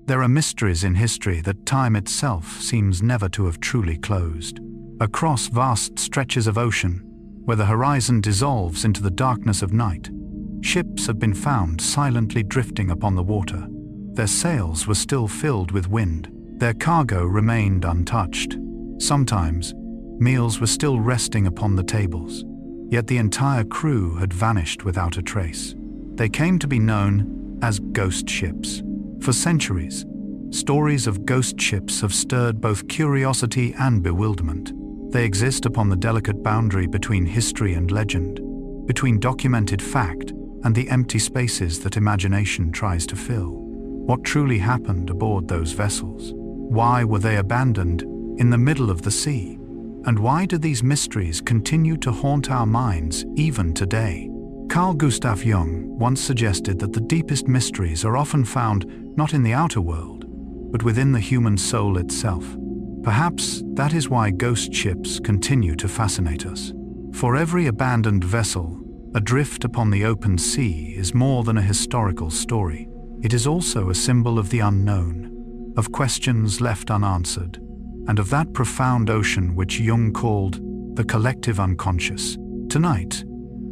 There are mysteries in history that time itself seems never to have truly closed. Across vast stretches of ocean, where the horizon dissolves into the darkness of night, ships have been found silently drifting upon the water. Their sails were still filled with wind. Their cargo remained untouched. Sometimes, meals were still resting upon the tables, yet the entire crew had vanished without a trace. They came to be known as ghost ships. For centuries, stories of ghost ships have stirred both curiosity and bewilderment. They exist upon the delicate boundary between history and legend, between documented fact and the empty spaces that imagination tries to fill. What truly happened aboard those vessels? Why were they abandoned in the middle of the sea? And why do these mysteries continue to haunt our minds even today? Carl Gustav Jung once suggested that the deepest mysteries are often found not in the outer world, but within the human soul itself. Perhaps that is why ghost ships continue to fascinate us. For every abandoned vessel, adrift upon the open sea is more than a historical story. It is also a symbol of the unknown, of questions left unanswered, and of that profound ocean which Jung called the collective unconscious. Tonight,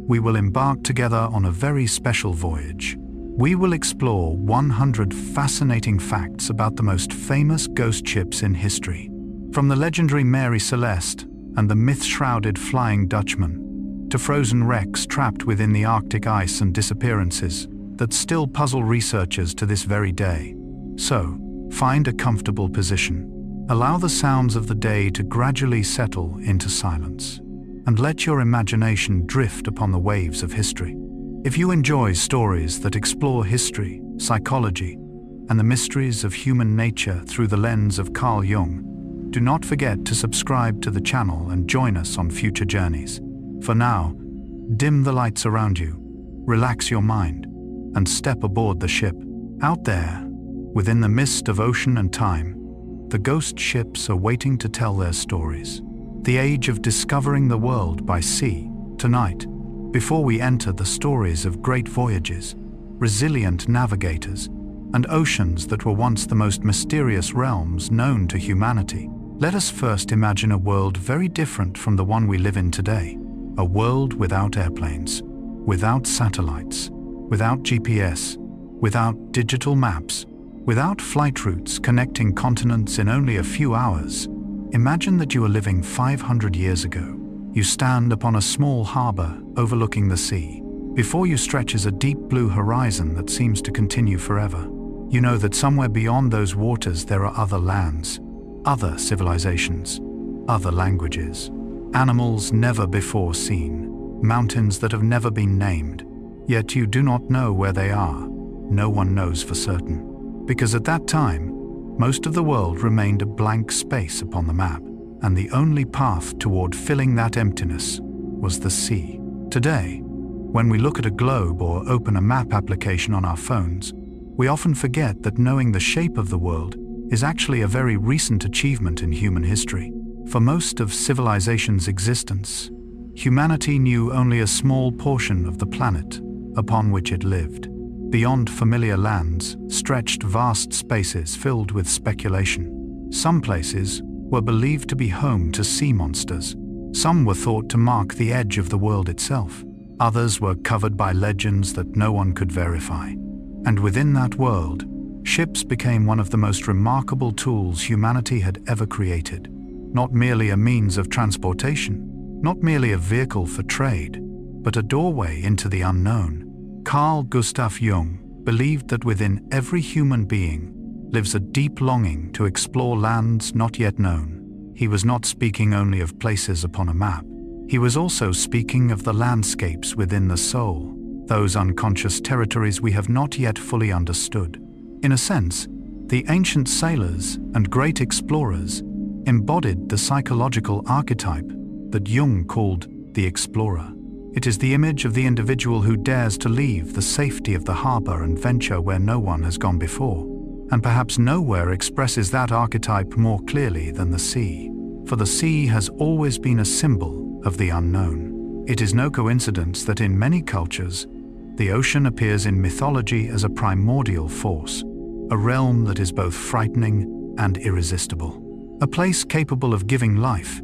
we will embark together on a very special voyage. We will explore 100 fascinating facts about the most famous ghost ships in history. From the legendary Mary Celeste and the myth-shrouded Flying Dutchman, to frozen wrecks trapped within the Arctic ice and disappearances that still puzzle researchers to this very day. So, find a comfortable position. Allow the sounds of the day to gradually settle into silence, and let your imagination drift upon the waves of history. If you enjoy stories that explore history, psychology, and the mysteries of human nature through the lens of Carl Jung, do not forget to subscribe to the channel and join us on future journeys. For now, dim the lights around you, relax your mind, and step aboard the ship. Out there, within the mist of ocean and time, the ghost ships are waiting to tell their stories. The age of discovering the world by sea. Tonight, before we enter the stories of great voyages, resilient navigators, and oceans that were once the most mysterious realms known to humanity, let us first imagine a world very different from the one we live in today. A world without airplanes, without satellites, without GPS, without digital maps, without flight routes connecting continents in only a few hours. Imagine that you are living 500 years ago. You stand upon a small harbor overlooking the sea. Before you stretches a deep blue horizon that seems to continue forever. You know that somewhere beyond those waters there are other lands, other civilizations, other languages, animals never before seen, mountains that have never been named. Yet you do not know where they are. No one knows for certain. Because at that time, most of the world remained a blank space upon the map, and the only path toward filling that emptiness was the sea. Today, when we look at a globe or open a map application on our phones, we often forget that knowing the shape of the world is actually a very recent achievement in human history. For most of civilization's existence, humanity knew only a small portion of the planet upon which it lived. Beyond familiar lands stretched vast spaces filled with speculation. Some places were believed to be home to sea monsters. Some were thought to mark the edge of the world itself. Others were covered by legends that no one could verify. And within that world, ships became one of the most remarkable tools humanity had ever created. Not merely a means of transportation, not merely a vehicle for trade, but a doorway into the unknown. Carl Gustav Jung believed that within every human being lives a deep longing to explore lands not yet known. He was not speaking only of places upon a map. He was also speaking of the landscapes within the soul, those unconscious territories we have not yet fully understood. In a sense, the ancient sailors and great explorers embodied the psychological archetype that Jung called the explorer. It is the image of the individual who dares to leave the safety of the harbor and venture where no one has gone before. And perhaps nowhere expresses that archetype more clearly than the sea. For the sea has always been a symbol of the unknown. It is no coincidence that in many cultures, the ocean appears in mythology as a primordial force, a realm that is both frightening and irresistible. A place capable of giving life,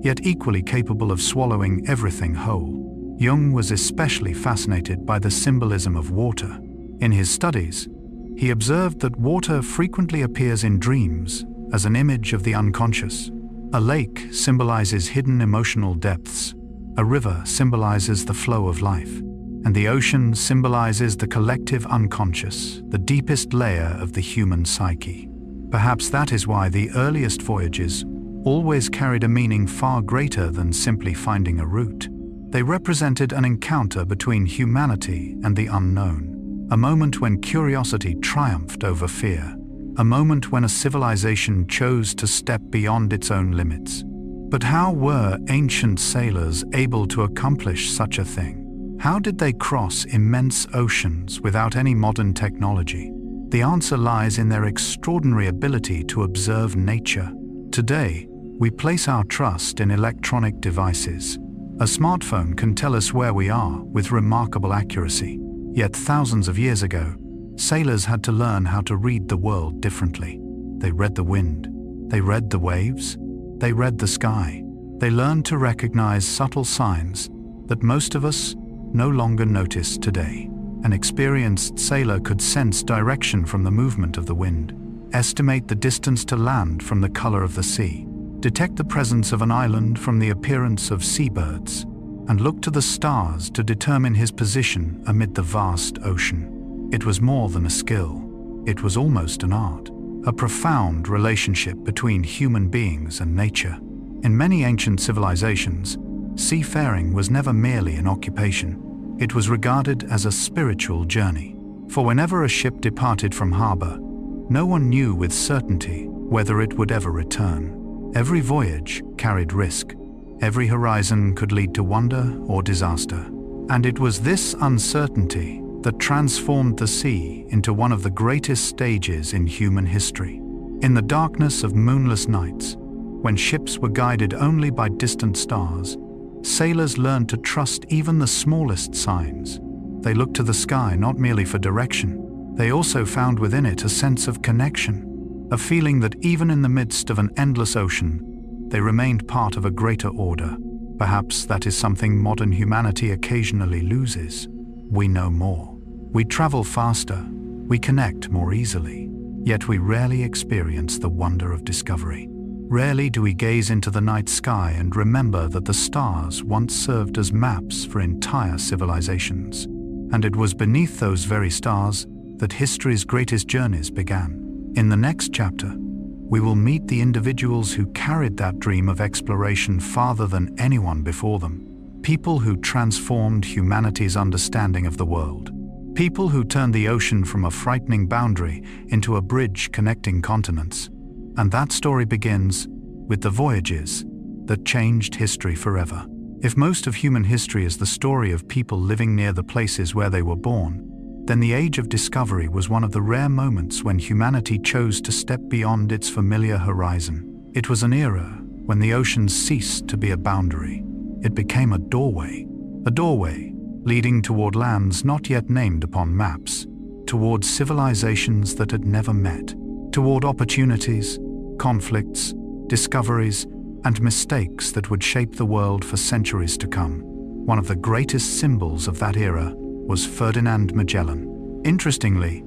yet equally capable of swallowing everything whole. Jung was especially fascinated by the symbolism of water. In his studies, he observed that water frequently appears in dreams as an image of the unconscious. A lake symbolizes hidden emotional depths, a river symbolizes the flow of life, and the ocean symbolizes the collective unconscious, the deepest layer of the human psyche. Perhaps that is why the earliest voyages always carried a meaning far greater than simply finding a route. They represented an encounter between humanity and the unknown, a moment when curiosity triumphed over fear, a moment when a civilization chose to step beyond its own limits. But how were ancient sailors able to accomplish such a thing? How did they cross immense oceans without any modern technology? The answer lies in their extraordinary ability to observe nature. Today, we place our trust in electronic devices. A smartphone can tell us where we are with remarkable accuracy. Yet thousands of years ago, sailors had to learn how to read the world differently. They read the wind. They read the waves. They read the sky. They learned to recognize subtle signs that most of us no longer notice today. An experienced sailor could sense direction from the movement of the wind, estimate the distance to land from the color of the sea, detect the presence of an island from the appearance of seabirds, and look to the stars to determine his position amid the vast ocean. It was more than a skill. It was almost an art, a profound relationship between human beings and nature. In many ancient civilizations, seafaring was never merely an occupation. It was regarded as a spiritual journey. For whenever a ship departed from harbor, no one knew with certainty whether it would ever return. Every voyage carried risk. Every horizon could lead to wonder or disaster. And it was this uncertainty that transformed the sea into one of the greatest stages in human history. In the darkness of moonless nights, when ships were guided only by distant stars, sailors learned to trust even the smallest signs. They looked to the sky not merely for direction. They also found within it a sense of connection, a feeling that even in the midst of an endless ocean, they remained part of a greater order. Perhaps that is something modern humanity occasionally loses. We know more. We travel faster. We connect more easily. Yet we rarely experience the wonder of discovery. Rarely do we gaze into the night sky and remember that the stars once served as maps for entire civilizations. And it was beneath those very stars that history's greatest journeys began. In the next chapter, we will meet the individuals who carried that dream of exploration farther than anyone before them. People who transformed humanity's understanding of the world. People who turned the ocean from a frightening boundary into a bridge connecting continents. And that story begins with the voyages that changed history forever. If most of human history is the story of people living near the places where they were born, then the age of discovery was one of the rare moments when humanity chose to step beyond its familiar horizon. It was an era when the oceans ceased to be a boundary. It became a doorway leading toward lands not yet named upon maps, toward civilizations that had never met, toward opportunities, conflicts, discoveries, and mistakes that would shape the world for centuries to come. One of the greatest symbols of that era was Ferdinand Magellan. Interestingly,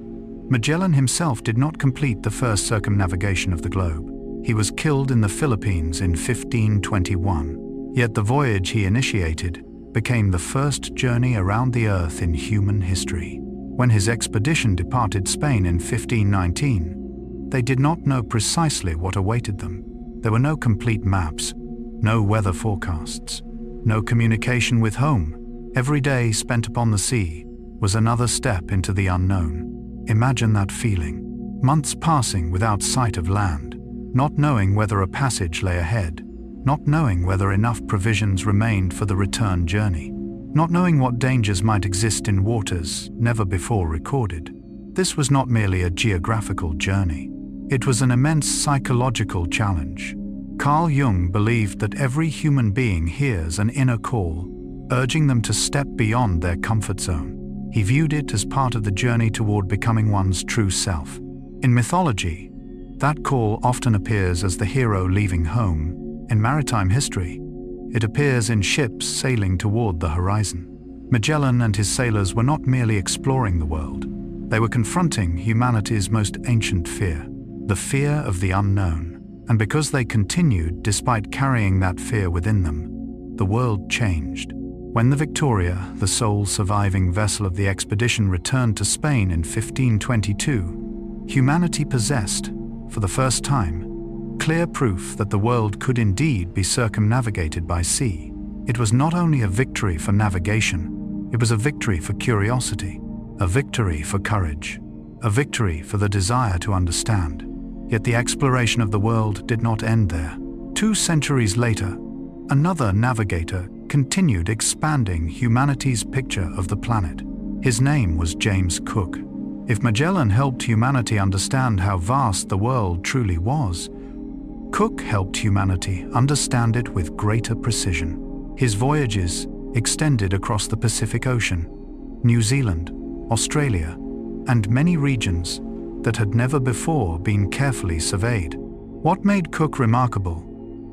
Magellan himself did not complete the first circumnavigation of the globe. He was killed in the Philippines in 1521. Yet the voyage he initiated became the first journey around the earth in human history. When his expedition departed Spain in 1519, they did not know precisely what awaited them. There were no complete maps, no weather forecasts, no communication with home. Every day spent upon the sea was another step into the unknown. Imagine that feeling. Months passing without sight of land, not knowing whether a passage lay ahead, not knowing whether enough provisions remained for the return journey, not knowing what dangers might exist in waters never before recorded. This was not merely a geographical journey. It was an immense psychological challenge. Carl Jung believed that every human being hears an inner call, urging them to step beyond their comfort zone. He viewed it as part of the journey toward becoming one's true self. In mythology, that call often appears as the hero leaving home. In maritime history, it appears in ships sailing toward the horizon. Magellan and his sailors were not merely exploring the world. They were confronting humanity's most ancient fear, the fear of the unknown. And because they continued despite carrying that fear within them, the world changed. When the Victoria, the sole surviving vessel of the expedition, returned to Spain in 1522, humanity possessed, for the first time, clear proof that the world could indeed be circumnavigated by sea. It was not only a victory for navigation, it was a victory for curiosity, a victory for courage, a victory for the desire to understand. Yet the exploration of the world did not end there. 2 centuries later, another navigator continued expanding humanity's picture of the planet. His name was James Cook. If Magellan helped humanity understand how vast the world truly was, Cook helped humanity understand it with greater precision. His voyages extended across the Pacific Ocean, New Zealand, Australia, and many regions that had never before been carefully surveyed. What made Cook remarkable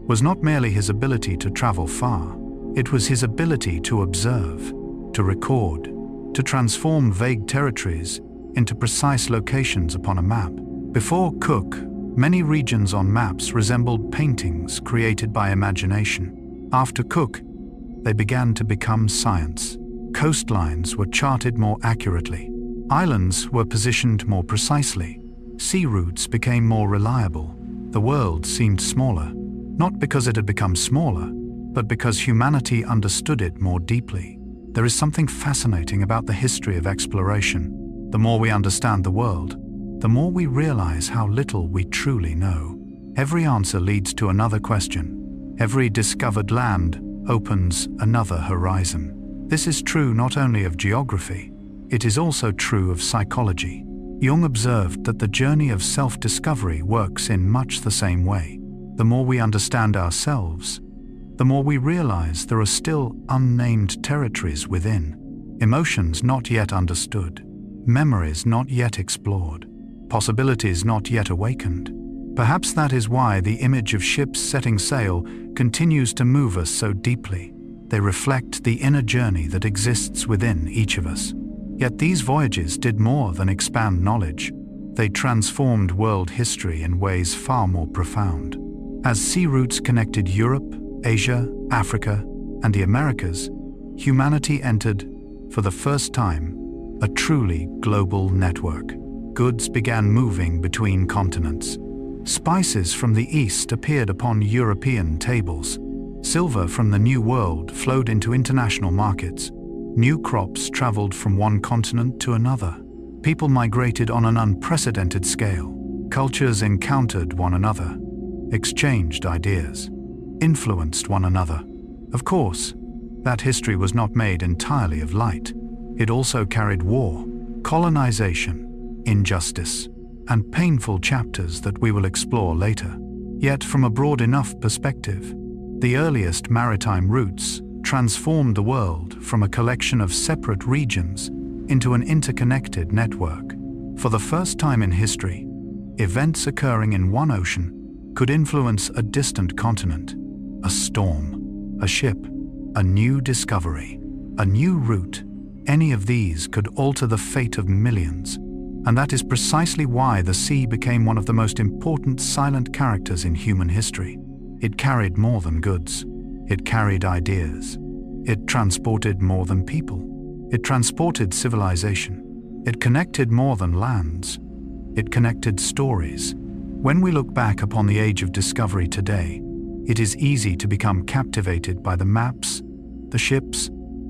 was not merely his ability to travel far, it was his ability to observe, to record, to transform vague territories into precise locations upon a map. Before Cook, many regions on maps resembled paintings created by imagination. After Cook, they began to become science. Coastlines were charted more accurately. Islands were positioned more precisely. Sea routes became more reliable. The world seemed smaller, not because it had become smaller, but because humanity understood it more deeply. There is something fascinating about the history of exploration. The more we understand the world, the more we realize how little we truly know. Every answer leads to another question. Every discovered land opens another horizon. This is true not only of geography, it is also true of psychology. Jung observed that the journey of self-discovery works in much the same way. The more we understand ourselves, the more we realize there are still unnamed territories within, emotions not yet understood, memories not yet explored, possibilities not yet awakened. Perhaps that is why the image of ships setting sail continues to move us so deeply. They reflect the inner journey that exists within each of us. Yet these voyages did more than expand knowledge. They transformed world history in ways far more profound. As sea routes connected Europe, Asia, Africa, and the Americas, humanity entered, for the first time, a truly global network. Goods began moving between continents. Spices from the East appeared upon European tables. Silver from the New World flowed into international markets. New crops traveled from one continent to another. People migrated on an unprecedented scale. Cultures encountered one another, exchanged ideas, influenced one another. Of course, that history was not made entirely of light. It also carried war, colonization, injustice, and painful chapters that we will explore later. Yet from a broad enough perspective, the earliest maritime routes transformed the world from a collection of separate regions into an interconnected network. For the first time in history, events occurring in one ocean could influence a distant continent. A storm, a ship, a new discovery, a new route. Any of these could alter the fate of millions. And that is precisely why the sea became one of the most important silent characters in human history. It carried more than goods. It carried ideas. It transported more than people. It transported civilization. It connected more than lands. It connected stories. When we look back upon the age of discovery today, it is easy to become captivated by the maps, the ships,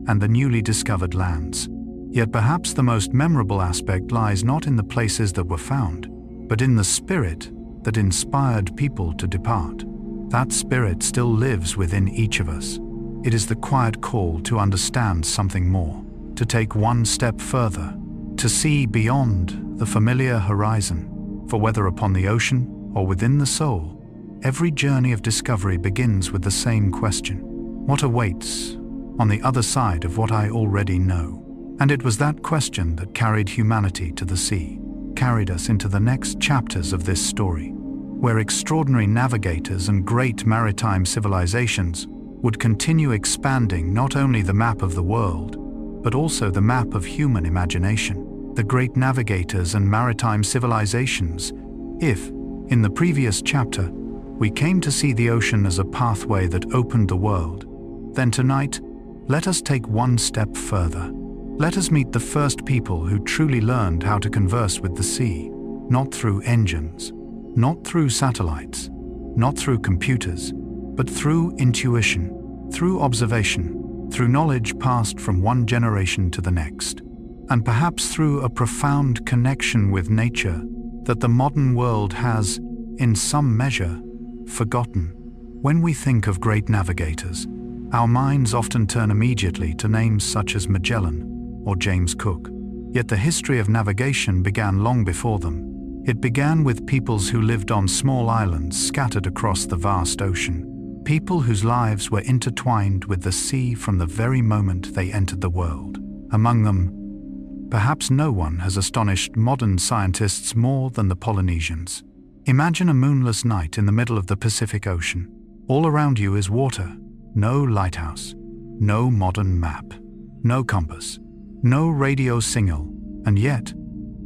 and the newly discovered lands. Yet perhaps the most memorable aspect lies not in the places that were found, but in the spirit that inspired people to depart. That spirit still lives within each of us. It is the quiet call to understand something more, to take one step further, to see beyond the familiar horizon. For whether upon the ocean or within the soul, every journey of discovery begins with the same question: what awaits on the other side of what I already know? And it was that question that carried humanity to the sea, carried us into the next chapters of this story, where extraordinary navigators and great maritime civilizations would continue expanding not only the map of the world, but also the map of human imagination. The great navigators and maritime civilizations. If, in the previous chapter, we came to see the ocean as a pathway that opened the world, then tonight, let us take one step further. Let us meet the first people who truly learned how to converse with the sea, not through engines, not through satellites, not through computers, but through intuition, through observation, through knowledge passed from one generation to the next, and perhaps through a profound connection with nature that the modern world has, in some measure, forgotten. When we think of great navigators, our minds often turn immediately to names such as Magellan or James Cook. Yet the history of navigation began long before them. It began with peoples who lived on small islands scattered across the vast ocean, people whose lives were intertwined with the sea from the very moment they entered the world. Among them, perhaps no one has astonished modern scientists more than the Polynesians. Imagine a moonless night in the middle of the Pacific Ocean. All around you is water, no lighthouse, no modern map, no compass, no radio signal, and yet,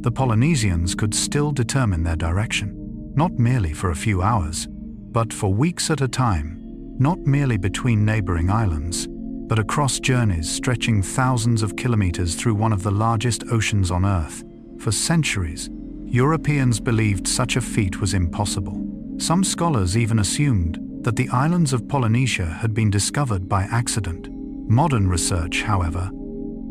the Polynesians could still determine their direction, not merely for a few hours, but for weeks at a time, not merely between neighboring islands, but across journeys stretching thousands of kilometers through one of the largest oceans on Earth. For centuries, Europeans believed such a feat was impossible. Some scholars even assumed that the islands of Polynesia had been discovered by accident. Modern research, however,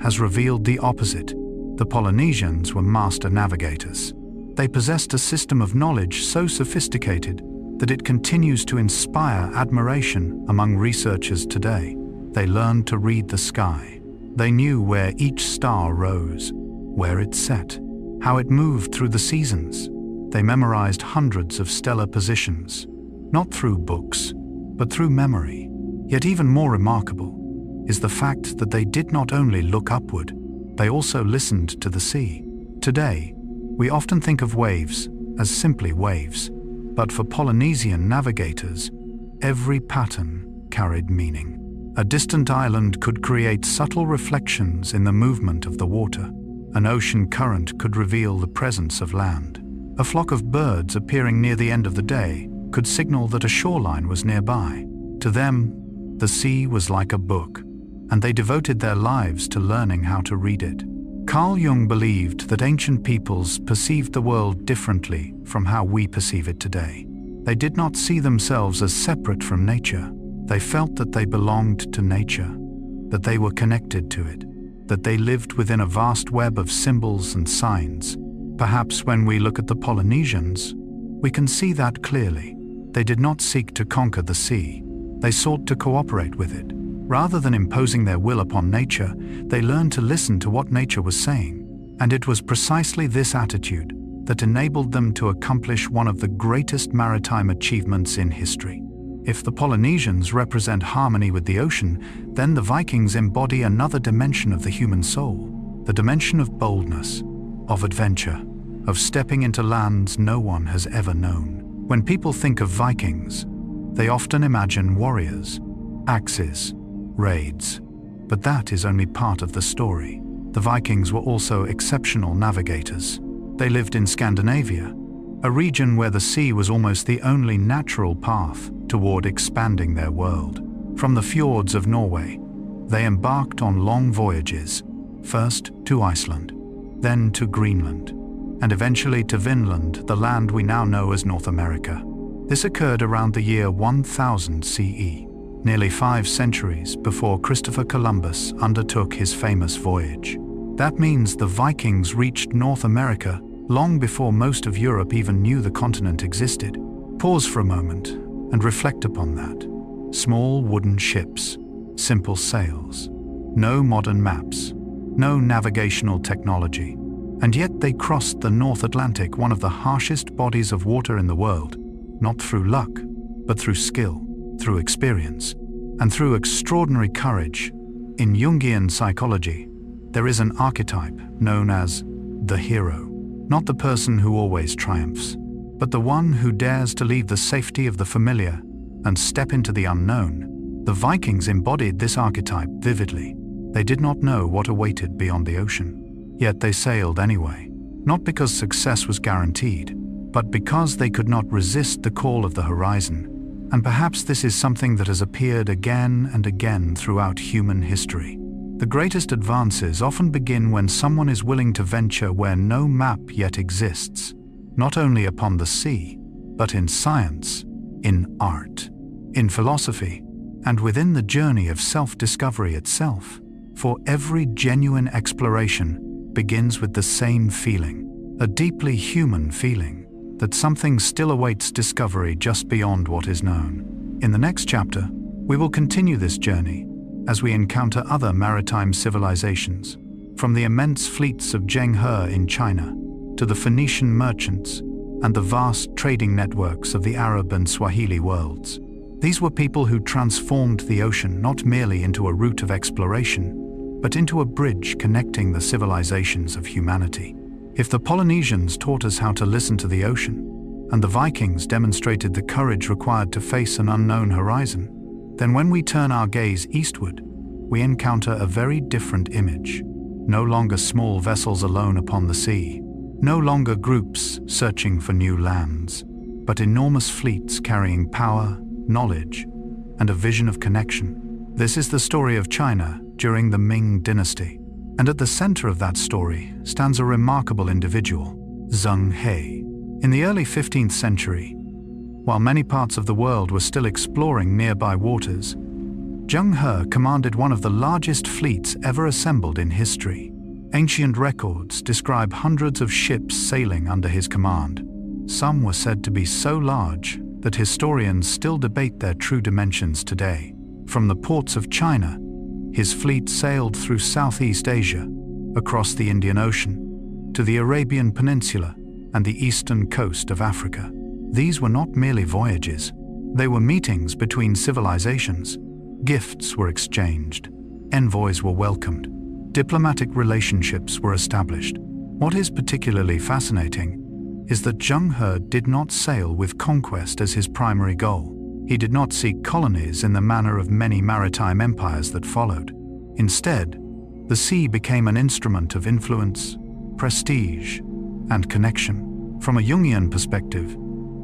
has revealed the opposite. The Polynesians were master navigators. They possessed a system of knowledge so sophisticated that it continues to inspire admiration among researchers today. They learned to read the sky. They knew where each star rose, where it set, how it moved through the seasons. They memorized hundreds of stellar positions, not through books, but through memory. Yet even more remarkable is the fact that they did not only look upward, they also listened to the sea. Today, we often think of waves as simply waves, but for Polynesian navigators, every pattern carried meaning. A distant island could create subtle reflections in the movement of the water. An ocean current could reveal the presence of land. A flock of birds appearing near the end of the day could signal that a shoreline was nearby. To them, the sea was like a book, and they devoted their lives to learning how to read it. Carl Jung believed that ancient peoples perceived the world differently from how we perceive it today. They did not see themselves as separate from nature. They felt that they belonged to nature, that they were connected to it, that they lived within a vast web of symbols and signs. Perhaps when we look at the Polynesians, we can see that clearly. They did not seek to conquer the sea. They sought to cooperate with it. Rather than imposing their will upon nature, they learned to listen to what nature was saying. And it was precisely this attitude that enabled them to accomplish one of the greatest maritime achievements in history. If the Polynesians represent harmony with the ocean, then the Vikings embody another dimension of the human soul, the dimension of boldness, of adventure, of stepping into lands no one has ever known. When people think of Vikings, they often imagine warriors, axes, raids. But that is only part of the story. The Vikings were also exceptional navigators. They lived in Scandinavia, a region where the sea was almost the only natural path toward expanding their world. From the fjords of Norway, they embarked on long voyages, first to Iceland, then to Greenland, and eventually to Vinland, the land we now know as North America. This occurred around the year 1000 CE, nearly 5 centuries before Christopher Columbus undertook his famous voyage. That means the Vikings reached North America long before most of Europe even knew the continent existed. Pause for a moment and reflect upon that. Small wooden ships, simple sails, no modern maps, no navigational technology, and yet they crossed the North Atlantic, one of the harshest bodies of water in the world, not through luck, but through skill, through experience, and through extraordinary courage. In Jungian psychology, there is an archetype known as the hero. not the person who always triumphs, but the one who dares to leave the safety of the familiar and step into the unknown. The Vikings embodied this archetype vividly. They did not know what awaited beyond the ocean, yet they sailed anyway, not because success was guaranteed, but because they could not resist the call of the horizon. And perhaps this is something that has appeared again and again throughout human history. The greatest advances often begin when someone is willing to venture where no map yet exists, not only upon the sea, but in science, in art, in philosophy, and within the journey of self-discovery itself. For every genuine exploration begins with the same feeling, a deeply human feeling, that something still awaits discovery just beyond what is known. In the next chapter, we will continue this journey as we encounter other maritime civilizations, from the immense fleets of Zheng He in China to the Phoenician merchants and the vast trading networks of the Arab and Swahili worlds. These were people who transformed the ocean not merely into a route of exploration, but into a bridge connecting the civilizations of humanity. If the Polynesians taught us how to listen to the ocean, and the Vikings demonstrated the courage required to face an unknown horizon, then when we turn our gaze eastward, we encounter a very different image. No longer small vessels alone upon the sea, no longer groups searching for new lands, but enormous fleets carrying power, knowledge, and a vision of connection. This is the story of China during the Ming Dynasty. And at the center of that story stands a remarkable individual, Zheng He. In the early 15th century, while many parts of the world were still exploring nearby waters, Zheng He commanded one of the largest fleets ever assembled in history. Ancient records describe hundreds of ships sailing under his command. Some were said to be so large that historians still debate their true dimensions today. From the ports of China, his fleet sailed through Southeast Asia, across the Indian Ocean, to the Arabian Peninsula and the eastern coast of Africa. These were not merely voyages. They were meetings between civilizations. Gifts were exchanged. Envoys were welcomed. Diplomatic relationships were established. What is particularly fascinating is that Zheng He did not sail with conquest as his primary goal. He did not seek colonies in the manner of many maritime empires that followed. Instead, the sea became an instrument of influence, prestige, and connection. From a Jungian perspective,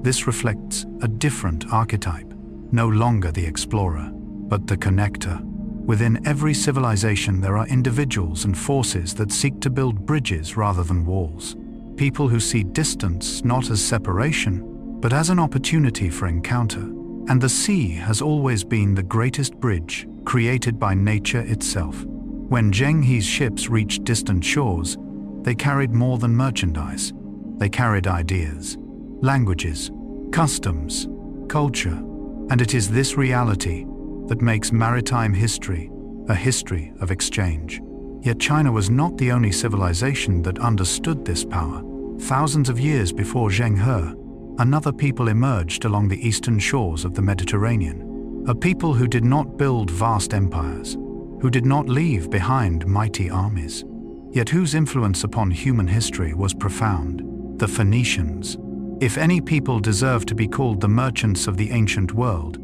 this reflects a different archetype, no longer the explorer, but the connector. Within every civilization, there are individuals and forces that seek to build bridges rather than walls. People who see distance not as separation, but as an opportunity for encounter. And the sea has always been the greatest bridge created by nature itself. When Zheng He's ships reached distant shores, they carried more than merchandise. They carried ideas, languages, customs, culture, and it is this reality that makes maritime history a history of exchange. Yet China was not the only civilization that understood this power. Thousands of years before Zheng He, another people emerged along the eastern shores of the Mediterranean, a people who did not build vast empires, who did not leave behind mighty armies, yet whose influence upon human history was profound: the Phoenicians. If any people deserve to be called the merchants of the ancient world,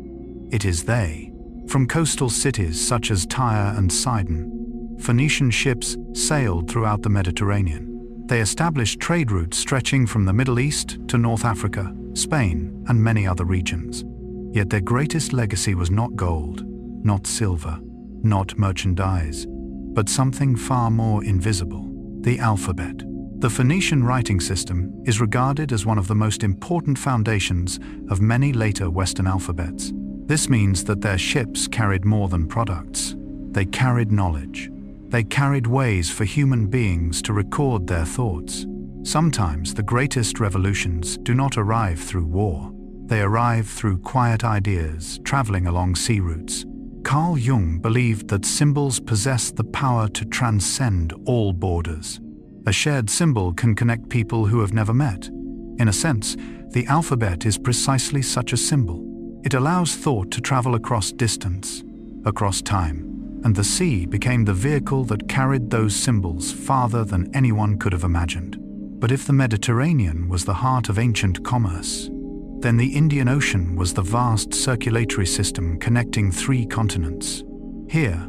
it is they. From coastal cities such as Tyre and Sidon, Phoenician ships sailed throughout the Mediterranean. They established trade routes stretching from the Middle East to North Africa, Spain, and many other regions. Yet their greatest legacy was not gold, not silver, not merchandise, but something far more invisible: the alphabet. The Phoenician writing system is regarded as one of the most important foundations of many later Western alphabets. This means that their ships carried more than products. They carried knowledge. They carried ways for human beings to record their thoughts. Sometimes the greatest revolutions do not arrive through war. They arrive through quiet ideas traveling along sea routes. Carl Jung believed that symbols possess the power to transcend all borders. A shared symbol can connect people who have never met. In a sense, the alphabet is precisely such a symbol. It allows thought to travel across distance, across time, and the sea became the vehicle that carried those symbols farther than anyone could have imagined. But if the Mediterranean was the heart of ancient commerce, then the Indian Ocean was the vast circulatory system connecting 3 continents. Here,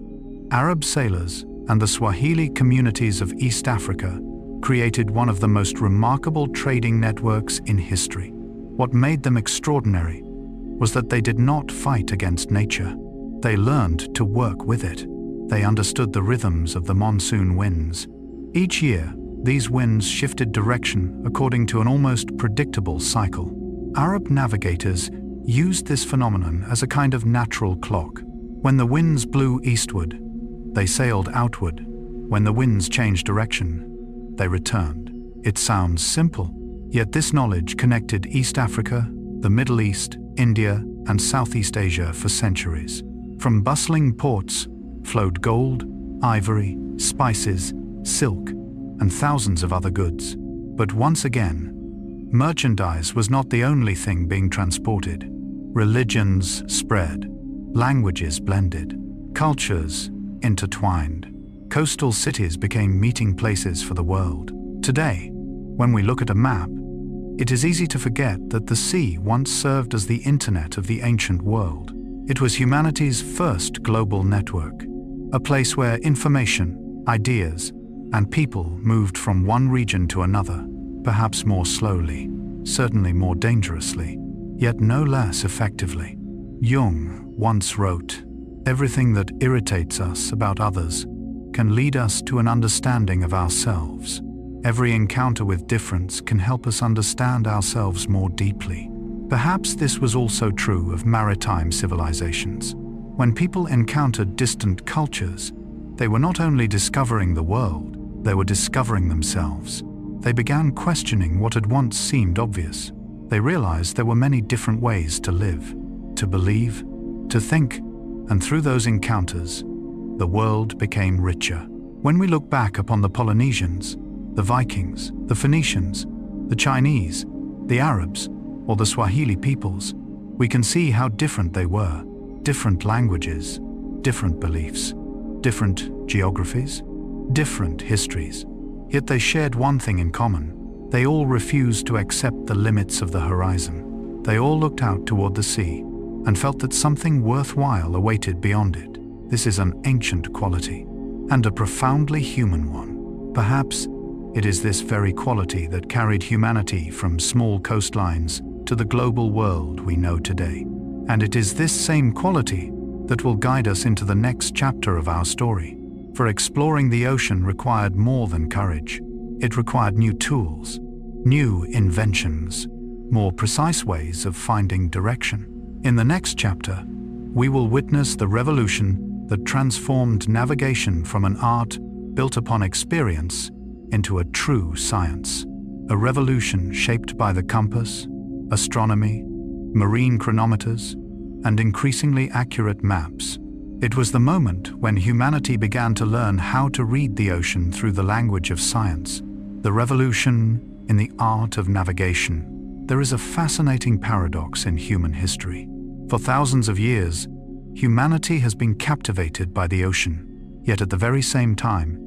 Arab sailors and the Swahili communities of East Africa created one of the most remarkable trading networks in history. What made them extraordinary was that they did not fight against nature. They learned to work with it. They understood the rhythms of the monsoon winds. Each year, these winds shifted direction according to an almost predictable cycle. Arab navigators used this phenomenon as a kind of natural clock. When the winds blew eastward, they sailed outward. When the winds changed direction, they returned. It sounds simple, yet this knowledge connected East Africa, the Middle East, India, and Southeast Asia for centuries. From bustling ports flowed gold, ivory, spices, silk, and thousands of other goods. But once again, merchandise was not the only thing being transported. Religions spread, languages blended, cultures intertwined. Coastal cities became meeting places for the world. Today, when we look at a map, it is easy to forget that the sea once served as the internet of the ancient world. It was humanity's first global network, a place where information, ideas, and people moved from one region to another, perhaps more slowly, certainly more dangerously, yet no less effectively. Jung once wrote, "Everything that irritates us about others can lead us to an understanding of ourselves. Every encounter with difference can help us understand ourselves more deeply." Perhaps this was also true of maritime civilizations. When people encountered distant cultures, they were not only discovering the world, they were discovering themselves. They began questioning what had once seemed obvious. They realized there were many different ways to live, to believe, to think, and through those encounters, the world became richer. When we look back upon the Polynesians, the Vikings, the Phoenicians, the Chinese, the Arabs, or the Swahili peoples, we can see how different they were. Different languages, different beliefs, different geographies, different histories. Yet they shared one thing in common. They all refused to accept the limits of the horizon. They all looked out toward the sea and felt that something worthwhile awaited beyond it. This is an ancient quality, and a profoundly human one. Perhaps it is this very quality that carried humanity from small coastlines to the global world we know today. And it is this same quality that will guide us into the next chapter of our story. For exploring the ocean required more than courage. It required new tools, new inventions, more precise ways of finding direction. In the next chapter, we will witness the revolution that transformed navigation from an art built upon experience into a true science. A revolution shaped by the compass, astronomy, marine chronometers, and increasingly accurate maps. It was the moment when humanity began to learn how to read the ocean through the language of science. The revolution in the art of navigation. There is a fascinating paradox in human history. For thousands of years, humanity has been captivated by the ocean, yet at the very same time,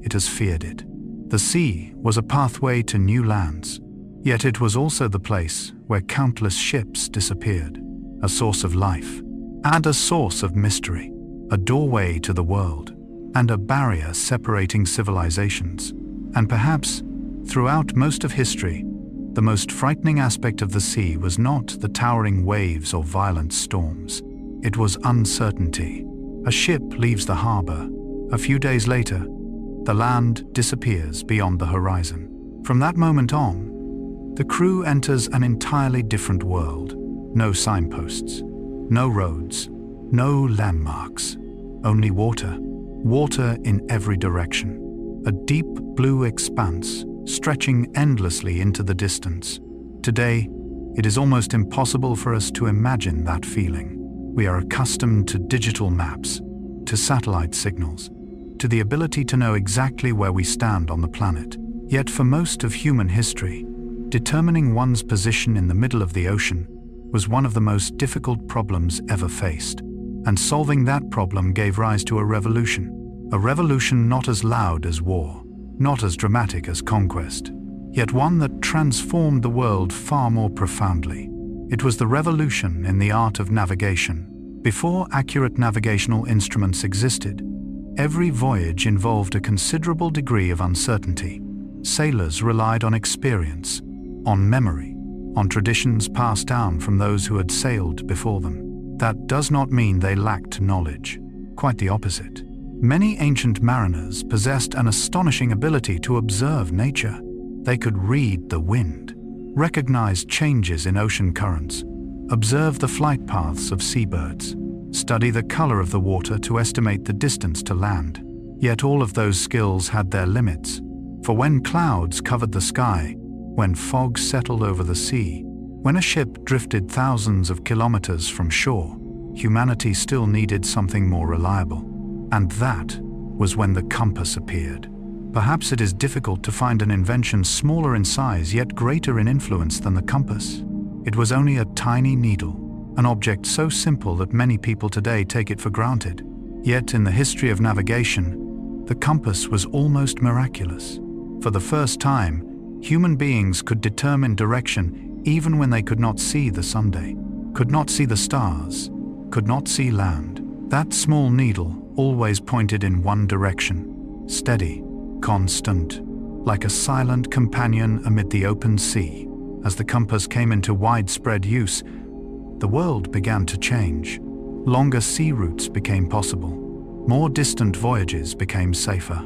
it has feared it. The sea was a pathway to new lands, yet it was also the place where countless ships disappeared, a source of life, and a source of mystery, a doorway to the world, and a barrier separating civilizations. And perhaps, throughout most of history, the most frightening aspect of the sea was not the towering waves or violent storms. It was uncertainty. A ship leaves the harbor. A few days later, the land disappears beyond the horizon. From that moment on, the crew enters an entirely different world. No signposts, no roads, no landmarks, only water. Water in every direction. A deep blue expanse stretching endlessly into the distance. Today, it is almost impossible for us to imagine that feeling. We are accustomed to digital maps, to satellite signals, to the ability to know exactly where we stand on the planet. Yet for most of human history, determining one's position in the middle of the ocean was one of the most difficult problems ever faced. And solving that problem gave rise to a revolution. A revolution not as loud as war, not as dramatic as conquest, yet one that transformed the world far more profoundly. It was the revolution in the art of navigation. Before accurate navigational instruments existed, every voyage involved a considerable degree of uncertainty. Sailors relied on experience, on memory, on traditions passed down from those who had sailed before them. That does not mean they lacked knowledge. Quite the opposite. Many ancient mariners possessed an astonishing ability to observe nature. They could read the wind, recognize changes in ocean currents, observe the flight paths of seabirds, study the color of the water to estimate the distance to land. Yet all of those skills had their limits. For when clouds covered the sky, when fog settled over the sea, when a ship drifted thousands of kilometers from shore, humanity still needed something more reliable. And that was when the compass appeared. Perhaps it is difficult to find an invention smaller in size yet greater in influence than the compass. It was only a tiny needle, an object so simple that many people today take it for granted. Yet in the history of navigation, the compass was almost miraculous. For the first time, human beings could determine direction even when they could not see the Sunday, could not see the stars, could not see land. That small needle always pointed in one direction, steady, constant, like a silent companion amid the open sea. As the compass came into widespread use, the world began to change. Longer sea routes became possible. More distant voyages became safer.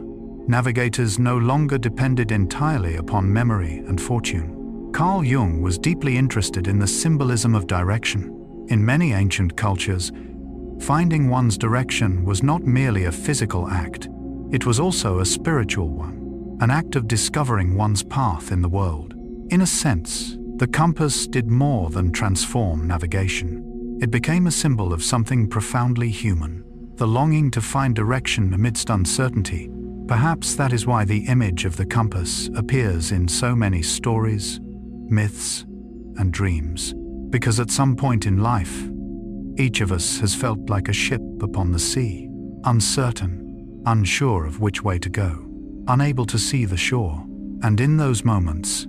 Navigators no longer depended entirely upon memory and fortune. Carl Jung was deeply interested in the symbolism of direction. In many ancient cultures, finding one's direction was not merely a physical act, it was also a spiritual one, an act of discovering one's path in the world. In a sense, the compass did more than transform navigation. It became a symbol of something profoundly human, the longing to find direction amidst uncertainty. Perhaps that is why the image of the compass appears in so many stories, myths, and dreams. Because at some point in life, each of us has felt like a ship upon the sea, uncertain, unsure of which way to go, unable to see the shore. And in those moments,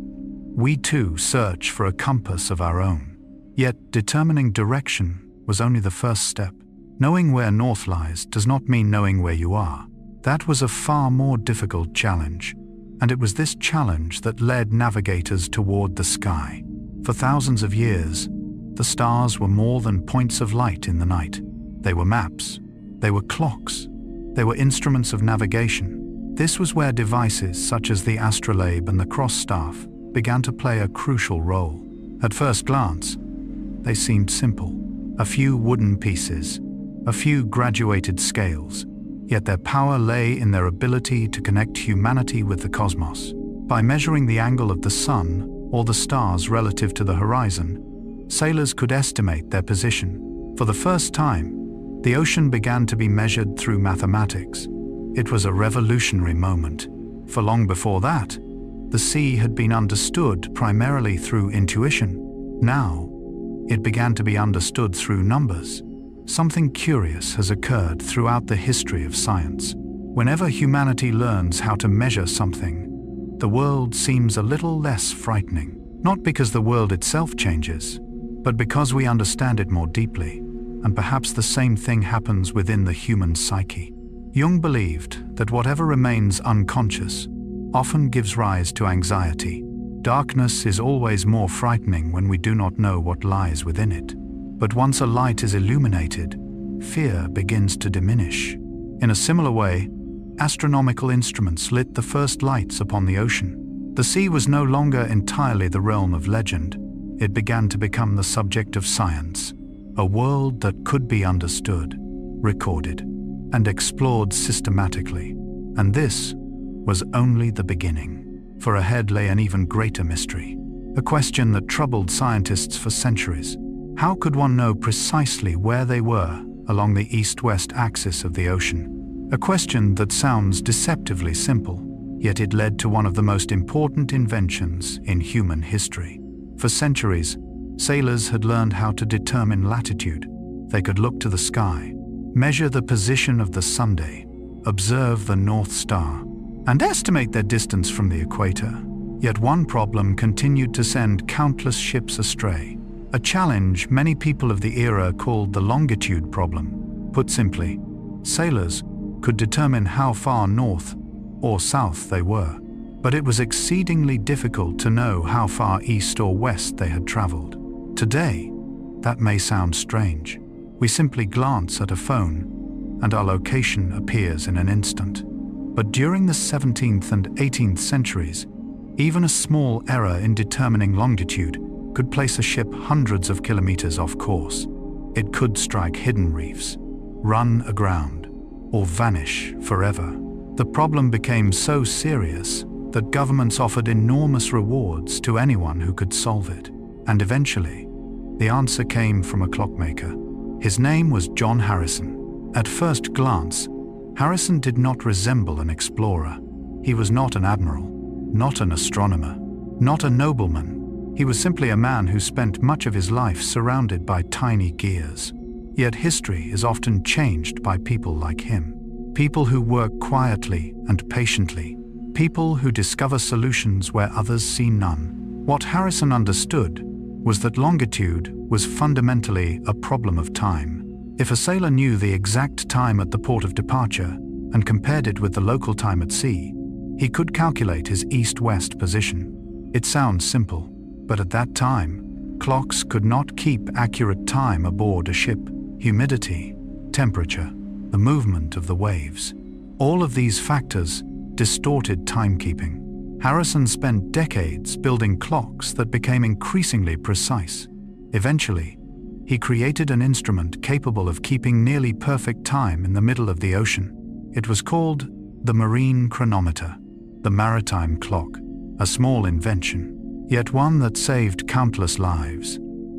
we too search for a compass of our own. Yet determining direction was only the first step. Knowing where north lies does not mean knowing where you are. That was a far more difficult challenge, and it was this challenge that led navigators toward the sky. For thousands of years, the stars were more than points of light in the night. They were maps, they were clocks, they were instruments of navigation. This was where devices such as the astrolabe and the cross staff began to play a crucial role. At first glance, they seemed simple. A few wooden pieces, a few graduated scales, yet their power lay in their ability to connect humanity with the cosmos. By measuring the angle of the sun or the stars relative to the horizon, sailors could estimate their position. For the first time, the ocean began to be measured through mathematics. It was a revolutionary moment, for long before that, the sea had been understood primarily through intuition. Now, it began to be understood through numbers. Something curious has occurred throughout the history of science. Whenever humanity learns how to measure something, the world seems a little less frightening. Not because the world itself changes, but because we understand it more deeply. And perhaps the same thing happens within the human psyche. Jung believed that whatever remains unconscious often gives rise to anxiety. Darkness is always more frightening when we do not know what lies within it. But once a light is illuminated, fear begins to diminish. In a similar way, astronomical instruments lit the first lights upon the ocean. The sea was no longer entirely the realm of legend. It began to become the subject of science, a world that could be understood, recorded, and explored systematically. And this was only the beginning, for ahead lay an even greater mystery, a question that troubled scientists for centuries. How could one know precisely where they were along the east-west axis of the ocean? A question that sounds deceptively simple, yet it led to one of the most important inventions in human history. For centuries, sailors had learned how to determine latitude. They could look to the sky, measure the position of the Sunday, observe the North Star, and estimate their distance from the equator. Yet one problem continued to send countless ships astray. A challenge many people of the era called the longitude problem. Put simply, sailors could determine how far north or south they were, but it was exceedingly difficult to know how far east or west they had traveled. Today, that may sound strange. We simply glance at a phone and our location appears in an instant. But during the 17th and 18th centuries, even a small error in determining longitude could place a ship hundreds of kilometers off course. It could strike hidden reefs, run aground, or vanish forever. The problem became so serious that governments offered enormous rewards to anyone who could solve it. And eventually, the answer came from a clockmaker. His name was John Harrison. At first glance, Harrison did not resemble an explorer. He was not an admiral, not an astronomer, not a nobleman. He was simply a man who spent much of his life surrounded by tiny gears. Yet history is often changed by people like him. People who work quietly and patiently. People who discover solutions where others see none. What Harrison understood was that longitude was fundamentally a problem of time. If a sailor knew the exact time at the port of departure and compared it with the local time at sea, he could calculate his east-west position. It sounds simple, but at that time, clocks could not keep accurate time aboard a ship. Humidity, temperature, the movement of the waves. All of these factors distorted timekeeping. Harrison spent decades building clocks that became increasingly precise. Eventually, he created an instrument capable of keeping nearly perfect time in the middle of the ocean. It was called the marine chronometer, the maritime clock, a small invention, yet one that saved countless lives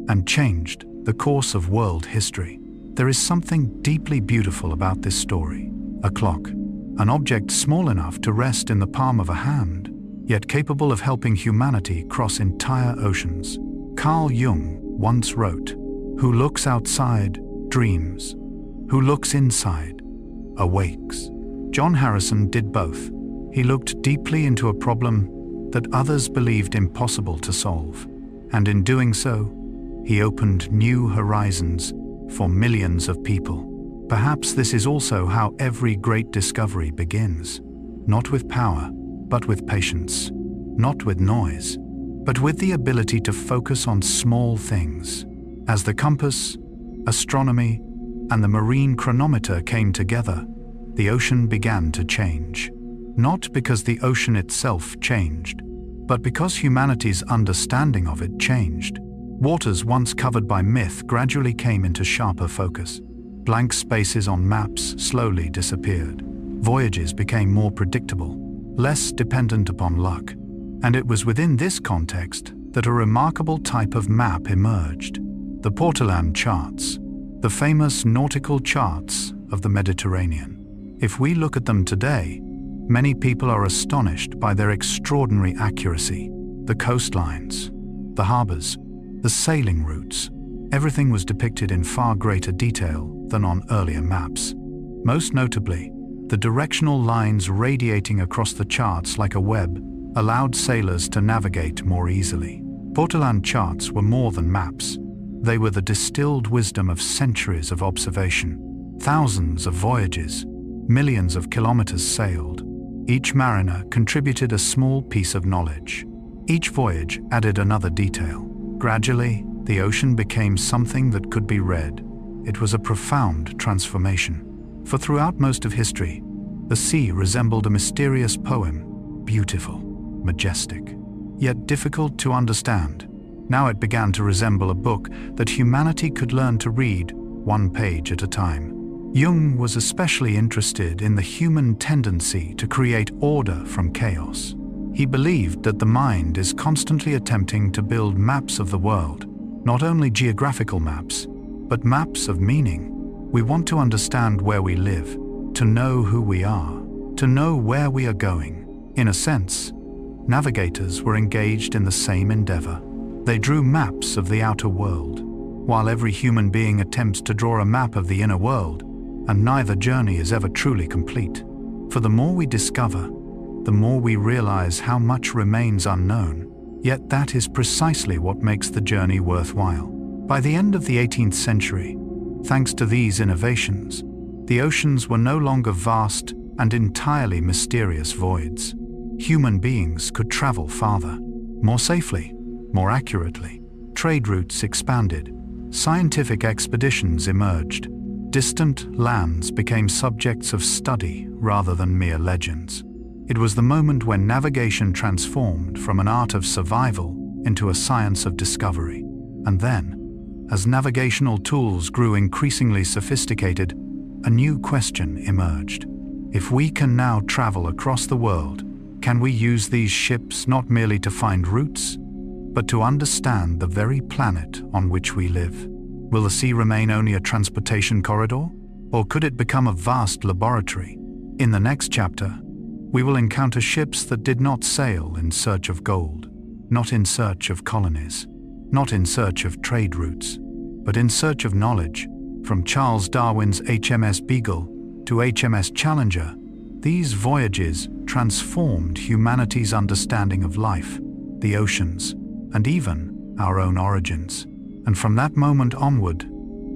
and changed the course of world history. There is something deeply beautiful about this story. A clock, an object small enough to rest in the palm of a hand, yet capable of helping humanity cross entire oceans. Carl Jung once wrote, "Who looks outside dreams, who looks inside awakes." John Harrison did both. He looked deeply into a problem that others believed impossible to solve, and in doing so, he opened new horizons for millions of people. Perhaps this is also how every great discovery begins. Not with power, but with patience. Not with noise, but with the ability to focus on small things. As the compass, astronomy, and the marine chronometer came together, the ocean began to change. Not because the ocean itself changed, but because humanity's understanding of it changed. Waters once covered by myth gradually came into sharper focus. Blank spaces on maps slowly disappeared. Voyages became more predictable, less dependent upon luck. And it was within this context that a remarkable type of map emerged. The Portolan charts, the famous nautical charts of the Mediterranean. If we look at them today, many people are astonished by their extraordinary accuracy. The coastlines, the harbors, the sailing routes, everything was depicted in far greater detail than on earlier maps. Most notably, the directional lines radiating across the charts like a web allowed sailors to navigate more easily. Portolan charts were more than maps. They were the distilled wisdom of centuries of observation. Thousands of voyages, millions of kilometers sailed. Each mariner contributed a small piece of knowledge. Each voyage added another detail. Gradually, the ocean became something that could be read. It was a profound transformation. For throughout most of history, the sea resembled a mysterious poem, beautiful, majestic, yet difficult to understand. Now it began to resemble a book that humanity could learn to read, one page at a time. Jung was especially interested in the human tendency to create order from chaos. He believed that the mind is constantly attempting to build maps of the world, not only geographical maps, but maps of meaning. We want to understand where we live, to know who we are, to know where we are going. In a sense, navigators were engaged in the same endeavor. They drew maps of the outer world, while every human being attempts to draw a map of the inner world, and neither journey is ever truly complete. For the more we discover, the more we realize how much remains unknown. Yet that is precisely what makes the journey worthwhile. By the end of the 18th century, thanks to these innovations, the oceans were no longer vast and entirely mysterious voids. Human beings could travel farther, more safely, more accurately. Trade routes expanded, scientific expeditions emerged, distant lands became subjects of study rather than mere legends. It was the moment when navigation transformed from an art of survival into a science of discovery. And then, as navigational tools grew increasingly sophisticated, a new question emerged. If we can now travel across the world, can we use these ships not merely to find routes, but to understand the very planet on which we live? Will the sea remain only a transportation corridor, or could it become a vast laboratory? In the next chapter, we will encounter ships that did not sail in search of gold, not in search of colonies, not in search of trade routes, but in search of knowledge. From Charles Darwin's HMS Beagle to HMS Challenger, these voyages transformed humanity's understanding of life, the oceans, and even our own origins. And from that moment onward,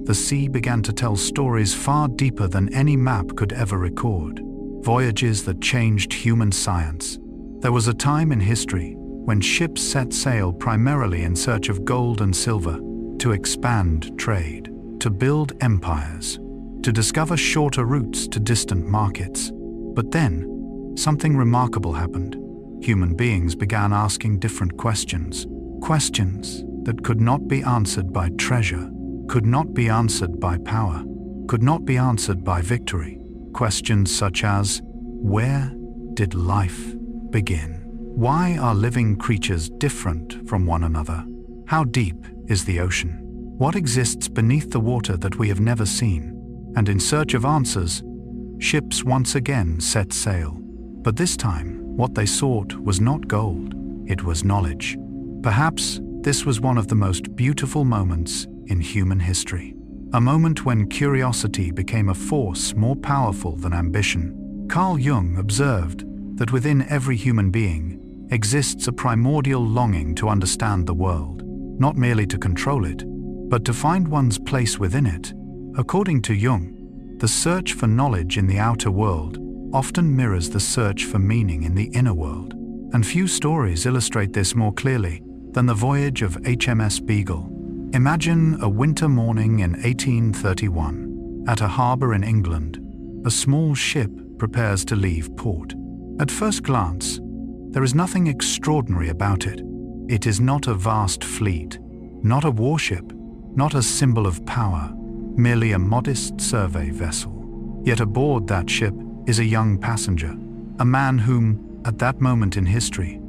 the sea began to tell stories far deeper than any map could ever record. Voyages that changed human science. There was a time in history when ships set sail primarily in search of gold and silver, to expand trade, to build empires, to discover shorter routes to distant markets. But then, something remarkable happened. Human beings began asking different questions. Questions that could not be answered by treasure, could not be answered by power, could not be answered by victory. Questions such as, where did life begin? Why are living creatures different from one another? How deep is the ocean? What exists beneath the water that we have never seen? And in search of answers, ships once again set sail. But this time, what they sought was not gold, it was knowledge. Perhaps this was one of the most beautiful moments in human history. A moment when curiosity became a force more powerful than ambition. Carl Jung observed that within every human being exists a primordial longing to understand the world, not merely to control it, but to find one's place within it. According to Jung, the search for knowledge in the outer world often mirrors the search for meaning in the inner world, and few stories illustrate this more clearly than the voyage of HMS Beagle. Imagine a winter morning in 1831. At a harbour in England, a small ship prepares to leave port. At first glance, there is nothing extraordinary about it. It is not a vast fleet, not a warship, not a symbol of power, merely a modest survey vessel. Yet aboard that ship is a young passenger, a man whom, at that moment in history,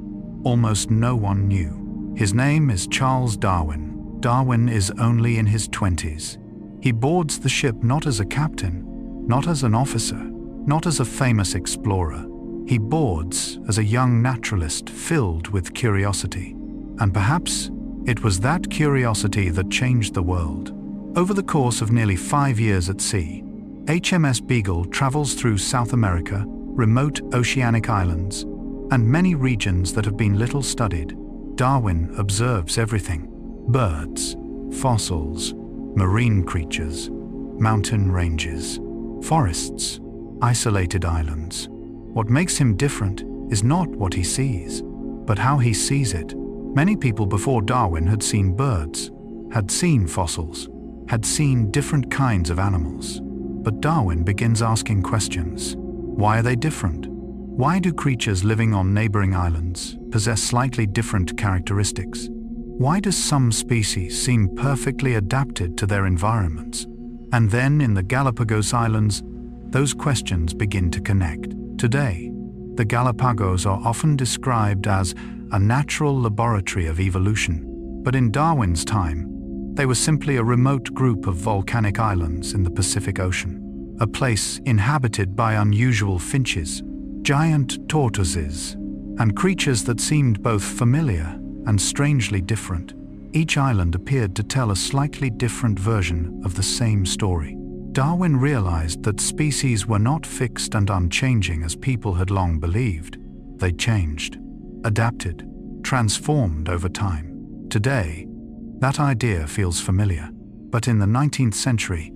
almost no one knew. His name is Charles Darwin. Darwin is only in his 20s. He boards the ship not as a captain, not as an officer, not as a famous explorer. He boards as a young naturalist filled with curiosity. And perhaps it was that curiosity that changed the world. Over the course of nearly 5 years at sea, HMS Beagle travels through South America, remote oceanic islands, and many regions that have been little studied. Darwin observes everything: birds, fossils, marine creatures, mountain ranges, forests, isolated islands. What makes him different is not what he sees, but how he sees it. Many people before Darwin had seen birds, had seen fossils, had seen different kinds of animals. But Darwin begins asking questions. Why are they different? Why do creatures living on neighboring islands possess slightly different characteristics? Why do some species seem perfectly adapted to their environments? And then in the Galapagos Islands, those questions begin to connect. Today, the Galapagos are often described as a natural laboratory of evolution, but in Darwin's time, they were simply a remote group of volcanic islands in the Pacific Ocean, a place inhabited by unusual finches, giant tortoises, and creatures that seemed both familiar and strangely different. Each island appeared to tell a slightly different version of the same story. Darwin realized that species were not fixed and unchanging as people had long believed. They changed, adapted, transformed over time. Today, that idea feels familiar, but in the 19th century,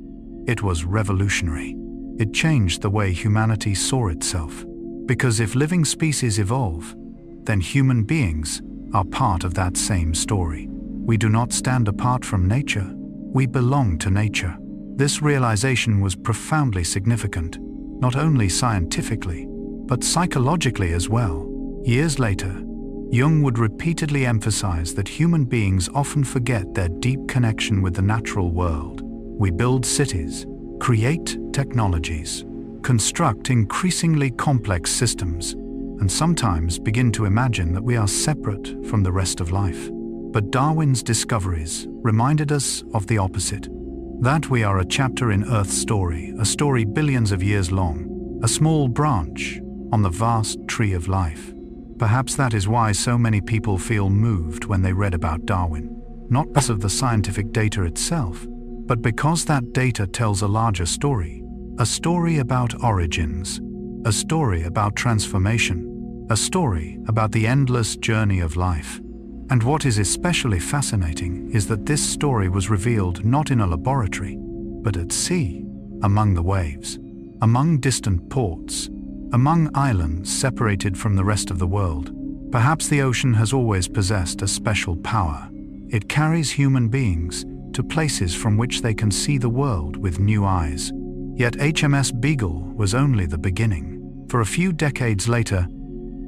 it was revolutionary. It changed the way humanity saw itself. Because if living species evolve, then human beings are part of that same story. We do not stand apart from nature, we belong to nature. This realization was profoundly significant, not only scientifically, but psychologically as well. Years later, Jung would repeatedly emphasize that human beings often forget their deep connection with the natural world. We build cities, create technologies, construct increasingly complex systems, and sometimes begin to imagine that we are separate from the rest of life. But Darwin's discoveries reminded us of the opposite, that we are a chapter in Earth's story, a story billions of years long, a small branch on the vast tree of life. Perhaps that is why so many people feel moved when they read about Darwin, not because of the scientific data itself, but because that data tells a larger story, a story about origins, a story about transformation, a story about the endless journey of life. And what is especially fascinating is that this story was revealed not in a laboratory, but at sea, among the waves, among distant ports, among islands separated from the rest of the world. Perhaps the ocean has always possessed a special power. It carries human beings to places from which they can see the world with new eyes. Yet HMS Beagle was only the beginning. For a few decades later,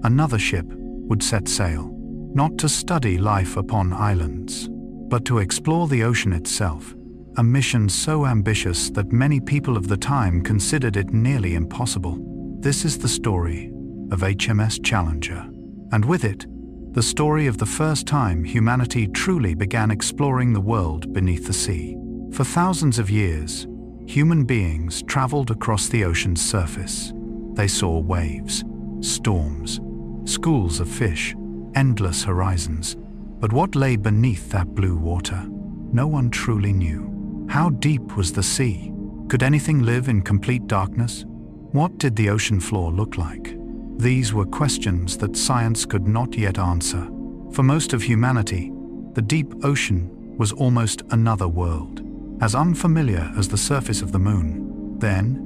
another ship would set sail, not to study life upon islands, but to explore the ocean itself, a mission so ambitious that many people of the time considered it nearly impossible. This is the story of HMS Challenger, and with it, the story of the first time humanity truly began exploring the world beneath the sea. For thousands of years, human beings traveled across the ocean's surface. They saw waves, storms, schools of fish, endless horizons. But what lay beneath that blue water? No one truly knew. How deep was the sea? Could anything live in complete darkness? What did the ocean floor look like? These were questions that science could not yet answer. For most of humanity, the deep ocean was almost another world, as unfamiliar as the surface of the moon. Then,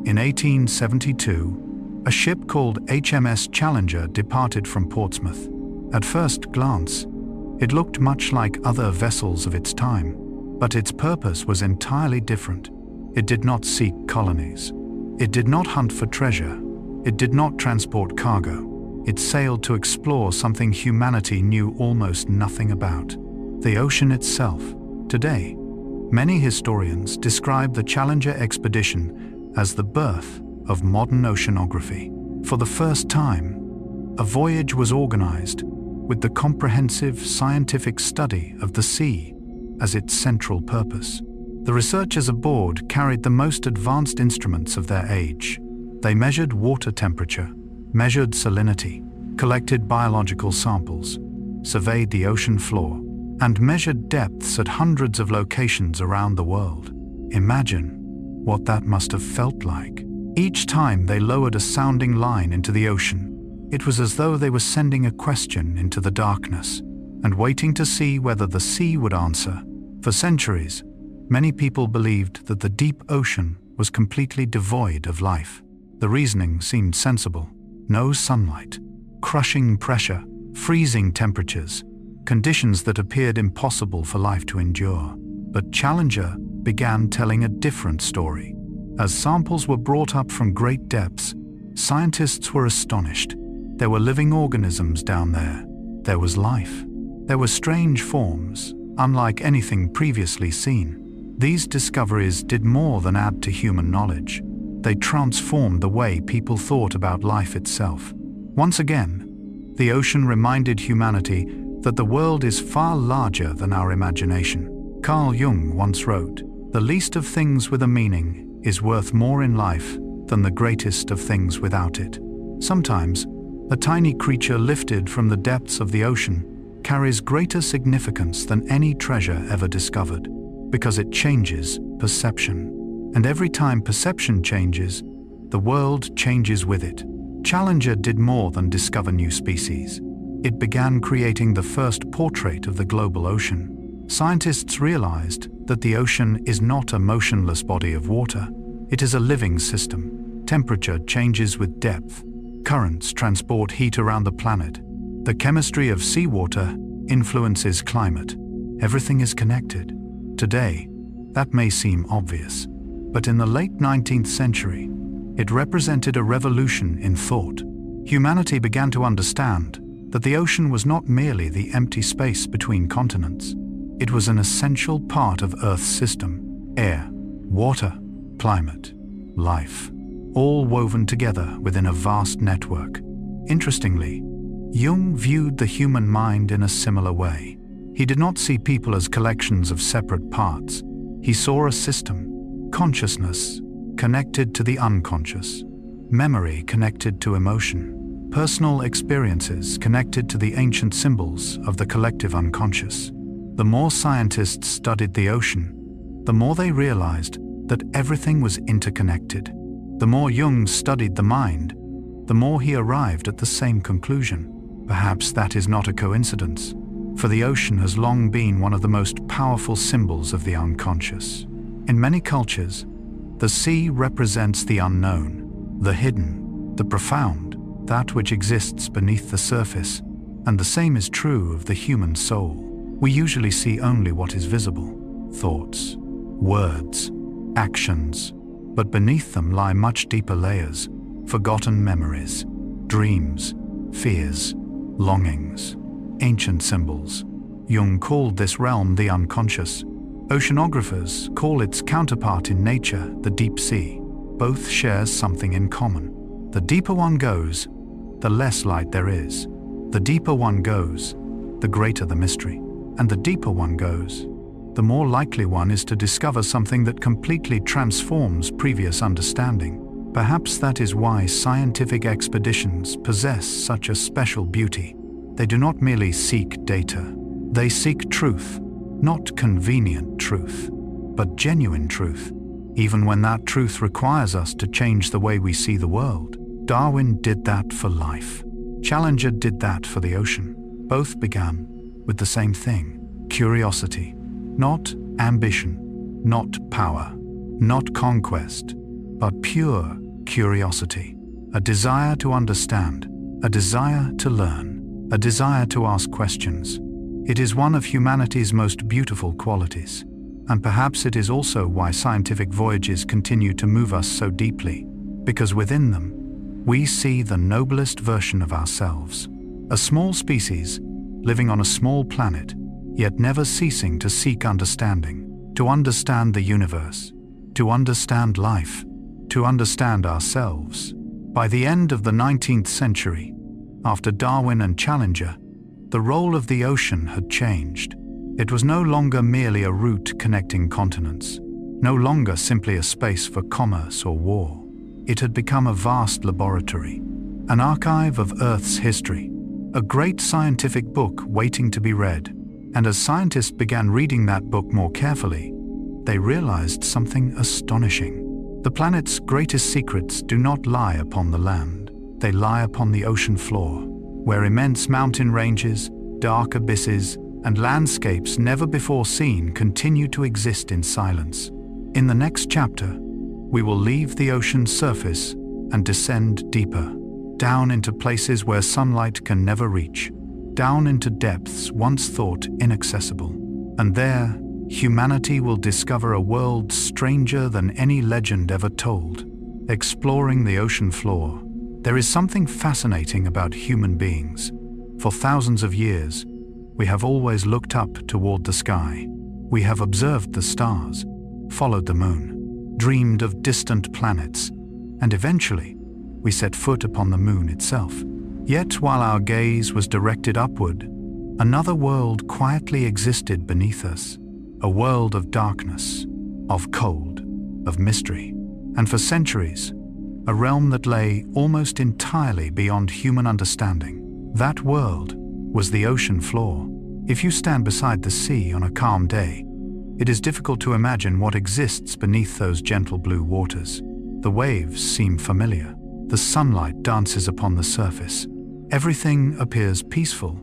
in 1872, a ship called HMS Challenger departed from Portsmouth. At first glance, it looked much like other vessels of its time, but its purpose was entirely different. It did not seek colonies. It did not hunt for treasure. It did not transport cargo. It sailed to explore something humanity knew almost nothing about: the ocean itself. Today, many historians describe the Challenger expedition as the birth of modern oceanography. For the first time, a voyage was organized with the comprehensive scientific study of the sea as its central purpose. The researchers aboard carried the most advanced instruments of their age. They measured water temperature, measured salinity, collected biological samples, surveyed the ocean floor, and measured depths at hundreds of locations around the world. Imagine what that must have felt like. Each time they lowered a sounding line into the ocean, it was as though they were sending a question into the darkness and waiting to see whether the sea would answer. For centuries, many people believed that the deep ocean was completely devoid of life. The reasoning seemed sensible. No sunlight, crushing pressure, freezing temperatures, conditions that appeared impossible for life to endure. But Challenger began telling a different story. As samples were brought up from great depths, scientists were astonished. There were living organisms down there. There was life. There were strange forms, unlike anything previously seen. These discoveries did more than add to human knowledge. They transformed the way people thought about life itself. Once again, the ocean reminded humanity that the world is far larger than our imagination. Carl Jung once wrote, "The least of things with a meaning is worth more in life than the greatest of things without it." Sometimes, a tiny creature lifted from the depths of the ocean carries greater significance than any treasure ever discovered, because it changes perception. And every time perception changes, the world changes with it. Challenger did more than discover new species. It began creating the first portrait of the global ocean. Scientists realized that the ocean is not a motionless body of water. It is a living system. Temperature changes with depth. Currents transport heat around the planet. The chemistry of seawater influences climate. Everything is connected. Today, that may seem obvious, but in the late 19th century, it represented a revolution in thought. Humanity began to understand that the ocean was not merely the empty space between continents. It was an essential part of Earth's system: air, water, climate, life, all woven together within a vast network. Interestingly, Jung viewed the human mind in a similar way. He did not see people as collections of separate parts. He saw a system, consciousness connected to the unconscious, memory connected to emotion, personal experiences connected to the ancient symbols of the collective unconscious. The more scientists studied the ocean, the more they realized that everything was interconnected. The more Jung studied the mind, the more he arrived at the same conclusion. Perhaps that is not a coincidence, for the ocean has long been one of the most powerful symbols of the unconscious. In many cultures, the sea represents the unknown, the hidden, the profound, that which exists beneath the surface, and the same is true of the human soul. We usually see only what is visible: thoughts, words, actions, but beneath them lie much deeper layers: forgotten memories, dreams, fears, longings, ancient symbols. Jung called this realm the unconscious. Oceanographers call its counterpart in nature the deep sea. Both share something in common. The deeper one goes, the less light there is. The deeper one goes, the greater the mystery. And the deeper one goes, the more likely one is to discover something that completely transforms previous understanding. Perhaps that is why scientific expeditions possess such a special beauty. They do not merely seek data. They seek truth, not convenient truth, but genuine truth, even when that truth requires us to change the way we see the world. Darwin did that for life. Challenger did that for the ocean. Both began with the same thing: curiosity. Not ambition, not power, not conquest, but pure curiosity. A desire to understand, a desire to learn, a desire to ask questions. It is one of humanity's most beautiful qualities, and perhaps it is also why scientific voyages continue to move us so deeply, because within them, we see the noblest version of ourselves. A small species, living on a small planet, yet never ceasing to seek understanding, to understand the universe, to understand life, to understand ourselves. By the end of the 19th century, after Darwin and Challenger, the role of the ocean had changed. It was no longer merely a route connecting continents, no longer simply a space for commerce or war. It had become a vast laboratory, an archive of Earth's history, a great scientific book waiting to be read. And as scientists began reading that book more carefully, they realized something astonishing. The planet's greatest secrets do not lie upon the land. They lie upon the ocean floor, where immense mountain ranges, dark abysses, and landscapes never before seen continue to exist in silence. In the next chapter, we will leave the ocean's surface and descend deeper, down into places where sunlight can never reach, down into depths once thought inaccessible. And there, humanity will discover a world stranger than any legend ever told. Exploring the ocean floor, there is something fascinating about human beings. For thousands of years, we have always looked up toward the sky. We have observed the stars, followed the moon, dreamed of distant planets, and eventually, we set foot upon the moon itself. Yet while our gaze was directed upward, another world quietly existed beneath us, a world of darkness, of cold, of mystery, and for centuries, a realm that lay almost entirely beyond human understanding. That world was the ocean floor. If you stand beside the sea on a calm day, it is difficult to imagine what exists beneath those gentle blue waters. The waves seem familiar, The sunlight dances upon the surface. Everything appears peaceful.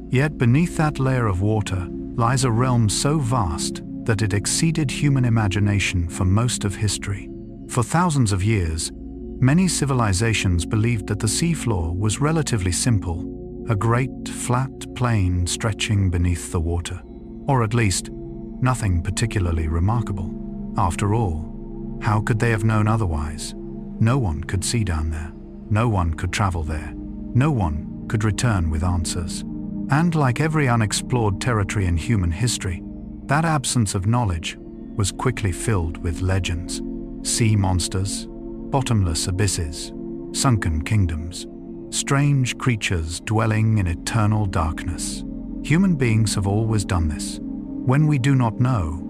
Yet beneath that layer of water lies a realm so vast that it exceeded human imagination for most of history. For thousands of years, many civilizations believed that the seafloor was relatively simple, a great, flat plain stretching beneath the water. Or at least, nothing particularly remarkable. After all, how could they have known otherwise? No one could see down there. No one could travel there. No one could return with answers. And like every unexplored territory in human history, that absence of knowledge was quickly filled with legends. Sea monsters, bottomless abysses, sunken kingdoms, strange creatures dwelling in eternal darkness. Human beings have always done this. When we do not know,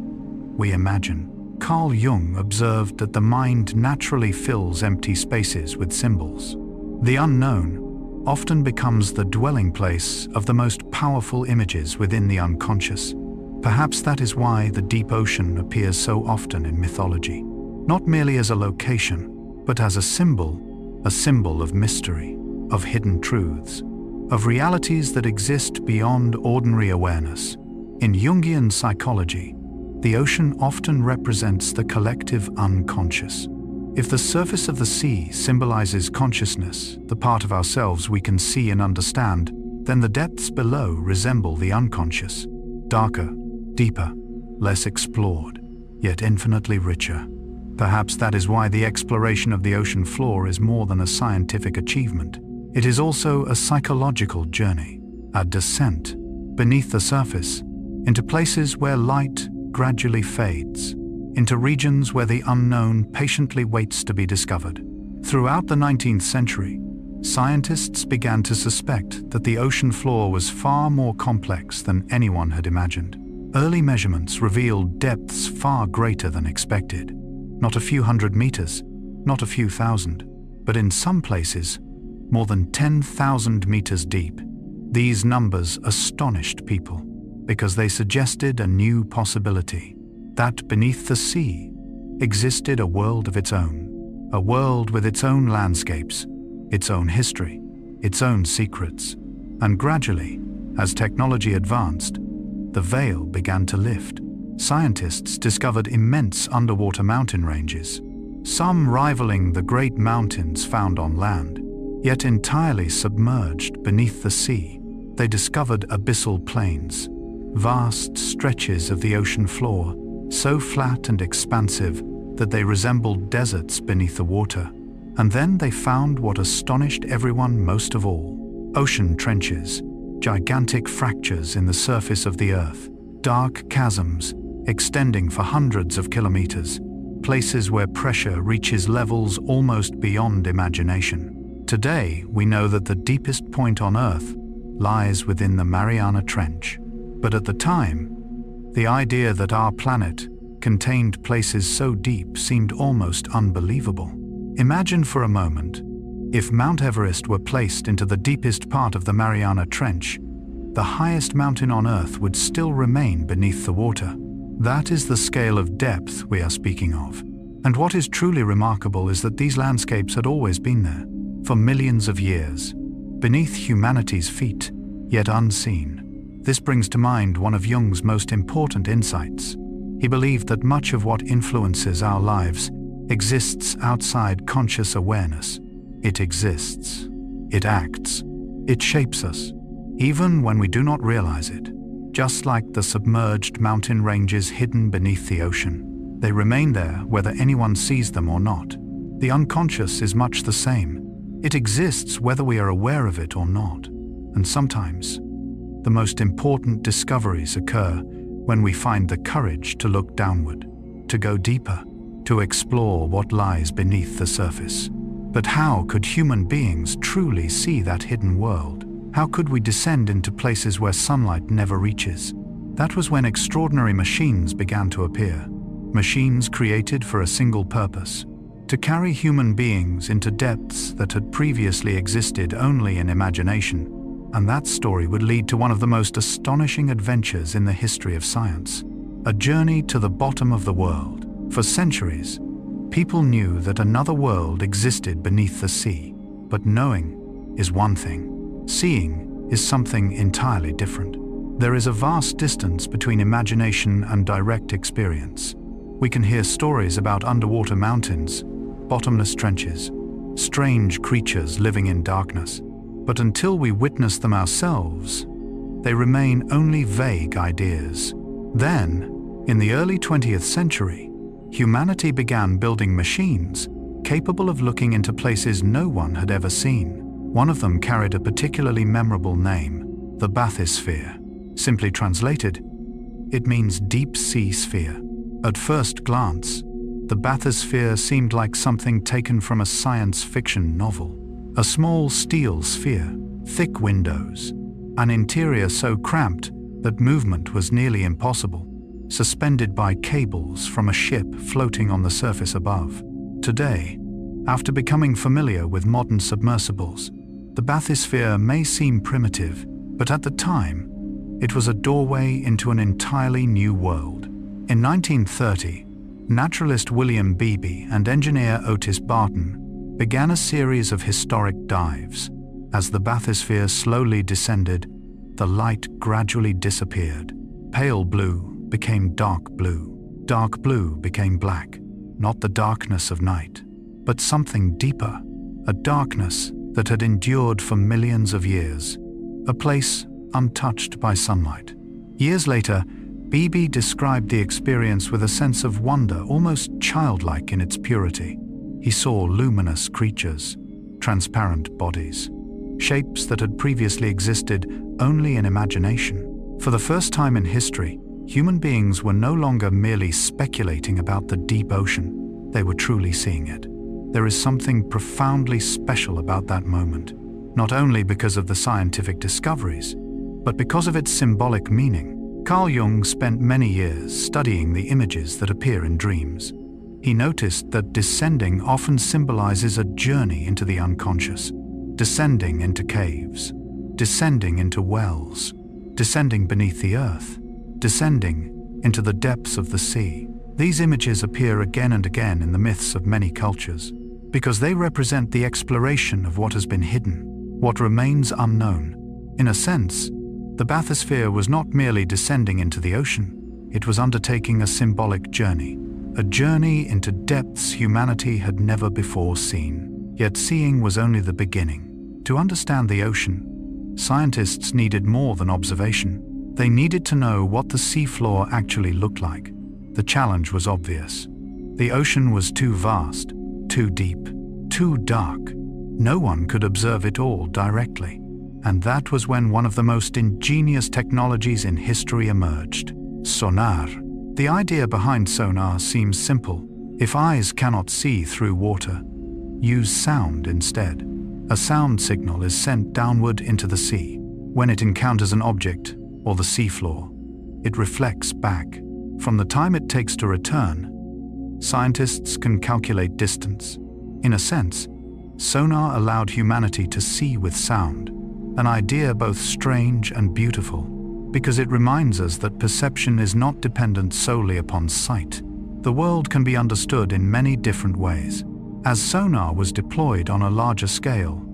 we imagine. Carl Jung observed that the mind naturally fills empty spaces with symbols. The unknown often becomes the dwelling place of the most powerful images within the unconscious. Perhaps that is why the deep ocean appears so often in mythology, not merely as a location, but as a symbol of mystery, of hidden truths, of realities that exist beyond ordinary awareness. In Jungian psychology, the ocean often represents the collective unconscious. If the surface of the sea symbolizes consciousness, the part of ourselves we can see and understand, then the depths below resemble the unconscious, darker, deeper, less explored, yet infinitely richer. Perhaps that is why the exploration of the ocean floor is more than a scientific achievement. It is also a psychological journey, a descent beneath the surface, into places where light gradually fades, into regions where the unknown patiently waits to be discovered. Throughout the 19th century, scientists began to suspect that the ocean floor was far more complex than anyone had imagined. Early measurements revealed depths far greater than expected. Not a few hundred meters, not a few thousand, but in some places, more than 10,000 meters deep. These numbers astonished people because they suggested a new possibility, that beneath the sea existed a world of its own, a world with its own landscapes, its own history, its own secrets. And gradually, as technology advanced, the veil began to lift. Scientists discovered immense underwater mountain ranges, some rivaling the great mountains found on land, yet entirely submerged beneath the sea. They discovered abyssal plains, vast stretches of the ocean floor, so flat and expansive that they resembled deserts beneath the water. And then they found what astonished everyone most of all: ocean trenches, gigantic fractures in the surface of the earth, dark chasms extending for hundreds of kilometers, places where pressure reaches levels almost beyond imagination. Today, we know that the deepest point on Earth lies within the Mariana Trench. But at the time, the idea that our planet contained places so deep seemed almost unbelievable. Imagine for a moment, if Mount Everest were placed into the deepest part of the Mariana Trench, the highest mountain on Earth would still remain beneath the water. That is the scale of depth we are speaking of. And what is truly remarkable is that these landscapes had always been there, for millions of years, beneath humanity's feet, yet unseen. This brings to mind one of Jung's most important insights. He believed that much of what influences our lives exists outside conscious awareness. It exists, it acts, it shapes us, even when we do not realize it. Just like the submerged mountain ranges hidden beneath the ocean, they remain there whether anyone sees them or not. The unconscious is much the same. It exists whether we are aware of it or not. And sometimes, the most important discoveries occur when we find the courage to look downward, to go deeper, to explore what lies beneath the surface. But how could human beings truly see that hidden world? How could we descend into places where sunlight never reaches? That was when extraordinary machines began to appear. Machines created for a single purpose: to carry human beings into depths that had previously existed only in imagination. And that story would lead to one of the most astonishing adventures in the history of science: a journey to the bottom of the world. For centuries, People knew that another world existed beneath the sea, but knowing is one thing. Seeing is something entirely different. There is a vast distance between imagination and direct experience. We can hear stories about underwater mountains, bottomless trenches, strange creatures living in darkness, but until we witness them ourselves, they remain only vague ideas. Then, in the early 20th century, humanity began building machines capable of looking into places no one had ever seen. One of them carried a particularly memorable name, the bathysphere. Simply translated, it means deep sea sphere. At first glance, the bathysphere seemed like something taken from a science fiction novel. A small steel sphere, thick windows, an interior so cramped that movement was nearly impossible, suspended by cables from a ship floating on the surface above. Today, after becoming familiar with modern submersibles, the bathysphere may seem primitive, but at the time, it was a doorway into an entirely new world. In 1930, naturalist William Beebe and engineer Otis Barton began a series of historic dives. As the bathysphere slowly descended, the light gradually disappeared. Pale blue became dark blue became black. Not the darkness of night, but something deeper, a darkness that had endured for millions of years, a place untouched by sunlight. Years later, Beebe described the experience with a sense of wonder, almost childlike in its purity. He saw luminous creatures, transparent bodies, shapes that had previously existed only in imagination. For the first time in history, human beings were no longer merely speculating about the deep ocean, they were truly seeing it. There is something profoundly special about that moment, not only because of the scientific discoveries, but because of its symbolic meaning. Carl Jung spent many years studying the images that appear in dreams. He noticed that descending often symbolizes a journey into the unconscious, descending into caves, descending into wells, descending beneath the earth, descending into the depths of the sea. These images appear again and again in the myths of many cultures, because they represent the exploration of what has been hidden, what remains unknown. In a sense, the bathysphere was not merely descending into the ocean, it was undertaking a symbolic journey, a journey into depths humanity had never before seen. Yet seeing was only the beginning. To understand the ocean, scientists needed more than observation. They needed to know what the seafloor actually looked like. The challenge was obvious. The ocean was too vast, too deep, too dark. No one could observe it all directly. And that was when one of the most ingenious technologies in history emerged: sonar. The idea behind sonar seems simple. If eyes cannot see through water, use sound instead. A sound signal is sent downward into the sea. When it encounters an object, or the seafloor, it reflects back. From the time it takes to return, scientists can calculate distance. In a sense, sonar allowed humanity to see with sound, an idea both strange and beautiful, because it reminds us that perception is not dependent solely upon sight. The world can be understood in many different ways. As sonar was deployed on a larger scale,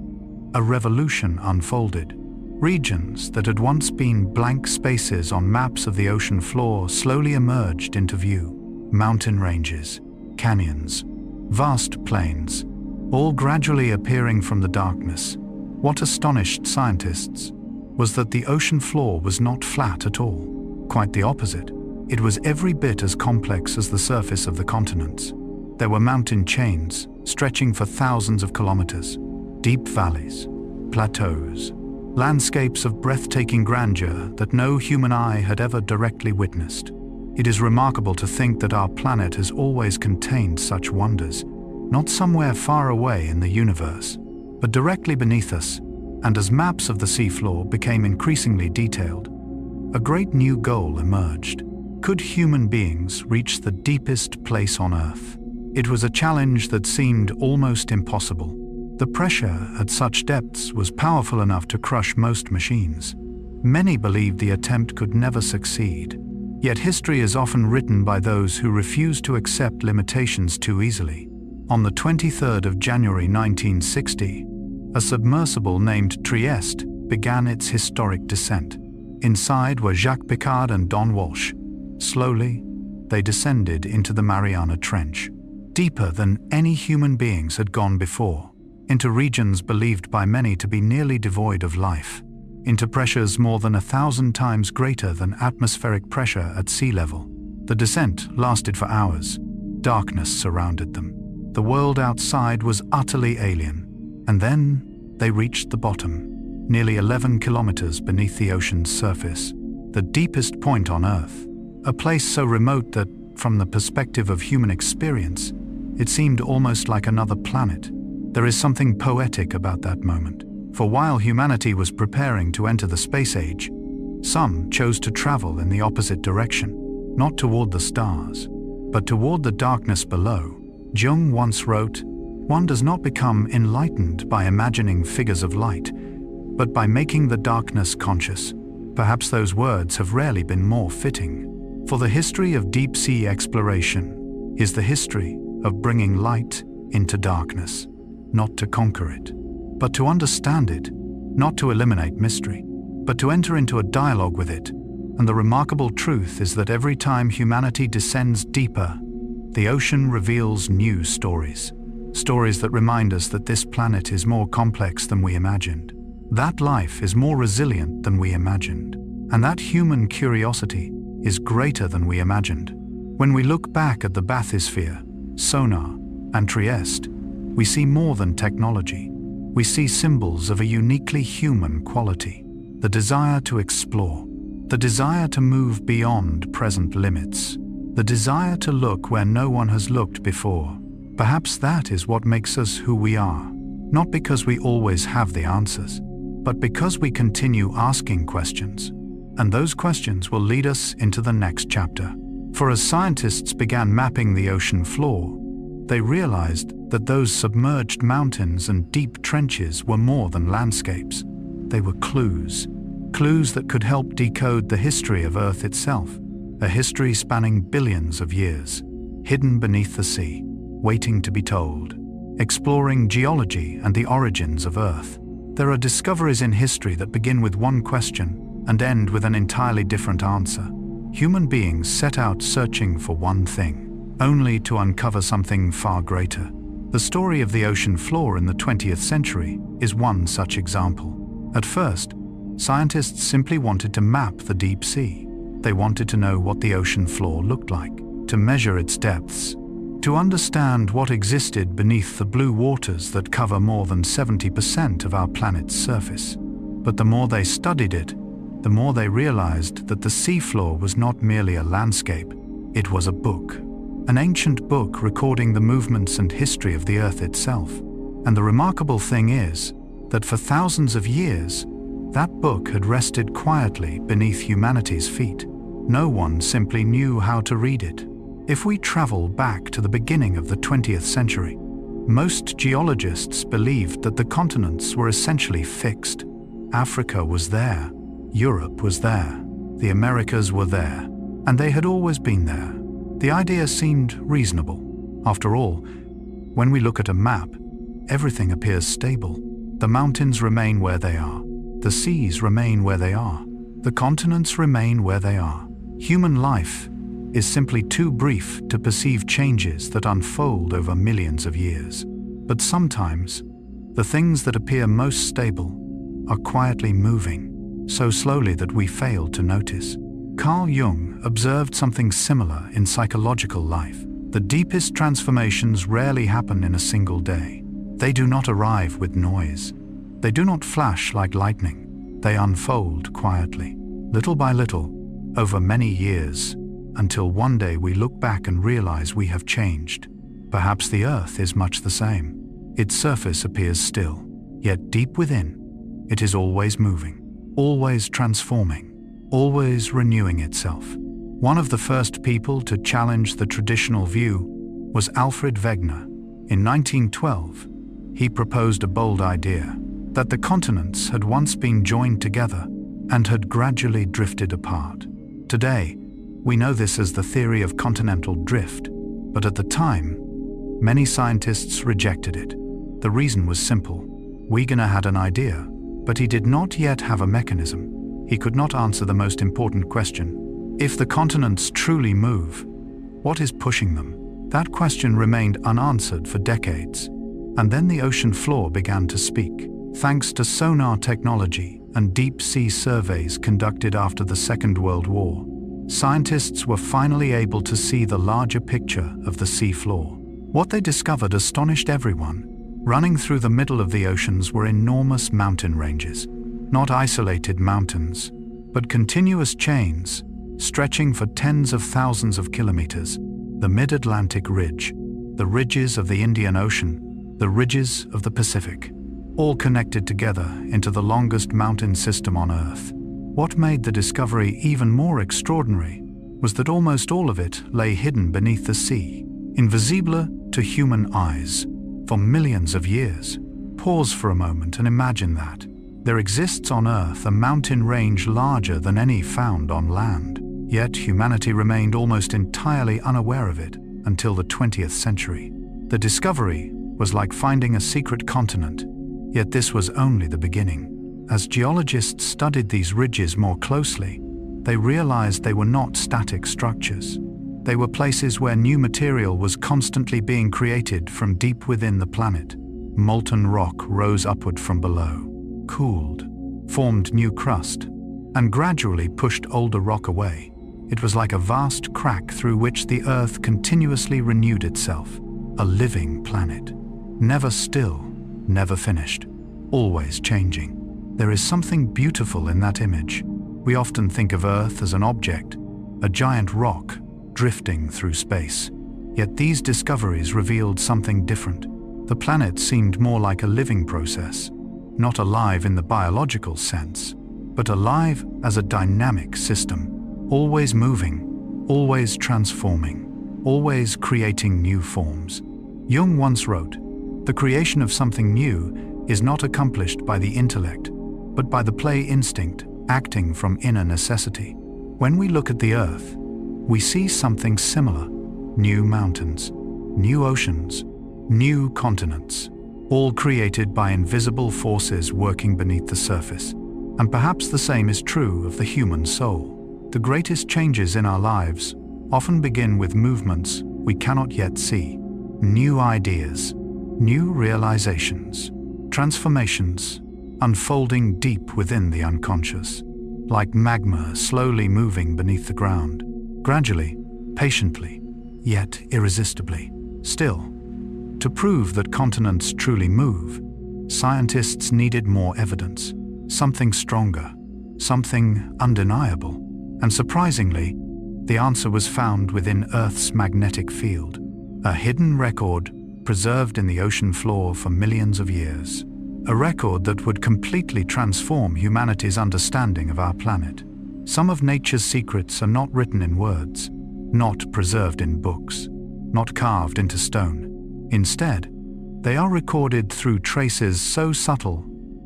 a revolution unfolded. Regions that had once been blank spaces on maps of the ocean floor slowly emerged into view. Mountain ranges, canyons, vast plains, all gradually appearing from the darkness. What astonished scientists was that the ocean floor was not flat at all. Quite the opposite. It was every bit as complex as the surface of the continents. There were mountain chains stretching for thousands of kilometers, deep valleys, plateaus, landscapes of breathtaking grandeur that no human eye had ever directly witnessed. It is remarkable to think that our planet has always contained such wonders, not somewhere far away in the universe, but directly beneath us. And as maps of the seafloor became increasingly detailed, a great new goal emerged. Could human beings reach the deepest place on Earth? It was a challenge that seemed almost impossible. The pressure at such depths was powerful enough to crush most machines. Many believed the attempt could never succeed. Yet history is often written by those who refuse to accept limitations too easily. On the 23rd of January 1960, a submersible named Trieste began its historic descent. Inside were Jacques Piccard and Don Walsh. Slowly, they descended into the Mariana Trench, deeper than any human beings had gone before, into regions believed by many to be nearly devoid of life, into pressures more than 1,000 times greater than atmospheric pressure at sea level. The descent lasted for hours. Darkness surrounded them. The world outside was utterly alien. And then they reached the bottom, nearly 11 kilometers beneath the ocean's surface, the deepest point on Earth, a place so remote that, from the perspective of human experience, it seemed almost like another planet. There is something poetic about that moment. For while humanity was preparing to enter the space age, some chose to travel in the opposite direction, not toward the stars, but toward the darkness below. Jung once wrote, "One does not become enlightened by imagining figures of light, but by making the darkness conscious." Perhaps those words have rarely been more fitting. For the history of deep-sea exploration is the history of bringing light into darkness, not to conquer it, but to understand it, not to eliminate mystery, but to enter into a dialogue with it. And the remarkable truth is that every time humanity descends deeper, the ocean reveals new stories. Stories that remind us that this planet is more complex than we imagined, that life is more resilient than we imagined, and that human curiosity is greater than we imagined. When we look back at the bathysphere, sonar, and Trieste, we see more than technology. We see symbols of a uniquely human quality, the desire to explore, the desire to move beyond present limits, the desire to look where no one has looked before. Perhaps that is what makes us who we are, not because we always have the answers, but because we continue asking questions. And those questions will lead us into the next chapter. For as scientists began mapping the ocean floor, they realized that those submerged mountains and deep trenches were more than landscapes. They were clues that could help decode the history of Earth itself, a history spanning billions of years, hidden beneath the sea, waiting to be told. Exploring geology and the origins of Earth. There are discoveries in history that begin with one question and end with an entirely different answer. Human beings set out searching for one thing, only to uncover something far greater. The story of the ocean floor in the 20th century is one such example. At first, scientists simply wanted to map the deep sea. They wanted to know what the ocean floor looked like, to measure its depths, to understand what existed beneath the blue waters that cover more than 70% of our planet's surface. But the more they studied it, the more they realized that the seafloor was not merely a landscape, it was a book. An ancient book recording the movements and history of the Earth itself. And the remarkable thing is that for thousands of years, that book had rested quietly beneath humanity's feet. No one simply knew how to read it. If we travel back to the beginning of the 20th century, most geologists believed that the continents were essentially fixed. Africa was there, Europe was there, the Americas were there, and they had always been there. The idea seemed reasonable. After all, when we look at a map, everything appears stable. The mountains remain where they are. The seas remain where they are. The continents remain where they are. Human life is simply too brief to perceive changes that unfold over millions of years. But sometimes, the things that appear most stable are quietly moving, so slowly that we fail to notice. Carl Jung observed something similar in psychological life. The deepest transformations rarely happen in a single day. They do not arrive with noise. They do not flash like lightning. They unfold quietly, little by little, over many years, until one day we look back and realize we have changed. Perhaps the Earth is much the same. Its surface appears still, yet deep within, it is always moving, always transforming, always renewing itself. One of the first people to challenge the traditional view was Alfred Wegener. In 1912, he proposed a bold idea, that the continents had once been joined together and had gradually drifted apart. Today, We know this as the theory of continental drift, but at the time, many scientists rejected it. The reason was simple. Wegener had an idea, but he did not yet have a mechanism. He could not answer the most important question. If the continents truly move, what is pushing them? That question remained unanswered for decades. And then the ocean floor began to speak. Thanks to sonar technology and deep-sea surveys conducted after the Second World War, scientists were finally able to see the larger picture of the sea floor. What they discovered astonished everyone. Running through the middle of the oceans were enormous mountain ranges. Not isolated mountains, but continuous chains, stretching for tens of thousands of kilometers. The Mid-Atlantic Ridge, the ridges of the Indian Ocean, the ridges of the Pacific, all connected together into the longest mountain system on Earth. What made the discovery even more extraordinary was that almost all of it lay hidden beneath the sea, invisible to human eyes, for millions of years. Pause for a moment and imagine that. There exists on Earth a mountain range larger than any found on land, yet humanity remained almost entirely unaware of it until the 20th century. The discovery was like finding a secret continent, yet this was only the beginning. As geologists studied these ridges more closely, they realized they were not static structures. They were places where new material was constantly being created from deep within the planet. Molten rock rose upward from below, cooled, formed new crust, and gradually pushed older rock away. It was like a vast crack through which the Earth continuously renewed itself, a living planet. Never still, never finished, always changing. There is something beautiful in that image. We often think of Earth as an object, a giant rock, drifting through space. Yet these discoveries revealed something different. The planet seemed more like a living process, not alive in the biological sense, but alive as a dynamic system, always moving, always transforming, always creating new forms. Jung once wrote, "The creation of something new is not accomplished by the intellect, but by the play instinct acting from inner necessity." When we look at the Earth, we see something similar. New mountains, new oceans, new continents, all created by invisible forces working beneath the surface. And perhaps the same is true of the human soul. The greatest changes in our lives often begin with movements we cannot yet see. New ideas, new realizations, transformations, unfolding deep within the unconscious, like magma slowly moving beneath the ground. Gradually, patiently, yet irresistibly. Still, to prove that continents truly move, scientists needed more evidence, something stronger, something undeniable. And surprisingly, the answer was found within Earth's magnetic field, a hidden record preserved in the ocean floor for millions of years. A record that would completely transform humanity's understanding of our planet. Some of nature's secrets are not written in words, not preserved in books, not carved into stone. Instead, they are recorded through traces so subtle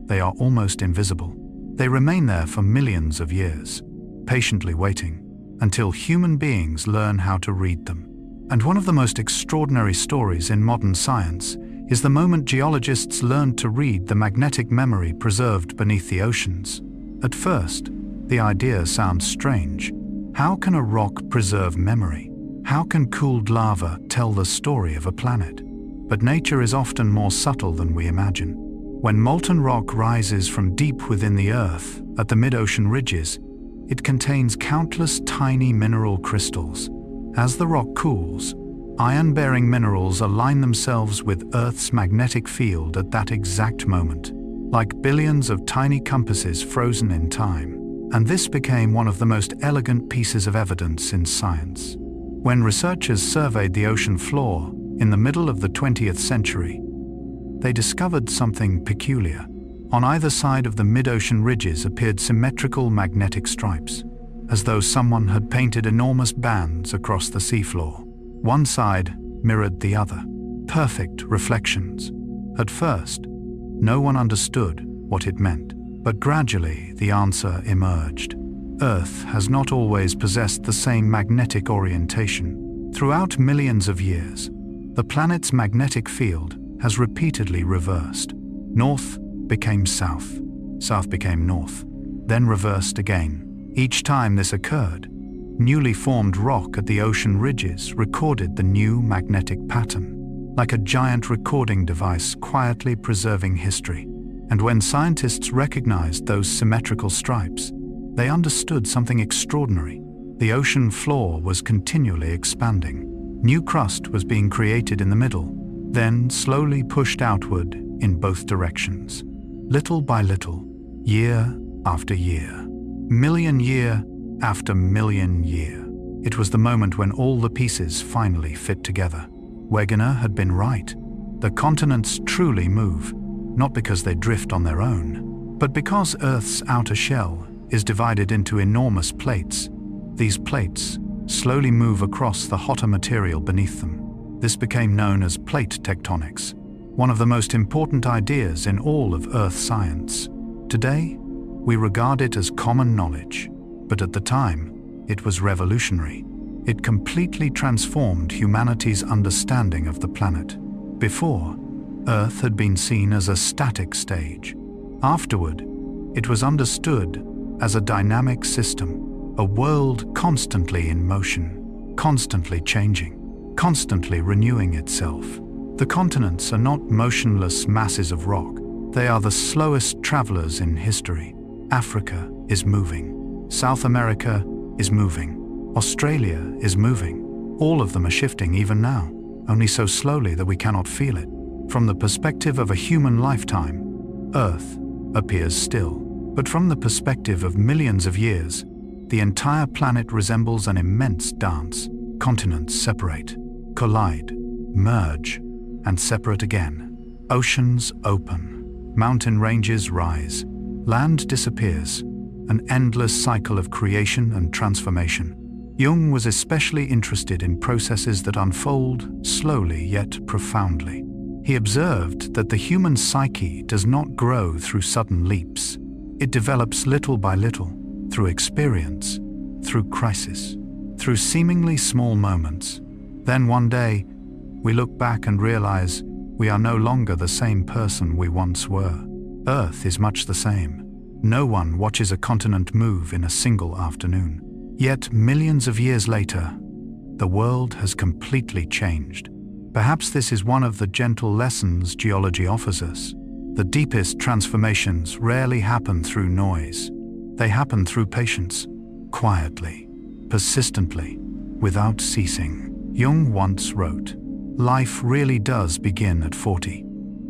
they are almost invisible. They remain there for millions of years, patiently waiting until human beings learn how to read them. And one of the most extraordinary stories in modern science is the moment geologists learned to read the magnetic memory preserved beneath the oceans. At first, the idea sounds strange. How can a rock preserve memory? How can cooled lava tell the story of a planet? But nature is often more subtle than we imagine. When molten rock rises from deep within the Earth at the mid-ocean ridges, it contains countless tiny mineral crystals. As the rock cools, iron-bearing minerals align themselves with Earth's magnetic field at that exact moment, like billions of tiny compasses frozen in time. And this became one of the most elegant pieces of evidence in science. When researchers surveyed the ocean floor in the middle of the 20th century, they discovered something peculiar. On either side of the mid-ocean ridges appeared symmetrical magnetic stripes, as though someone had painted enormous bands across the seafloor. One side mirrored the other, perfect reflections. At first, no one understood what it meant, but gradually the answer emerged. Earth has not always possessed the same magnetic orientation. Throughout millions of years, the planet's magnetic field has repeatedly reversed. North became south, south became north, then reversed again. Each time this occurred, newly formed rock at the ocean ridges recorded the new magnetic pattern, like a giant recording device quietly preserving history. And when scientists recognized those symmetrical stripes, they understood something extraordinary. The ocean floor was continually expanding. New crust was being created in the middle, then slowly pushed outward in both directions. Little by little, year after year, million year after million year. It was the moment when all the pieces finally fit together. Wegener had been right. The continents truly move, not because they drift on their own, but because Earth's outer shell is divided into enormous plates. These plates slowly move across the hotter material beneath them. This became known as plate tectonics, one of the most important ideas in all of Earth science. Today, we regard it as common knowledge, but at the time, it was revolutionary. It completely transformed humanity's understanding of the planet. Before, Earth had been seen as a static stage. Afterward, it was understood as a dynamic system, a world constantly in motion, constantly changing, constantly renewing itself. The continents are not motionless masses of rock. They are the slowest travelers in history. Africa is moving. South America is moving. Australia is moving. All of them are shifting even now, only so slowly that we cannot feel it. From the perspective of a human lifetime, Earth appears still. But from the perspective of millions of years, the entire planet resembles an immense dance. Continents separate, collide, merge, and separate again. Oceans open, mountain ranges rise, land disappears, an endless cycle of creation and transformation. Jung was especially interested in processes that unfold slowly yet profoundly. He observed that the human psyche does not grow through sudden leaps. It develops little by little, through experience, through crisis, through seemingly small moments. Then one day, we look back and realize we are no longer the same person we once were. Earth is much the same. No one watches a continent move in a single afternoon. Yet millions of years later, the world has completely changed. Perhaps this is one of the gentle lessons geology offers us. The deepest transformations rarely happen through noise. They happen through patience, quietly, persistently, without ceasing. Jung once wrote, "Life really does begin at 40.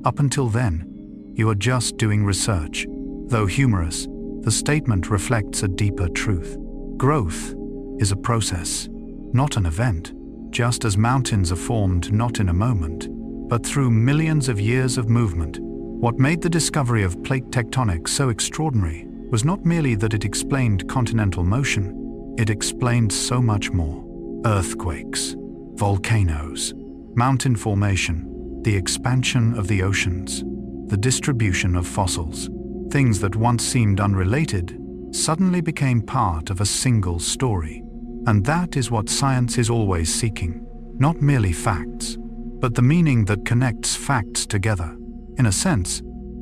Up until then, you are just doing research." Though humorous, the statement reflects a deeper truth. Growth is a process, not an event. Just as mountains are formed not in a moment, but through millions of years of movement. What made the discovery of plate tectonics so extraordinary was not merely that it explained continental motion, it explained so much more. Earthquakes, volcanoes, mountain formation, the expansion of the oceans, the distribution of fossils. Things that once seemed unrelated suddenly became part of a single story. And that is what science is always seeking. Not merely facts, but the meaning that connects facts together. In a sense,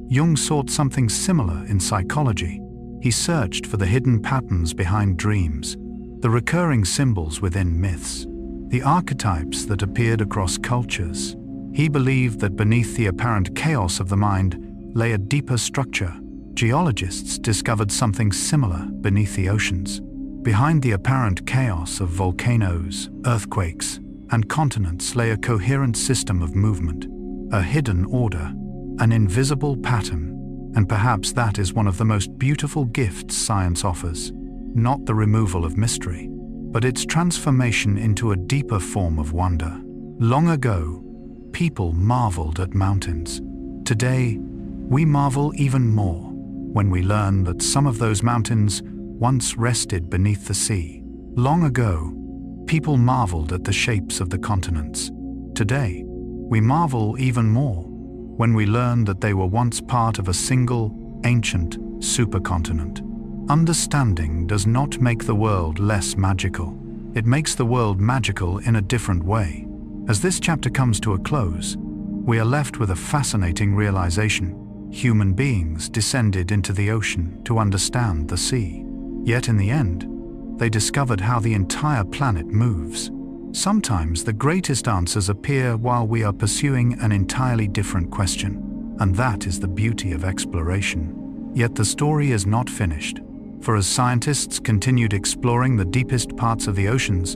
Jung sought something similar in psychology. He searched for the hidden patterns behind dreams, the recurring symbols within myths, the archetypes that appeared across cultures. He believed that beneath the apparent chaos of the mind lay a deeper structure. Geologists discovered something similar beneath the oceans. Behind the apparent chaos of volcanoes, earthquakes, and continents lay a coherent system of movement, a hidden order, an invisible pattern, and perhaps that is one of the most beautiful gifts science offers. Not the removal of mystery, but its transformation into a deeper form of wonder. Long ago, people marveled at mountains. Today, we marvel even more when we learn that some of those mountains once rested beneath the sea. Long ago, people marveled at the shapes of the continents. Today, we marvel even more when we learn that they were once part of a single, ancient supercontinent. Understanding does not make the world less magical. It makes the world magical in a different way. As this chapter comes to a close, we are left with a fascinating realization. Human beings descended into the ocean to understand the sea. Yet in the end, they discovered how the entire planet moves. Sometimes the greatest answers appear while we are pursuing an entirely different question, and that is the beauty of exploration. Yet the story is not finished. For as scientists continued exploring the deepest parts of the oceans,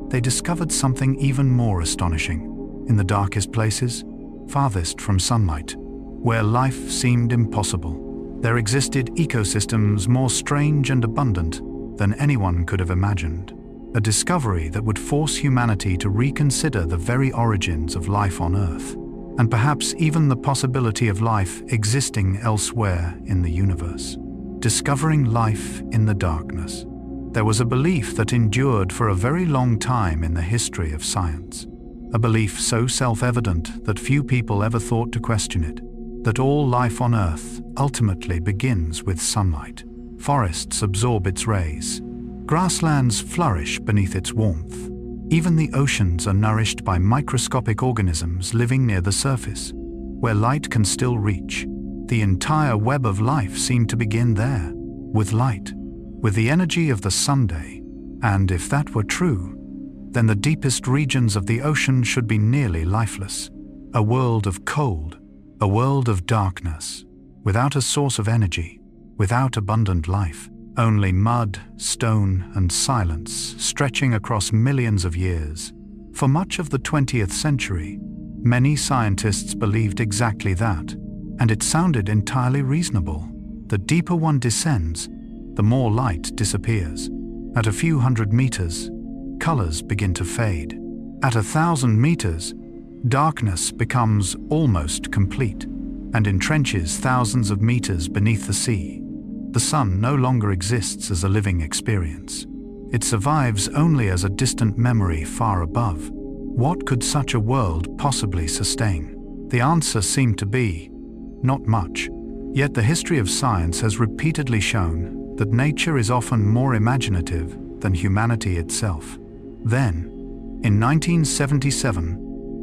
they discovered something even more astonishing. In the darkest places, farthest from sunlight, where life seemed impossible, there existed ecosystems more strange and abundant than anyone could have imagined. A discovery that would force humanity to reconsider the very origins of life on Earth, and perhaps even the possibility of life existing elsewhere in the universe. Discovering life in the darkness. There was a belief that endured for a very long time in the history of science. A belief so self-evident that few people ever thought to question it. That all life on Earth ultimately begins with sunlight. Forests absorb its rays. Grasslands flourish beneath its warmth. Even the oceans are nourished by microscopic organisms living near the surface, where light can still reach. The entire web of life seemed to begin there, with light, with the energy of the Sunday. And if that were true, then the deepest regions of the ocean should be nearly lifeless. A world of cold, a world of darkness, without a source of energy, without abundant life, only mud, stone, and silence stretching across millions of years. For much of the 20th century, many scientists believed exactly that. And it sounded entirely reasonable. The deeper one descends, the more light disappears. At a few hundred meters, colors begin to fade. At 1,000 meters, darkness becomes almost complete and entrenches thousands of meters beneath the sea. The sun no longer exists as a living experience. It survives only as a distant memory far above. What could such a world possibly sustain? The answer seemed to be not much. Yet the history of science has repeatedly shown that nature is often more imaginative than humanity itself. Then, in 1977,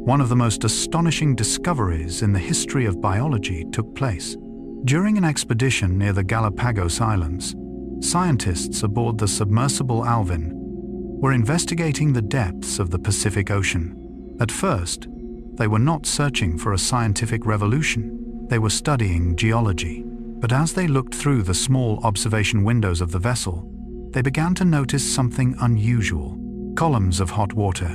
one of the most astonishing discoveries in the history of biology took place. During an expedition near the Galapagos Islands, scientists aboard the submersible Alvin were investigating the depths of the Pacific Ocean. At first, they were not searching for a scientific revolution. They were studying geology. But as they looked through the small observation windows of the vessel, they began to notice something unusual. Columns of hot water,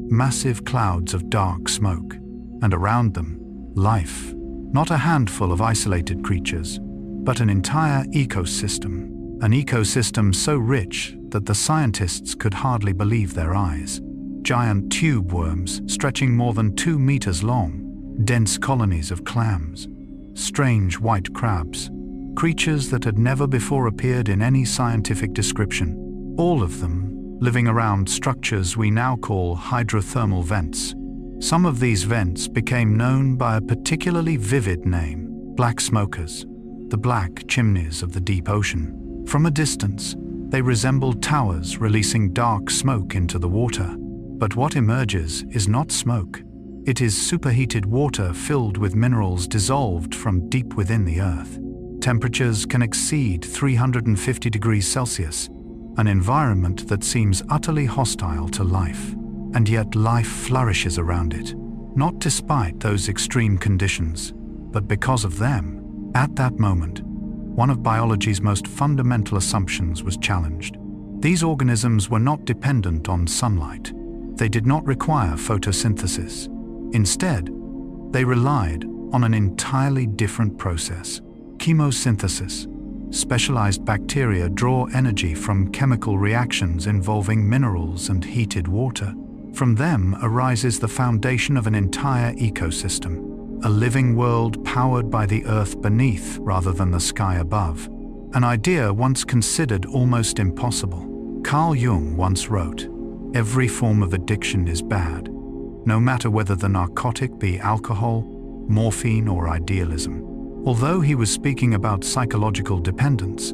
massive clouds of dark smoke, and around them, life. Not a handful of isolated creatures, but an entire ecosystem. An ecosystem so rich that the scientists could hardly believe their eyes. Giant tube worms stretching more than 2 meters long, dense colonies of clams, strange white crabs, creatures that had never before appeared in any scientific description, all of them living around structures we now call hydrothermal vents. Some of these vents became known by a particularly vivid name, black smokers, the black chimneys of the deep ocean. From a distance, they resembled towers releasing dark smoke into the water. But what emerges is not smoke. It is superheated water filled with minerals dissolved from deep within the earth. Temperatures can exceed 350 degrees Celsius, an environment that seems utterly hostile to life. And yet life flourishes around it, not despite those extreme conditions, but because of them. At that moment, one of biology's most fundamental assumptions was challenged. These organisms were not dependent on sunlight. They did not require photosynthesis. Instead, they relied on an entirely different process, chemosynthesis. Specialized bacteria draw energy from chemical reactions involving minerals and heated water. From them arises the foundation of an entire ecosystem, a living world powered by the earth beneath rather than the sky above, an idea once considered almost impossible. Carl Jung once wrote, "Every form of addiction is bad, no matter whether the narcotic be alcohol, morphine, or idealism." Although he was speaking about psychological dependence,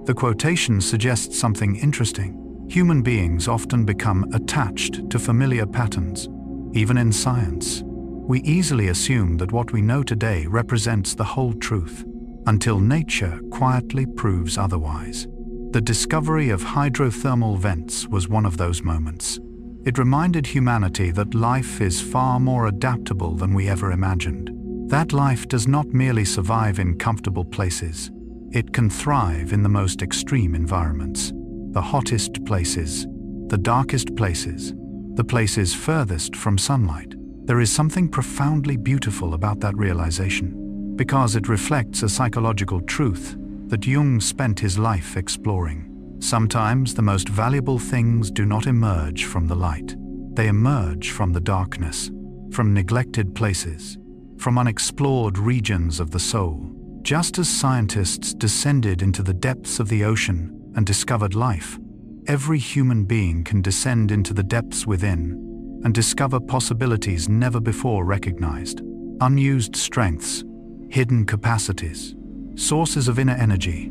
The quotation suggests something interesting. Human beings often become attached to familiar patterns. Even in science, we easily assume that what we know today represents the whole truth, until nature quietly proves otherwise. The discovery of hydrothermal vents was one of those moments. It reminded humanity that life is far more adaptable than we ever imagined. That life does not merely survive in comfortable places. It can thrive in the most extreme environments. The hottest places, the darkest places, the places furthest from sunlight. There is something profoundly beautiful about that realization, because it reflects a psychological truth that Jung spent his life exploring. Sometimes the most valuable things do not emerge from the light. They emerge from the darkness, from neglected places, from unexplored regions of the soul. Just as scientists descended into the depths of the ocean and discovered life, every human being can descend into the depths within and discover possibilities never before recognized. Unused strengths, hidden capacities, sources of inner energy,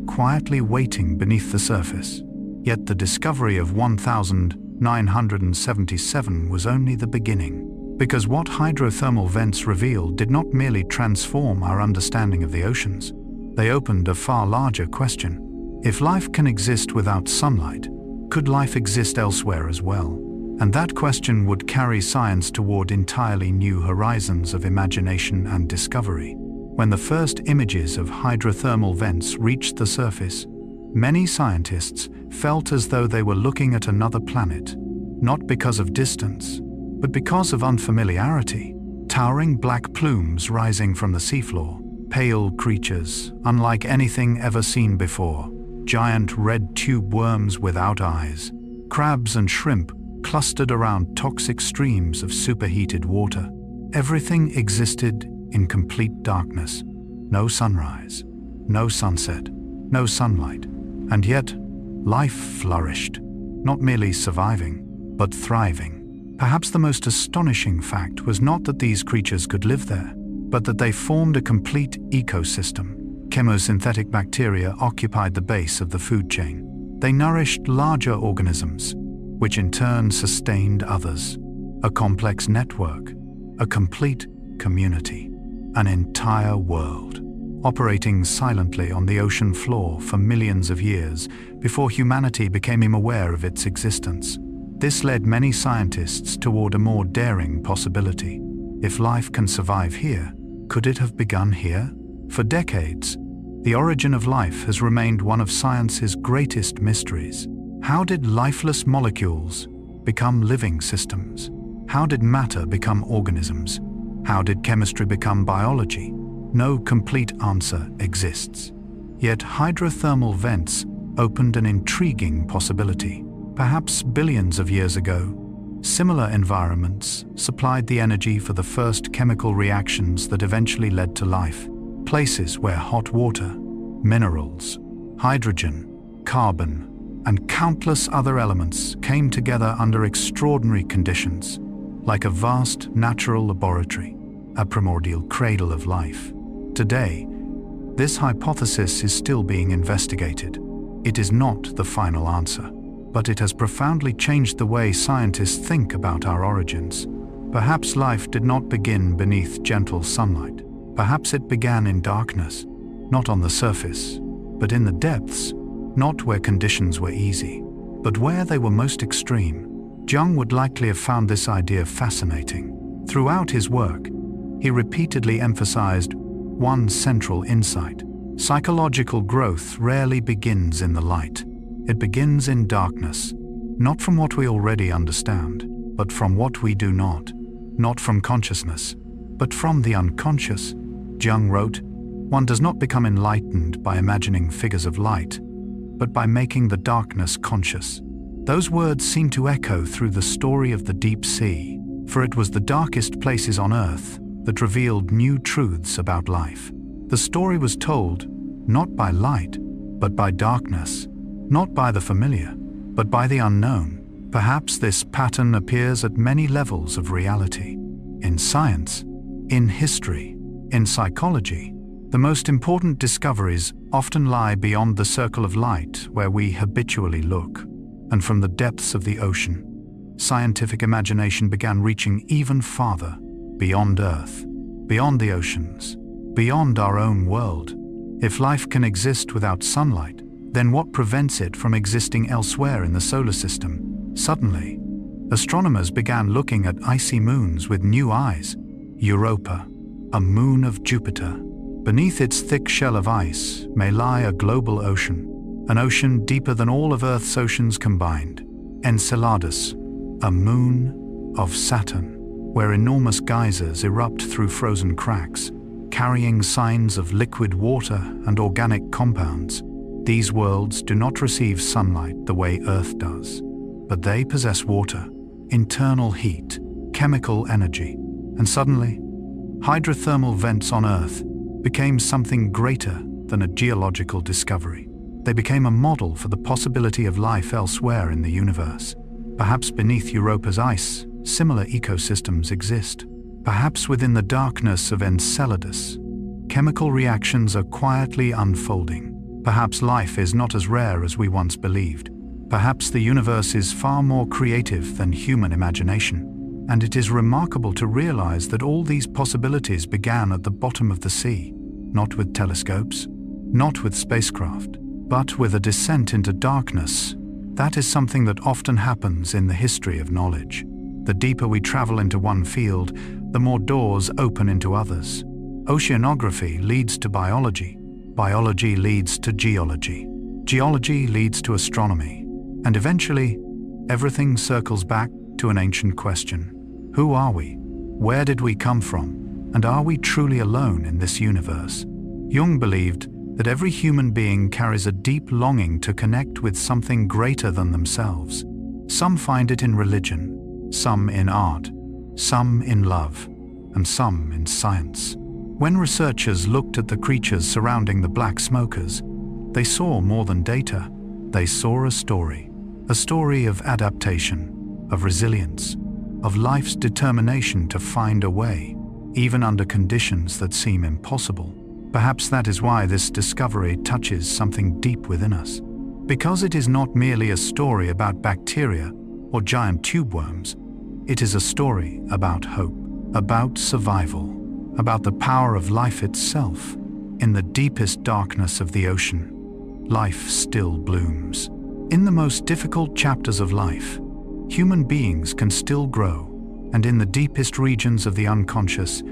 quietly waiting beneath the surface. Yet the discovery of 1977 was only the beginning, because what hydrothermal vents revealed did not merely transform our understanding of the oceans. They opened a far larger question. If life can exist without sunlight, could life exist elsewhere as well? And that question would carry science toward entirely new horizons of imagination and discovery. When the first images of hydrothermal vents reached the surface, many scientists felt as though they were looking at another planet, not because of distance, but because of unfamiliarity. Towering black plumes rising from the seafloor, pale creatures unlike anything ever seen before, giant red tube worms without eyes, crabs and shrimp clustered around toxic streams of superheated water. Everything existed in complete darkness. No sunrise, no sunset, no sunlight. And yet, life flourished, not merely surviving, but thriving. Perhaps the most astonishing fact was not that these creatures could live there, but that they formed a complete ecosystem. Chemosynthetic bacteria occupied the base of the food chain. They nourished larger organisms, which in turn sustained others. A complex network, a complete community. An entire world, operating silently on the ocean floor for millions of years before humanity became aware of its existence. This led many scientists toward a more daring possibility. If life can survive here, could it have begun here? For decades, the origin of life has remained one of science's greatest mysteries. How did lifeless molecules become living systems? How did matter become organisms? How did chemistry become biology? No complete answer exists. Yet hydrothermal vents opened an intriguing possibility. Perhaps billions of years ago, similar environments supplied the energy for the first chemical reactions that eventually led to life. Places where hot water, minerals, hydrogen, carbon, and countless other elements came together under extraordinary conditions. Like a vast natural laboratory, a primordial cradle of life. Today, this hypothesis is still being investigated. It is not the final answer, but it has profoundly changed the way scientists think about our origins. Perhaps life did not begin beneath gentle sunlight. Perhaps it began in darkness, not on the surface, but in the depths, not where conditions were easy, but where they were most extreme. Jung would likely have found this idea fascinating. Throughout his work, he repeatedly emphasized one central insight. Psychological growth rarely begins in the light. It begins in darkness, not from what we already understand, but from what we do not. Not from consciousness, but from the unconscious. Jung wrote, "One does not become enlightened by imagining figures of light, but by making the darkness conscious." Those words seem to echo through the story of the deep sea, for it was the darkest places on Earth that revealed new truths about life. The story was told not by light, but by darkness, not by the familiar, but by the unknown. Perhaps this pattern appears at many levels of reality. In science, in history, in psychology, The most important discoveries often lie beyond the circle of light where we habitually look, and from the depths of the ocean, scientific imagination began reaching even farther, beyond Earth, beyond the oceans, beyond our own world. If life can exist without sunlight, then what prevents it from existing elsewhere in the solar system? Suddenly, astronomers began looking at icy moons with new eyes. Europa, a moon of Jupiter. Beneath its thick shell of ice may lie a global ocean, an ocean deeper than all of Earth's oceans combined. Enceladus, a moon of Saturn, where enormous geysers erupt through frozen cracks, carrying signs of liquid water and organic compounds. These worlds do not receive sunlight the way Earth does, but they possess water, internal heat, chemical energy, and suddenly, hydrothermal vents on Earth became something greater than a geological discovery. They became a model for the possibility of life elsewhere in the universe. Perhaps beneath Europa's ice, similar ecosystems exist. Perhaps within the darkness of Enceladus, chemical reactions are quietly unfolding. Perhaps life is not as rare as we once believed. Perhaps the universe is far more creative than human imagination. And it is remarkable to realize that all these possibilities began at the bottom of the sea, not with telescopes, not with spacecraft, but with a descent into darkness. That is something that often happens in the history of knowledge. The deeper we travel into one field, the more doors open into others. Oceanography leads to biology. Biology leads to geology. Geology leads to astronomy. And eventually, everything circles back to an ancient question. Who are we? Where did we come from? And are we truly alone in this universe? Jung believed that every human being carries a deep longing to connect with something greater than themselves. Some find it in religion, some in art, some in love, and some in science. When researchers looked at the creatures surrounding the black smokers, they saw more than data. They saw a story of adaptation, of resilience, of life's determination to find a way, even under conditions that seem impossible. Perhaps that is why this discovery touches something deep within us. Because it is not merely a story about bacteria or giant tube worms, it is a story about hope, about survival, about the power of life itself. In the deepest darkness of the ocean, life still blooms. In the most difficult chapters of life, human beings can still grow, and in the deepest regions of the unconscious,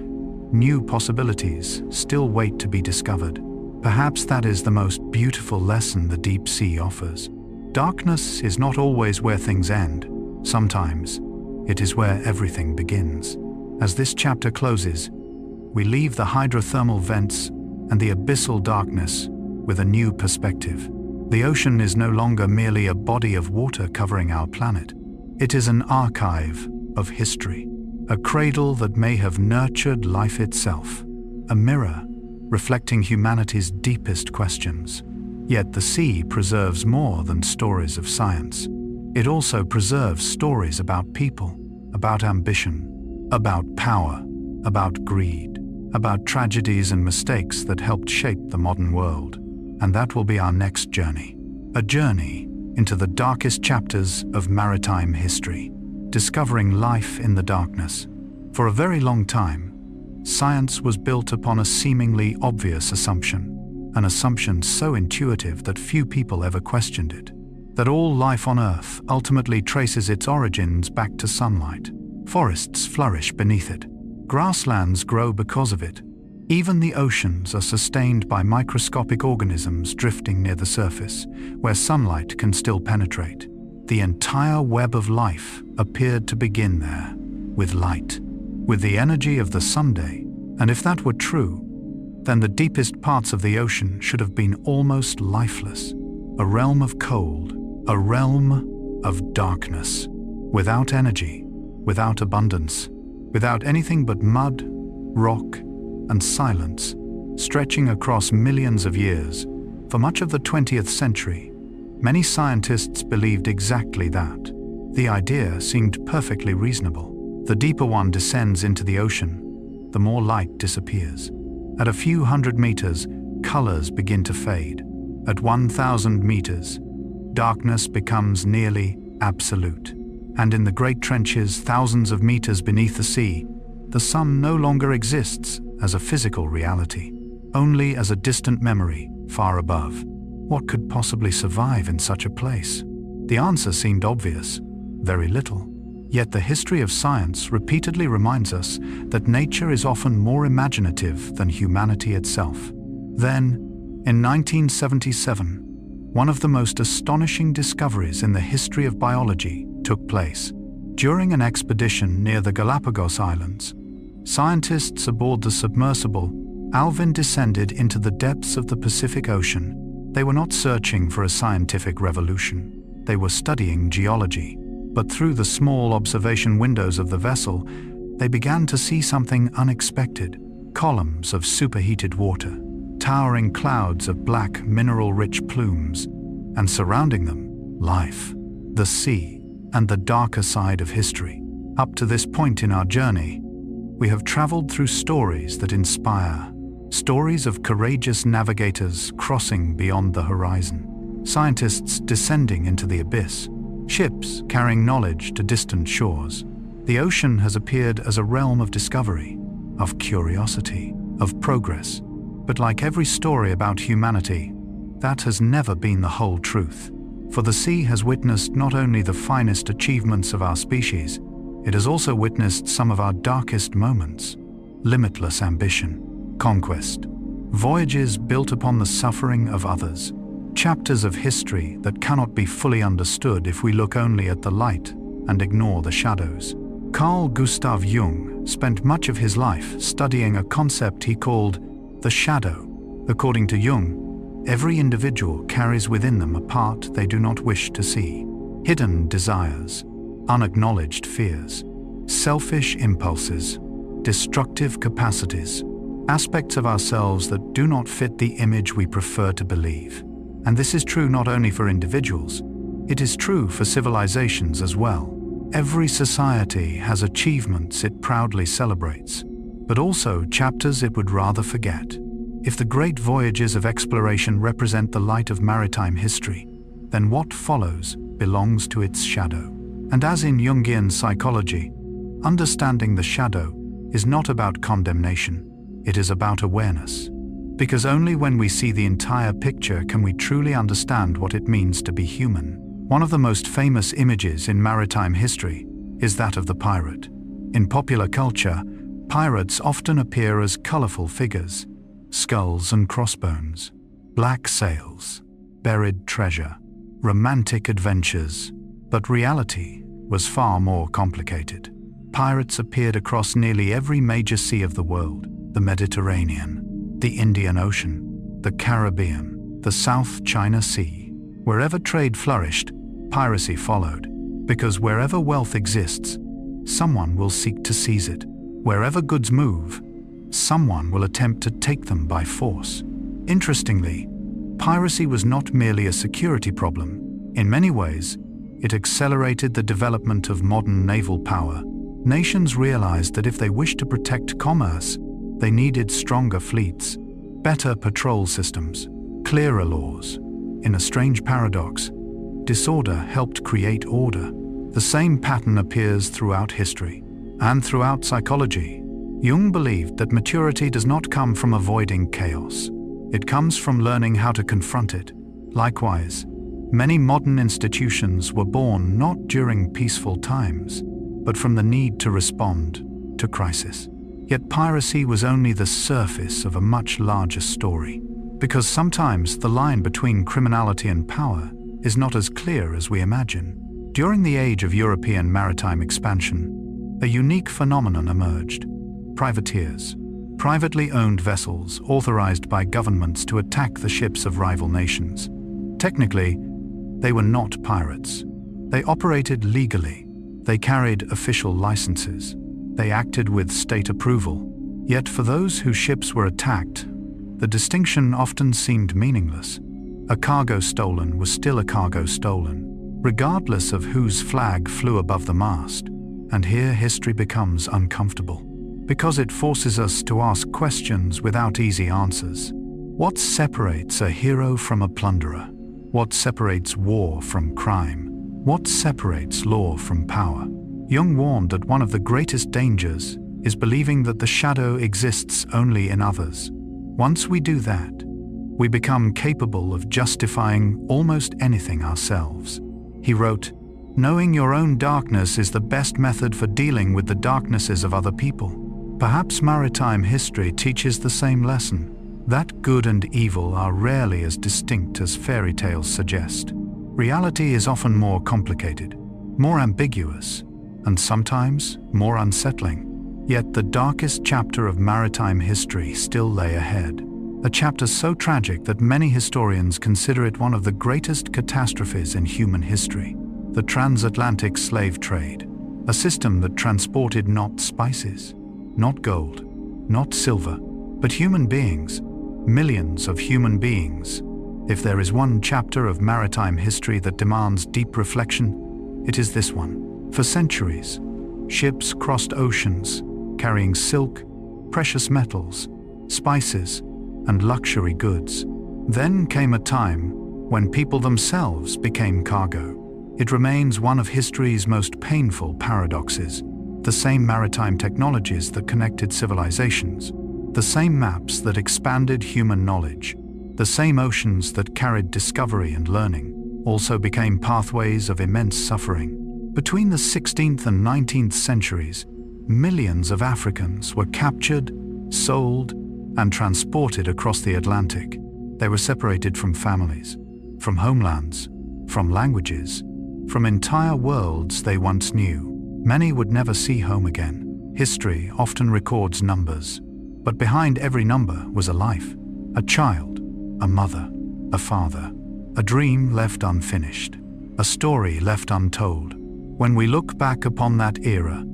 new possibilities still wait to be discovered. Perhaps that is the most beautiful lesson the deep sea offers. Darkness is not always where things end. Sometimes, it is where everything begins. As this chapter closes, we leave the hydrothermal vents and the abyssal darkness with a new perspective. The ocean is no longer merely a body of water covering our planet. It is an archive of history, a cradle that may have nurtured life itself, a mirror reflecting humanity's deepest questions. Yet the sea preserves more than stories of science. It also preserves stories about people, about ambition, about power, about greed, about tragedies and mistakes that helped shape the modern world. And that will be our next journey, a journey into the darkest chapters of maritime history, discovering life in the darkness. For a very long time, science was built upon a seemingly obvious assumption, an assumption so intuitive that few people ever questioned it, that all life on Earth ultimately traces its origins back to sunlight. Forests flourish beneath it. Grasslands grow because of it. Even the oceans are sustained by microscopic organisms drifting near the surface, where sunlight can still penetrate. The entire web of life appeared to begin there, with light, with the energy of the Sunday. And if that were true, then the deepest parts of the ocean should have been almost lifeless, a realm of cold, a realm of darkness, without energy, without abundance, without anything but mud, rock, and silence, stretching across millions of years. For much of the 20th century, many scientists believed exactly that. The idea seemed perfectly reasonable. The deeper one descends into the ocean, the more light disappears. At a few hundred meters, colors begin to fade. At 1,000 meters, darkness becomes nearly absolute. And in the great trenches thousands of meters beneath the sea, the sun no longer exists as a physical reality, only as a distant memory far above. What could possibly survive in such a place? The answer seemed obvious: very little. Yet the history of science repeatedly reminds us that nature is often more imaginative than humanity itself. Then, in 1977, one of the most astonishing discoveries in the history of biology took place. During an expedition near the Galapagos Islands, scientists aboard the submersible Alvin descended into the depths of the Pacific Ocean. They were not searching for a scientific revolution. They were studying geology. But through the small observation windows of the vessel, they began to see something unexpected: columns of superheated water, towering clouds of black mineral-rich plumes, and surrounding them, life, the sea, and the darker side of history. Up to this point in our journey, we have traveled through stories that inspire, stories of courageous navigators crossing beyond the horizon, scientists descending into the abyss, ships carrying knowledge to distant shores. The ocean has appeared as a realm of discovery, of curiosity, of progress. But like every story about humanity, that has never been the whole truth. For the sea has witnessed not only the finest achievements of our species, it has also witnessed some of our darkest moments: limitless ambition, conquest, voyages built upon the suffering of others, chapters of history that cannot be fully understood if we look only at the light and ignore the shadows. Carl Gustav Jung spent much of his life studying a concept he called the shadow. According to Jung, every individual carries within them a part they do not wish to see: hidden desires, unacknowledged fears, selfish impulses, destructive capacities, aspects of ourselves that do not fit the image we prefer to believe. And this is true not only for individuals, it is true for civilizations as well. Every society has achievements it proudly celebrates, but also chapters it would rather forget. If the great voyages of exploration represent the light of maritime history, then what follows belongs to its shadow. And as in Jungian psychology, understanding the shadow is not about condemnation, it is about awareness. Because only when we see the entire picture can we truly understand what it means to be human. One of the most famous images in maritime history is that of the pirate. In popular culture, pirates often appear as colorful figures: skulls and crossbones, black sails, buried treasure, romantic adventures. But reality was far more complicated. Pirates appeared across nearly every major sea of the world: the Mediterranean, the Indian Ocean, the Caribbean, the South China Sea. Wherever trade flourished, piracy followed, because wherever wealth exists, someone will seek to seize it. Wherever goods move, someone will attempt to take them by force. Interestingly, piracy was not merely a security problem. In many ways, it accelerated the development of modern naval power. Nations realized that if they wished to protect commerce, they needed stronger fleets, better patrol systems, clearer laws. In a strange paradox, disorder helped create order. The same pattern appears throughout history and throughout psychology. Jung believed that maturity does not come from avoiding chaos. It comes from learning how to confront it. Likewise, many modern institutions were born not during peaceful times, but from the need to respond to crisis. Yet piracy was only the surface of a much larger story, because sometimes the line between criminality and power is not as clear as we imagine. During the age of European maritime expansion, a unique phenomenon emerged: privateers, privately owned vessels authorized by governments to attack the ships of rival nations. Technically, they were not pirates. They operated legally. They carried official licenses. They acted with state approval. Yet for those whose ships were attacked, the distinction often seemed meaningless. A cargo stolen was still a cargo stolen, regardless of whose flag flew above the mast. And here history becomes uncomfortable, because it forces us to ask questions without easy answers. What separates a hero from a plunderer? What separates war from crime? What separates law from power? Jung warned that one of the greatest dangers is believing that the shadow exists only in others. Once we do that, we become capable of justifying almost anything ourselves. He wrote, "Knowing your own darkness is the best method for dealing with the darknesses of other people." Perhaps maritime history teaches the same lesson, that good and evil are rarely as distinct as fairy tales suggest. Reality is often more complicated, more ambiguous, and sometimes more unsettling. Yet the darkest chapter of maritime history still lay ahead. A chapter so tragic that many historians consider it one of the greatest catastrophes in human history. The transatlantic slave trade, a system that transported not spices, not gold, not silver, but human beings, millions of human beings. If there is one chapter of maritime history that demands deep reflection, it is this one. For centuries, ships crossed oceans, carrying silk, precious metals, spices, and luxury goods. Then came a time when people themselves became cargo. It remains one of history's most painful paradoxes. The same maritime technologies that connected civilizations, the same maps that expanded human knowledge, the same oceans that carried discovery and learning, also became pathways of immense suffering. Between the 16th and 19th centuries, millions of Africans were captured, sold, and transported across the Atlantic. They were separated from families, from homelands, from languages, from entire worlds they once knew. Many would never see home again. History often records numbers, but behind every number was a life, a child, a mother, a father, a dream left unfinished, a story left untold. When we look back upon that era,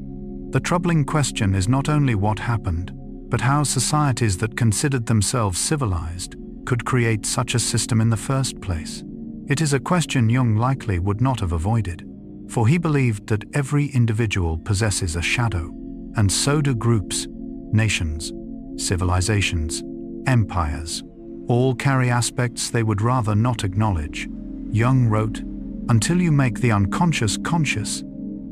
the troubling question is not only what happened, but how societies that considered themselves civilized could create such a system in the first place. It is a question Jung likely would not have avoided, for he believed that every individual possesses a shadow, and so do groups, nations, civilizations, empires. All carry aspects they would rather not acknowledge. Jung wrote, "Until you make the unconscious conscious,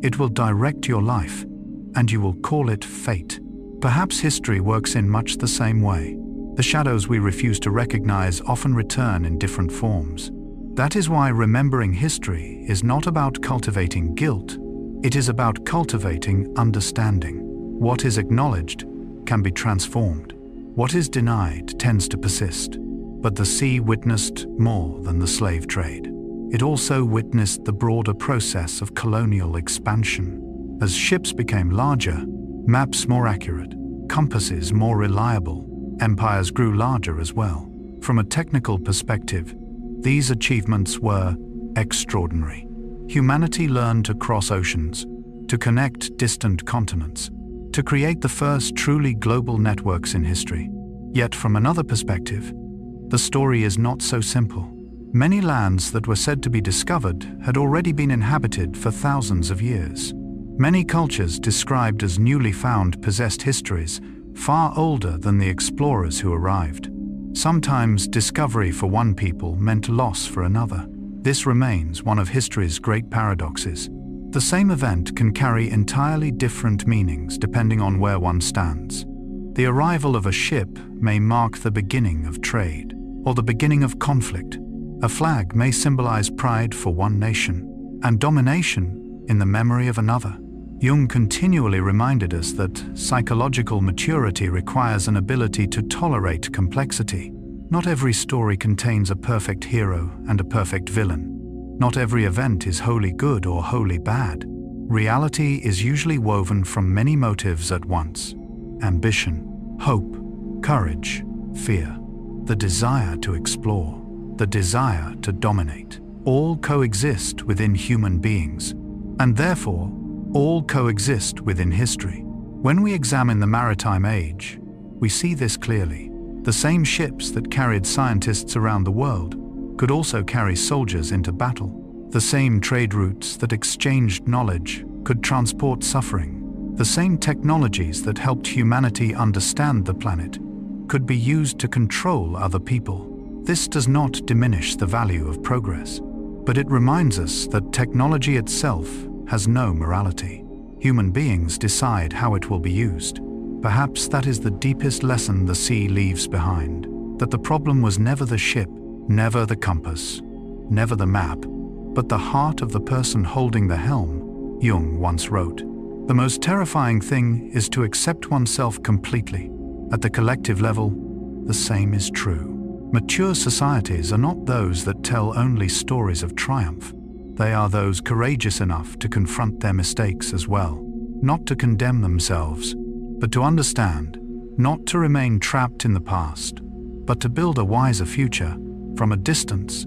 it will direct your life, and you will call it fate." Perhaps history works in much the same way. The shadows we refuse to recognize often return in different forms. That is why remembering history is not about cultivating guilt, it is about cultivating understanding. What is acknowledged can be transformed. What is denied tends to persist. But the sea witnessed more than the slave trade. It also witnessed the broader process of colonial expansion. As ships became larger, maps more accurate, compasses more reliable, empires grew larger as well. From a technical perspective, these achievements were extraordinary. Humanity learned to cross oceans, to connect distant continents, to create the first truly global networks in history. Yet from another perspective, the story is not so simple. Many lands that were said to be discovered had already been inhabited for thousands of years. Many cultures described as newly found possessed histories far older than the explorers who arrived. Sometimes discovery for one people meant loss for another. This remains one of history's great paradoxes. The same event can carry entirely different meanings depending on where one stands. The arrival of a ship may mark the beginning of trade, or the beginning of conflict. A flag may symbolize pride for one nation, and domination in the memory of another. Jung continually reminded us that psychological maturity requires an ability to tolerate complexity. Not every story contains a perfect hero and a perfect villain. Not every event is wholly good or wholly bad. Reality is usually woven from many motives at once: ambition, hope, courage, fear, the desire to explore, the desire to dominate. All coexist within human beings, and therefore, all coexist within history. When we examine the maritime age, we see this clearly. The same ships that carried scientists around the world could also carry soldiers into battle. The same trade routes that exchanged knowledge could transport suffering. The same technologies that helped humanity understand the planet could be used to control other people. This does not diminish the value of progress, but it reminds us that technology itself has no morality. Human beings decide how it will be used. Perhaps that is the deepest lesson the sea leaves behind, that the problem was never the ship, never the compass, never the map, but the heart of the person holding the helm. Jung once wrote, "The most terrifying thing is to accept oneself completely. At the collective level, the same is true." Mature societies are not those that tell only stories of triumph. They are those courageous enough to confront their mistakes as well, not to condemn themselves, but to understand, not to remain trapped in the past, but to build a wiser future. From a distance,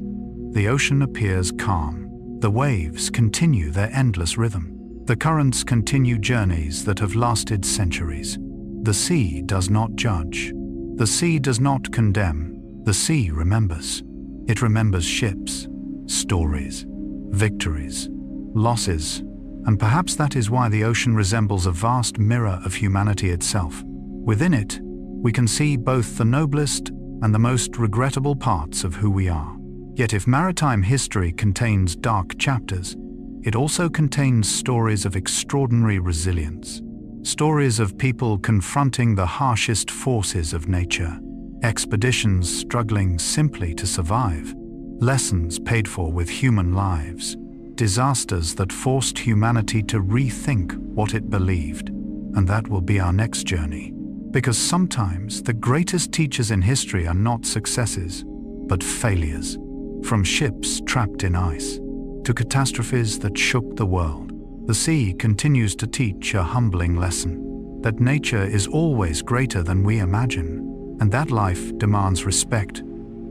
the ocean appears calm. The waves continue their endless rhythm. The currents continue journeys that have lasted centuries. The sea does not judge. The sea does not condemn. The sea remembers. It remembers ships, stories, victories, losses, and perhaps that is why the ocean resembles a vast mirror of humanity itself. Within it, we can see both the noblest and the most regrettable parts of who we are. Yet if maritime history contains dark chapters, it also contains stories of extraordinary resilience, stories of people confronting the harshest forces of nature, expeditions struggling simply to survive, lessons paid for with human lives, disasters that forced humanity to rethink what it believed. And that will be our next journey. Because sometimes the greatest teachers in history are not successes, but failures. From ships trapped in ice to catastrophes that shook the world, the sea continues to teach a humbling lesson, that nature is always greater than we imagine, and that life demands respect,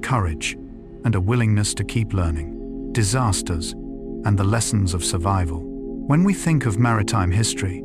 courage, and a willingness to keep learning. Disasters and the lessons of survival. When we think of maritime history,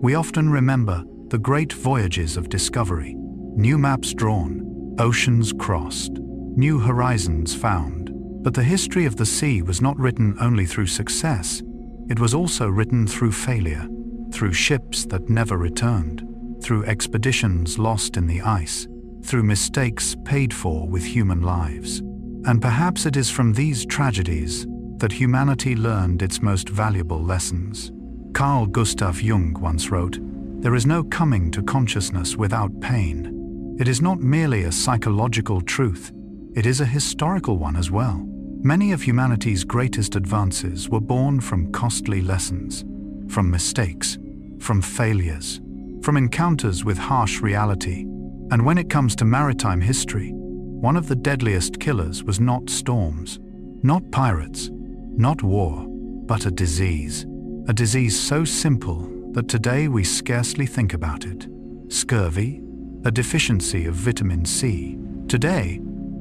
we often remember the great voyages of discovery, new maps drawn, oceans crossed, new horizons found. But the history of the sea was not written only through success. It was also written through failure, through ships that never returned, through expeditions lost in the ice, through mistakes paid for with human lives. And perhaps it is from these tragedies that humanity learned its most valuable lessons. Carl Gustav Jung once wrote, "There is no coming to consciousness without pain." It is not merely a psychological truth, it is a historical one as well. Many of humanity's greatest advances were born from costly lessons, from mistakes, from failures, from encounters with harsh reality. And when it comes to maritime history, one of the deadliest killers was not storms, not pirates, not war, but a disease. A disease so simple that today we scarcely think about it. Scurvy, a deficiency of vitamin C. Today,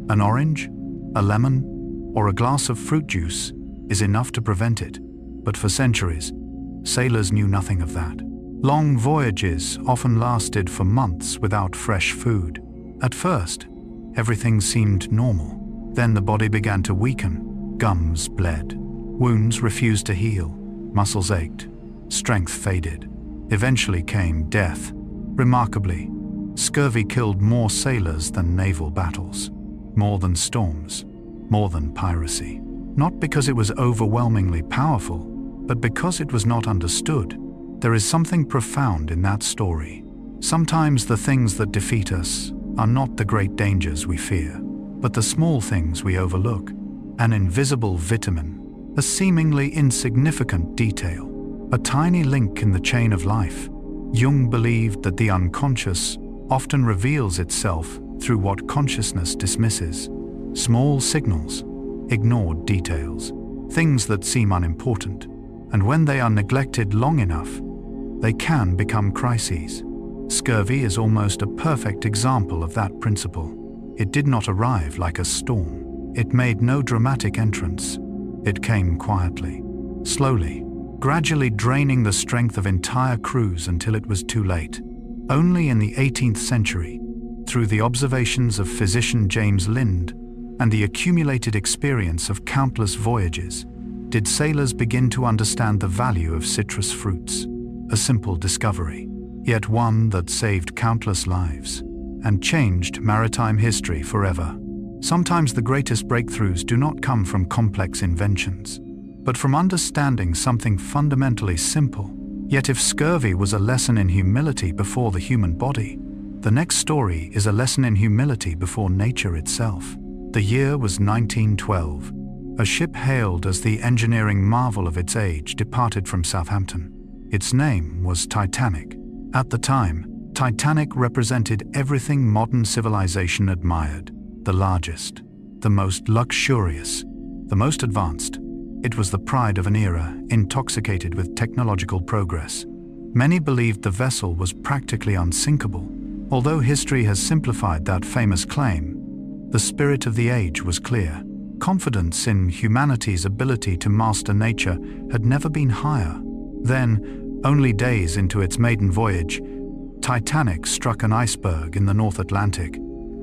an orange, a lemon, or a glass of fruit juice is enough to prevent it. But for centuries, sailors knew nothing of that. Long voyages often lasted for months without fresh food. At first, everything seemed normal. Then the body began to weaken. Gums bled. Wounds refused to heal. Muscles ached. Strength faded. Eventually came death. Remarkably, scurvy killed more sailors than naval battles, more than storms, more than piracy. Not because it was overwhelmingly powerful, but because it was not understood. There is something profound in that story. Sometimes the things that defeat us are not the great dangers we fear, but the small things we overlook. An invisible vitamin, a seemingly insignificant detail, a tiny link in the chain of life. Jung believed that the unconscious often reveals itself through what consciousness dismisses. Small signals, ignored details, things that seem unimportant, and when they are neglected long enough, they can become crises. Scurvy is almost a perfect example of that principle. It did not arrive like a storm. It made no dramatic entrance. It came quietly, slowly, gradually draining the strength of entire crews until it was too late. Only in the 18th century, through the observations of physician James Lind and the accumulated experience of countless voyages, did sailors begin to understand the value of citrus fruits. a simple discovery, yet one that saved countless lives and changed maritime history forever. Sometimes the greatest breakthroughs do not come from complex inventions, but from understanding something fundamentally simple. Yet if scurvy was a lesson in humility before the human body, the next story is a lesson in humility before nature itself. The year was 1912. A ship hailed as the engineering marvel of its age departed from Southampton. Its name was Titanic. At the time, Titanic represented everything modern civilization admired: the largest, the most luxurious, the most advanced. It was the pride of an era intoxicated with technological progress. Many believed the vessel was practically unsinkable. Although history has simplified that famous claim, the spirit of the age was clear. Confidence in humanity's ability to master nature had never been higher. Then, only days into its maiden voyage, Titanic struck an iceberg in the North Atlantic.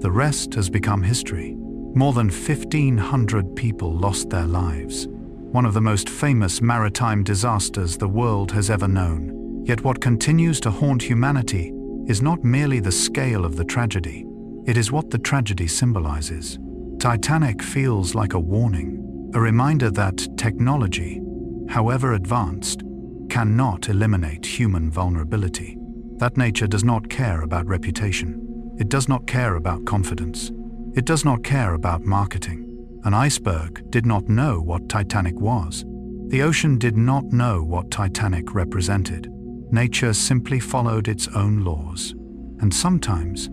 The rest has become history. More than 1,500 people lost their lives. One of the most famous maritime disasters the world has ever known. Yet what continues to haunt humanity is not merely the scale of the tragedy. It is what the tragedy symbolizes. Titanic feels like a warning, a reminder that technology, however advanced, cannot eliminate human vulnerability. That nature does not care about reputation. It does not care about confidence. It does not care about marketing. An iceberg did not know what Titanic was. The ocean did not know what Titanic represented. Nature simply followed its own laws. And sometimes,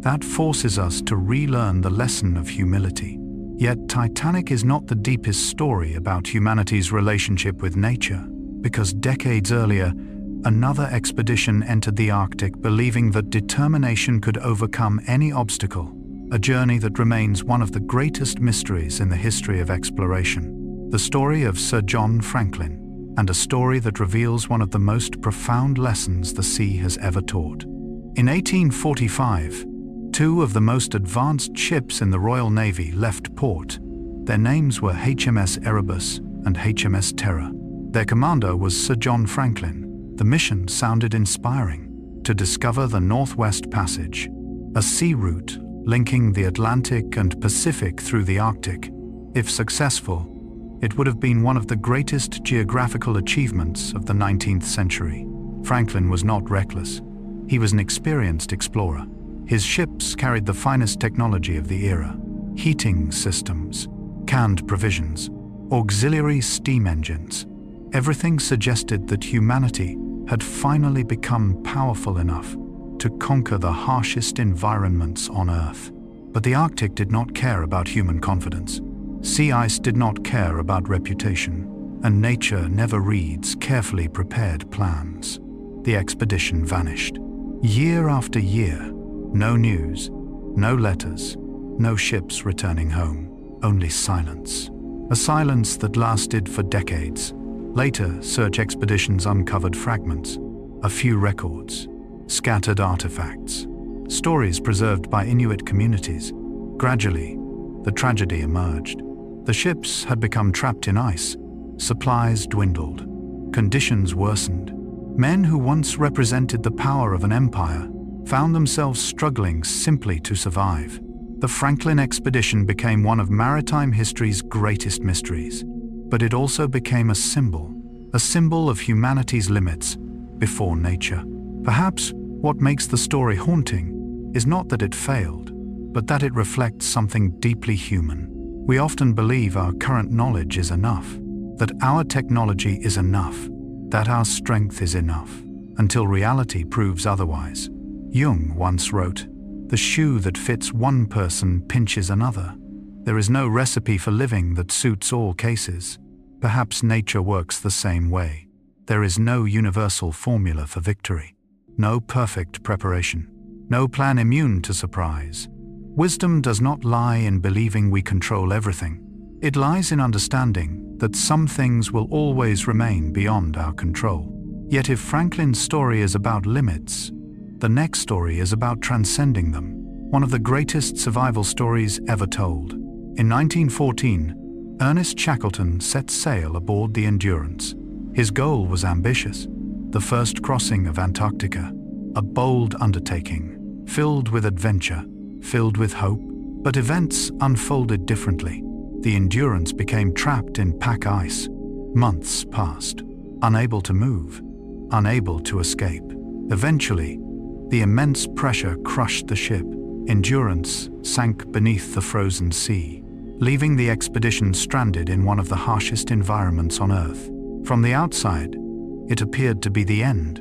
that forces us to relearn the lesson of humility. Yet Titanic is not the deepest story about humanity's relationship with nature, because decades earlier, another expedition entered the Arctic believing that determination could overcome any obstacle, a journey that remains one of the greatest mysteries in the history of exploration. The story of Sir John Franklin, and a story that reveals one of the most profound lessons the sea has ever taught. In 1845, two of the most advanced ships in the Royal Navy left port. Their names were HMS Erebus and HMS Terror. Their commander was Sir John Franklin. The mission sounded inspiring: to discover the Northwest Passage, a sea route linking the Atlantic and Pacific through the Arctic. If successful, it would have been one of the greatest geographical achievements of the 19th century. Franklin was not reckless. He was an experienced explorer. His ships carried the finest technology of the era: heating systems, canned provisions, auxiliary steam engines. Everything suggested that humanity had finally become powerful enough to conquer the harshest environments on Earth. But the Arctic did not care about human confidence. Sea ice did not care about reputation, and nature never reads carefully prepared plans. The expedition vanished. Year after year, no news, no letters, no ships returning home, only silence. A silence that lasted for decades. Later, search expeditions uncovered fragments, a few records, scattered artifacts, stories preserved by Inuit communities. Gradually, the tragedy emerged. The ships had become trapped in ice, supplies dwindled, conditions worsened. Men who once represented the power of an empire found themselves struggling simply to survive. The Franklin expedition became one of maritime history's greatest mysteries, but it also became a symbol of humanity's limits before nature. Perhaps what makes the story haunting is not that it failed, but that it reflects something deeply human. We often believe our current knowledge is enough, that our technology is enough, that our strength is enough, until reality proves otherwise. Jung once wrote, "The shoe that fits one person pinches another." There is no recipe for living that suits all cases. Perhaps nature works the same way. There is no universal formula for victory, no perfect preparation, no plan immune to surprise. Wisdom does not lie in believing we control everything. It lies in understanding that some things will always remain beyond our control. Yet if Franklin's story is about limits, the next story is about transcending them. One of the greatest survival stories ever told. In 1914, Ernest Shackleton set sail aboard the Endurance. His goal was ambitious: the first crossing of Antarctica, a bold undertaking, filled with adventure, filled with hope, but events unfolded differently. The Endurance became trapped in pack ice. Months passed, unable to move, unable to escape. Eventually, the immense pressure crushed the ship. Endurance sank beneath the frozen sea, leaving the expedition stranded in one of the harshest environments on Earth. From the outside, it appeared to be the end.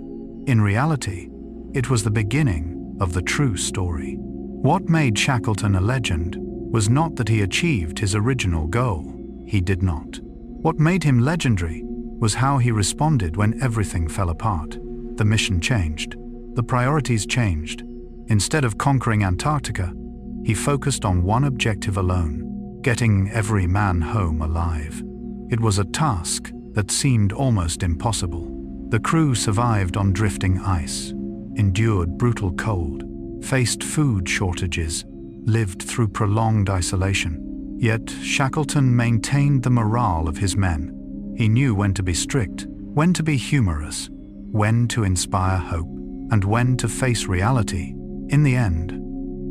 In reality, it was the beginning of the true story. What made Shackleton a legend was not that he achieved his original goal. He did not. What made him legendary was how he responded when everything fell apart. The mission changed. The priorities changed. Instead of conquering Antarctica, he focused on one objective alone: getting every man home alive. It was a task that seemed almost impossible. The crew survived on drifting ice, endured brutal cold, faced food shortages, lived through prolonged isolation. Yet Shackleton maintained the morale of his men. He knew when to be strict, when to be humorous, when to inspire hope, and when to face reality. In the end,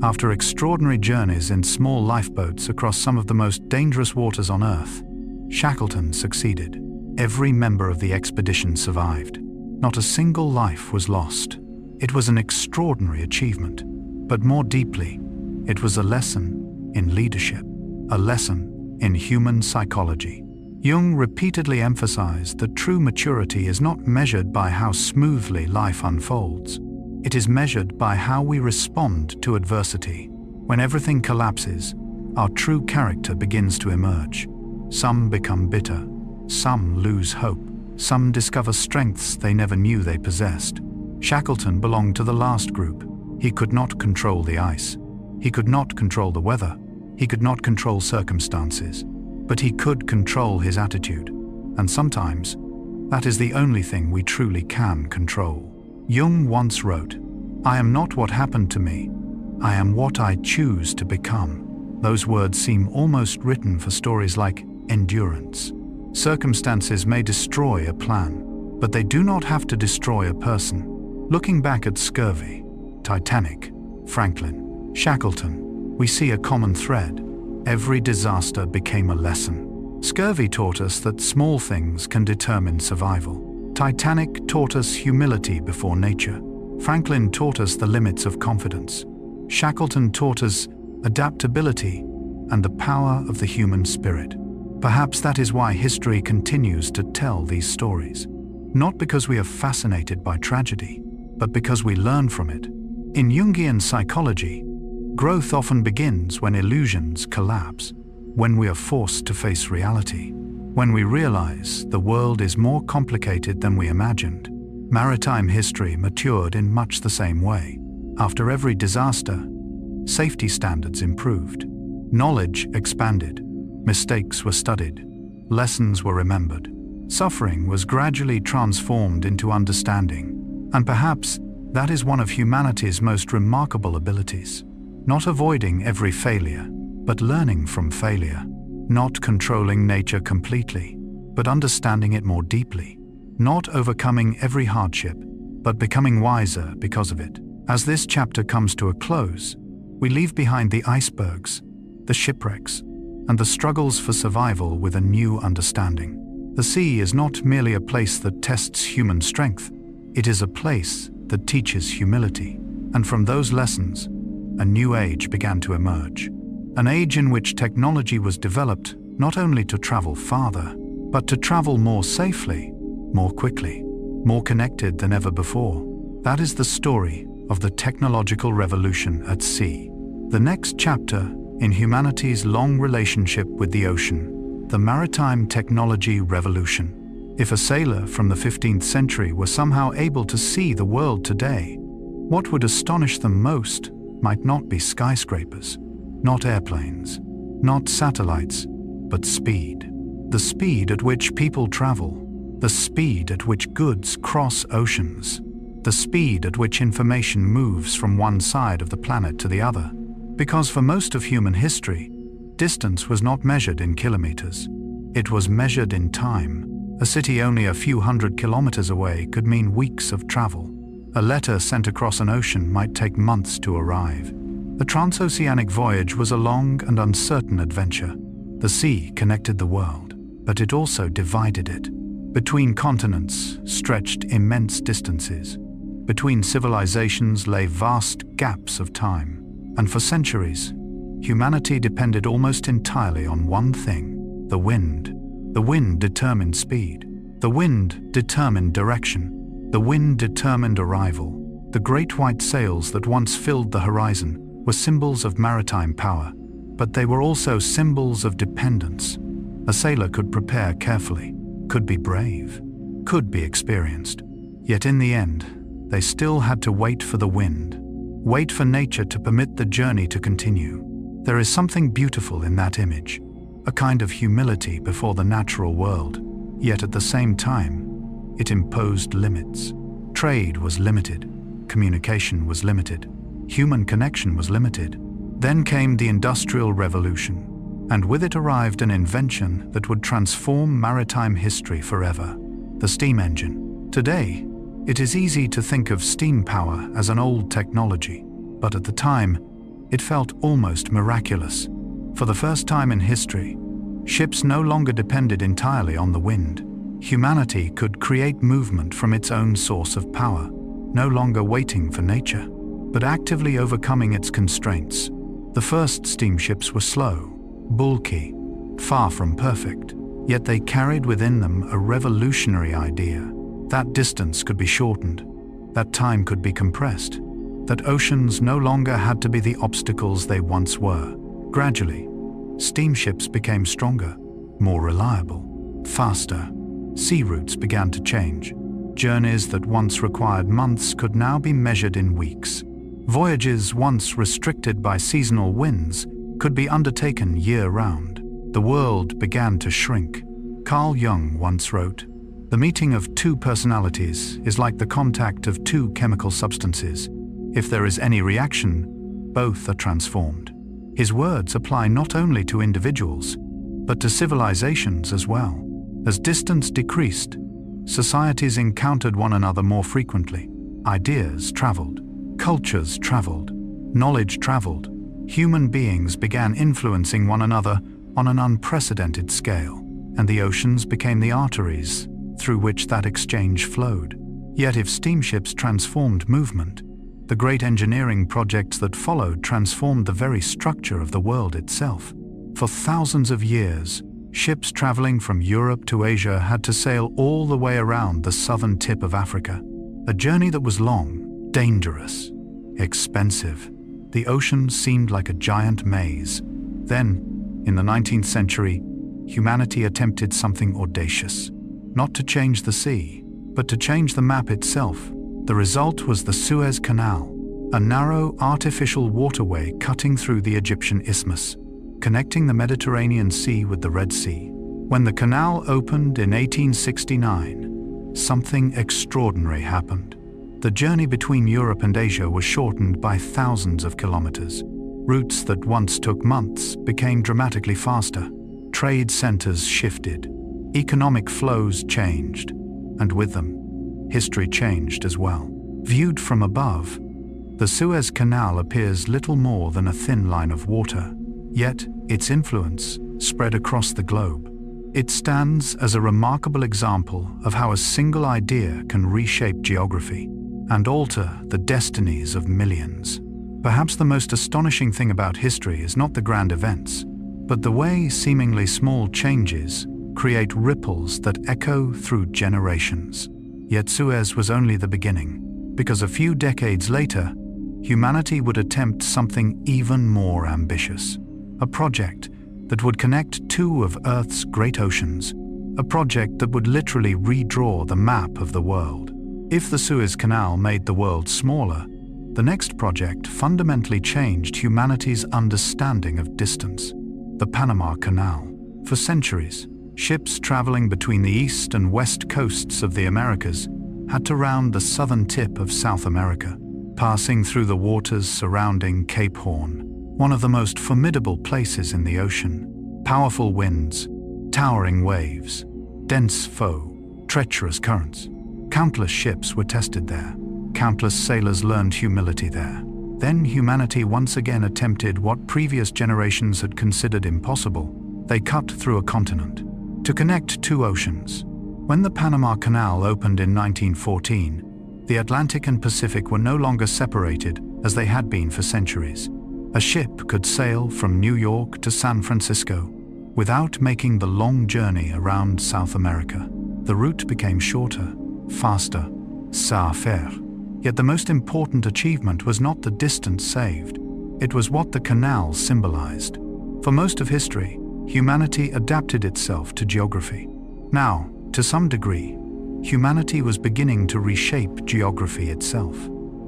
after extraordinary journeys in small lifeboats across some of the most dangerous waters on Earth, Shackleton succeeded. Every member of the expedition survived. Not a single life was lost. It was an extraordinary achievement, but more deeply, it was a lesson in leadership, a lesson in human psychology. Jung repeatedly emphasized that true maturity is not measured by how smoothly life unfolds. It is measured by how we respond to adversity. When everything collapses, our true character begins to emerge. Some become bitter, some lose hope, some discover strengths they never knew they possessed. Shackleton belonged to the last group. He could not control the ice. He could not control the weather. He could not control circumstances. But he could control his attitude. And sometimes, that is the only thing we truly can control. Jung once wrote, "I am not what happened to me. I am what I choose to become." Those words seem almost written for stories like Endurance. Circumstances may destroy a plan, but they do not have to destroy a person. Looking back at Scurvy, Titanic, Franklin, Shackleton, we see a common thread. Every disaster became a lesson. Scurvy taught us that small things can determine survival. Titanic taught us humility before nature. Franklin taught us the limits of confidence. Shackleton taught us adaptability and the power of the human spirit. Perhaps that is why history continues to tell these stories. Not because we are fascinated by tragedy, but because we learn from it. In Jungian psychology, growth often begins when illusions collapse, when we are forced to face reality, when we realize the world is more complicated than we imagined. Maritime history matured in much the same way. After every disaster, safety standards improved, knowledge expanded, mistakes were studied, lessons were remembered. Suffering was gradually transformed into understanding, and perhaps that is one of humanity's most remarkable abilities. Not avoiding every failure, but learning from failure. Not controlling nature completely, but understanding it more deeply. Not overcoming every hardship, but becoming wiser because of it. As this chapter comes to a close, we leave behind the icebergs, the shipwrecks, and the struggles for survival with a new understanding. The sea is not merely a place that tests human strength, it is a place that teaches humility. And from those lessons, a new age began to emerge. An age in which technology was developed not only to travel farther, but to travel more safely, more quickly, more connected than ever before. That is the story of the technological revolution at sea. The next chapter in humanity's long relationship with the ocean, the maritime technology revolution. If a sailor from the 15th century were somehow able to see the world today, what would astonish them most might not be skyscrapers, not airplanes, not satellites, but speed. The speed at which people travel, the speed at which goods cross oceans, the speed at which information moves from one side of the planet to the other. Because for most of human history, distance was not measured in kilometers. It was measured in time. A city only a few hundred kilometers away could mean weeks of travel. A letter sent across an ocean might take months to arrive. The transoceanic voyage was a long and uncertain adventure. The sea connected the world, but it also divided it. Between continents stretched immense distances. Between civilizations lay vast gaps of time. And for centuries, humanity depended almost entirely on one thing: the wind. The wind determined speed. The wind determined direction. The wind determined arrival. The great white sails that once filled the horizon were symbols of maritime power, but they were also symbols of dependence. A sailor could prepare carefully, could be brave, could be experienced. Yet in the end, they still had to wait for the wind, wait for nature to permit the journey to continue. There is something beautiful in that image, a kind of humility before the natural world, yet at the same time, it imposed limits. Trade was limited, communication was limited, human connection was limited. Then came the Industrial Revolution, and with it arrived an invention that would transform maritime history forever: the steam engine. Today, it is easy to think of steam power as an old technology, but at the time, it felt almost miraculous. For the first time in history, ships no longer depended entirely on the wind. Humanity could create movement from its own source of power, no longer waiting for nature, but actively overcoming its constraints. The first steamships were slow, bulky, far from perfect, yet they carried within them a revolutionary idea. That distance could be shortened, that time could be compressed, that oceans no longer had to be the obstacles they once were. Gradually, steamships became stronger, more reliable, faster. Sea routes began to change. Journeys that once required months could now be measured in weeks. Voyages once restricted by seasonal winds could be undertaken year-round. The world began to shrink. Carl Jung once wrote, "The meeting of two personalities is like the contact of two chemical substances. If there is any reaction, both are transformed." His words apply not only to individuals, but to civilizations as well. As distance decreased, societies encountered one another more frequently. Ideas traveled, cultures traveled, knowledge traveled. Human beings began influencing one another on an unprecedented scale, and the oceans became the arteries through which that exchange flowed. Yet if steamships transformed movement, the great engineering projects that followed transformed the very structure of the world itself. For thousands of years, ships traveling from Europe to Asia had to sail all the way around the southern tip of Africa. A journey that was long, dangerous, expensive. The ocean seemed like a giant maze. Then, in the 19th century, humanity attempted something audacious. Not to change the sea, but to change the map itself. The result was the Suez Canal, a narrow, artificial waterway cutting through the Egyptian isthmus, connecting the Mediterranean Sea with the Red Sea. When the canal opened in 1869, something extraordinary happened. The journey between Europe and Asia was shortened by thousands of kilometers. Routes that once took months became dramatically faster. Trade centers shifted. Economic flows changed, and with them, history changed as well. Viewed from above, the Suez Canal appears little more than a thin line of water, yet its influence spread across the globe. It stands as a remarkable example of how a single idea can reshape geography and alter the destinies of millions. Perhaps the most astonishing thing about history is not the grand events, but the way seemingly small changes create ripples that echo through generations. Yet Suez was only the beginning, because a few decades later, humanity would attempt something even more ambitious. A project that would connect two of Earth's great oceans. A project that would literally redraw the map of the world. If the Suez Canal made the world smaller, the next project fundamentally changed humanity's understanding of distance. The Panama Canal. For centuries, ships traveling between the east and west coasts of the Americas had to round the southern tip of South America, passing through the waters surrounding Cape Horn, one of the most formidable places in the ocean. Powerful winds, towering waves, Dense foe, treacherous currents. Countless ships were tested there. Countless sailors learned humility there. Then humanity once again attempted what previous generations had considered impossible. They cut through a continent to connect two oceans. When the Panama Canal opened in 1914, the Atlantic and Pacific were no longer separated as they had been for centuries. A ship could sail from New York to San Francisco without making the long journey around South America. The route became shorter, faster, safer. Yet the most important achievement was not the distance saved. It was what the canal symbolized. For most of history, humanity adapted itself to geography. Now, to some degree, humanity was beginning to reshape geography itself,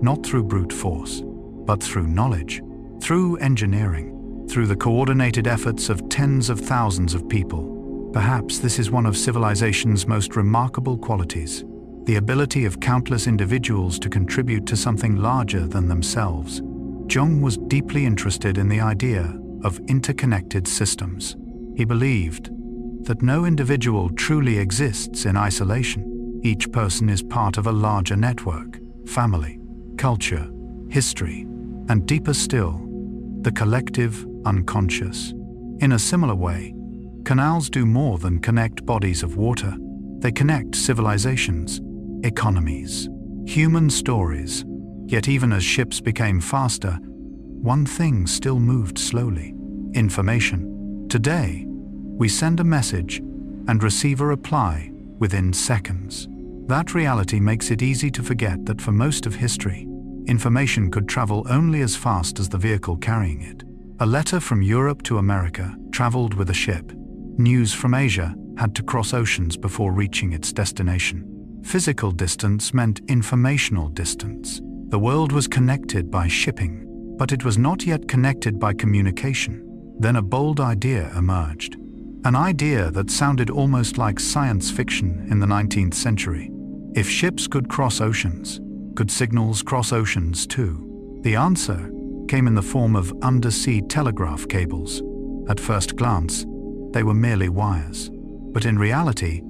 not through brute force, but through knowledge, through engineering, through the coordinated efforts of tens of thousands of people. Perhaps this is one of civilization's most remarkable qualities, the ability of countless individuals to contribute to something larger than themselves. Jung was deeply interested in the idea of interconnected systems. He believed that no individual truly exists in isolation. Each person is part of a larger network, family, culture, history, and deeper still, the collective unconscious. In a similar way, canals do more than connect bodies of water. They connect civilizations, economies, human stories. Yet even as ships became faster, one thing still moved slowly: information. Today, we send a message and receive a reply within seconds. That reality makes it easy to forget that for most of history, information could travel only as fast as the vehicle carrying it. A letter from Europe to America traveled with a ship. News from Asia had to cross oceans before reaching its destination. Physical distance meant informational distance. The world was connected by shipping, but it was not yet connected by communication. Then a bold idea emerged. An idea that sounded almost like science fiction in the 19th century. If ships could cross oceans, could signals cross oceans too? The answer came in the form of undersea telegraph cables. At first glance, they were merely wires. But in reality,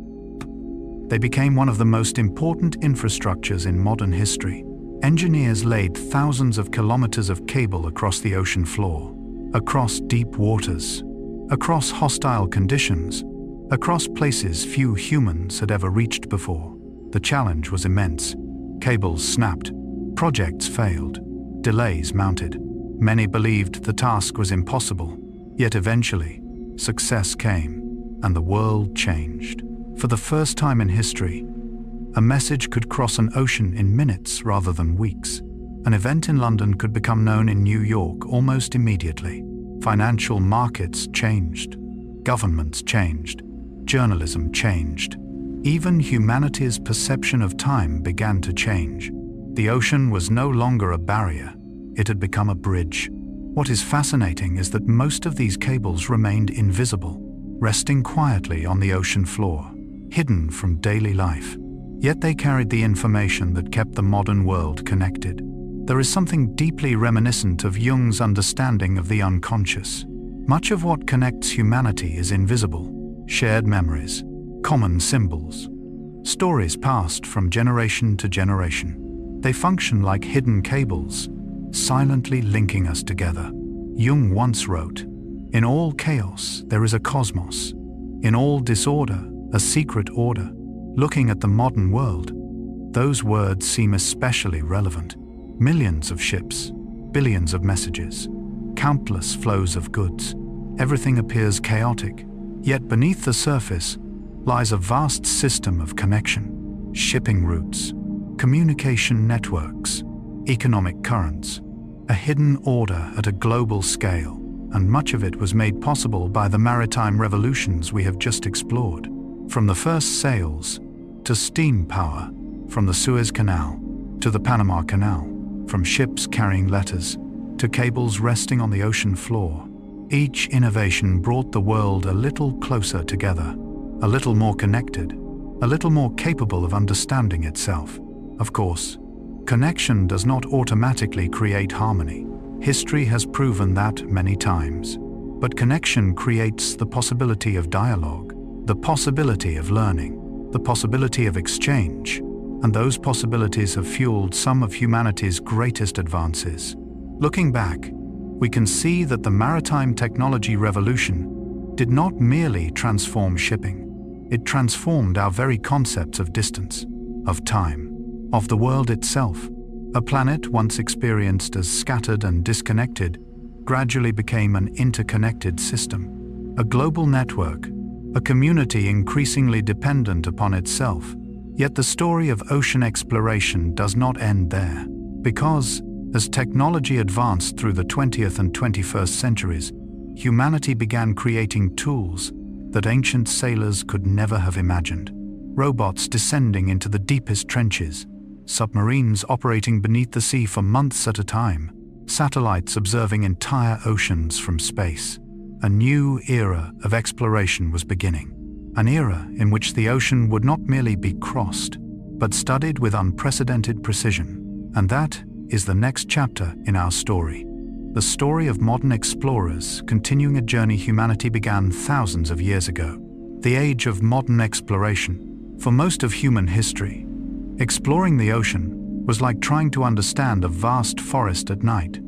they became one of the most important infrastructures in modern history. Engineers laid thousands of kilometers of cable across the ocean floor, across deep waters, across hostile conditions, across places few humans had ever reached before. The challenge was immense. Cables snapped, projects failed, delays mounted. Many believed the task was impossible, yet eventually, success came, and the world changed. For the first time in history, a message could cross an ocean in minutes rather than weeks. An event in London could become known in New York almost immediately. Financial markets changed, governments changed, journalism changed. Even humanity's perception of time began to change. The ocean was no longer a barrier, it had become a bridge. What is fascinating is that most of these cables remained invisible, resting quietly on the ocean floor, hidden from daily life. Yet they carried the information that kept the modern world connected. There is something deeply reminiscent of Jung's understanding of the unconscious. Much of what connects humanity is invisible: shared memories, common symbols, stories passed from generation to generation. They function like hidden cables, silently linking us together. Jung once wrote, "In all chaos there is a cosmos. In all disorder, a secret order." Looking at the modern world, those words seem especially relevant. Millions of ships, billions of messages, countless flows of goods. Everything appears chaotic, yet beneath the surface lies a vast system of connection. Shipping routes, communication networks, economic currents, a hidden order at a global scale, and much of it was made possible by the maritime revolutions we have just explored. From the first sails to steam power, from the Suez Canal to the Panama Canal, from ships carrying letters to cables resting on the ocean floor, each innovation brought the world a little closer together, a little more connected, a little more capable of understanding itself. Of course, connection does not automatically create harmony. History has proven that many times. But connection creates the possibility of dialogue. the possibility of learning, the possibility of exchange, and those possibilities have fueled some of humanity's greatest advances. Looking back, we can see that the maritime technology revolution did not merely transform shipping. It transformed our very concepts of distance, of time, of the world itself. A planet once experienced as scattered and disconnected gradually became an interconnected system, a global network, a community increasingly dependent upon itself. Yet the story of ocean exploration does not end there, because, as technology advanced through the 20th and 21st centuries, humanity began creating tools that ancient sailors could never have imagined. Robots descending into the deepest trenches, submarines operating beneath the sea for months at a time, satellites observing entire oceans from space. A new era of exploration was beginning, an era in which the ocean would not merely be crossed, but studied with unprecedented precision. And that is the next chapter in our story. The story of modern explorers continuing a journey humanity began thousands of years ago. The age of modern exploration. For most of human history, exploring the ocean was like trying to understand a vast forest at night.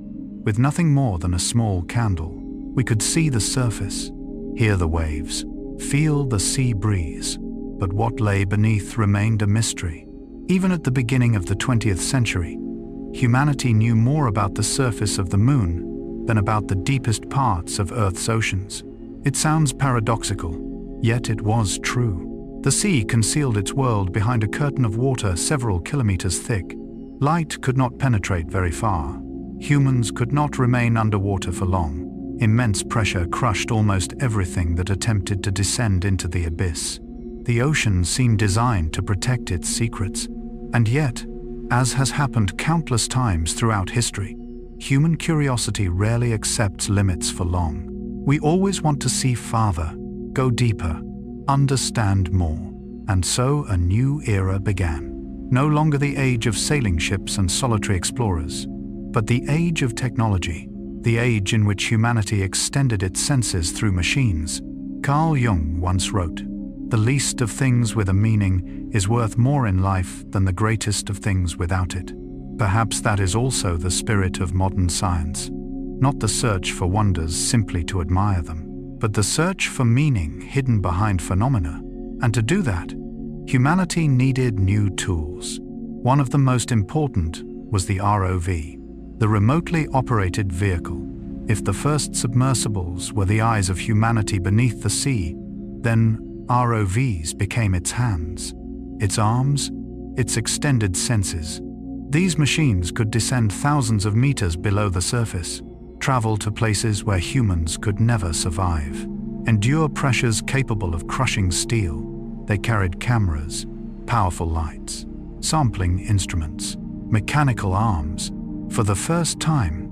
With nothing more than a small candle, we could see the surface, hear the waves, feel the sea breeze, but what lay beneath remained a mystery. Even at the beginning of the 20th century, humanity knew more about the surface of the moon than about the deepest parts of Earth's oceans. It sounds paradoxical, yet it was true. The sea concealed its world behind a curtain of water several kilometers thick. Light could not penetrate very far. Humans could not remain underwater for long. Immense pressure crushed almost everything that attempted to descend into the abyss. The ocean seemed designed to protect its secrets. And yet, as has happened countless times throughout history, human curiosity rarely accepts limits for long. We always want to see farther, go deeper, understand more. And so a new era began. No longer the age of sailing ships and solitary explorers, but the age of technology. The age in which humanity extended its senses through machines. Carl Jung once wrote, "The least of things with a meaning is worth more in life than the greatest of things without it." Perhaps that is also the spirit of modern science. Not the search for wonders simply to admire them, but the search for meaning hidden behind phenomena. And to do that, humanity needed new tools. One of the most important was the ROV. The remotely operated vehicle. If the first submersibles were the eyes of humanity beneath the sea, then ROVs became its hands, its arms, its extended senses. These machines could descend thousands of meters below the surface, travel to places where humans could never survive, endure pressures capable of crushing steel. They carried cameras, powerful lights, sampling instruments, mechanical arms. For the first time,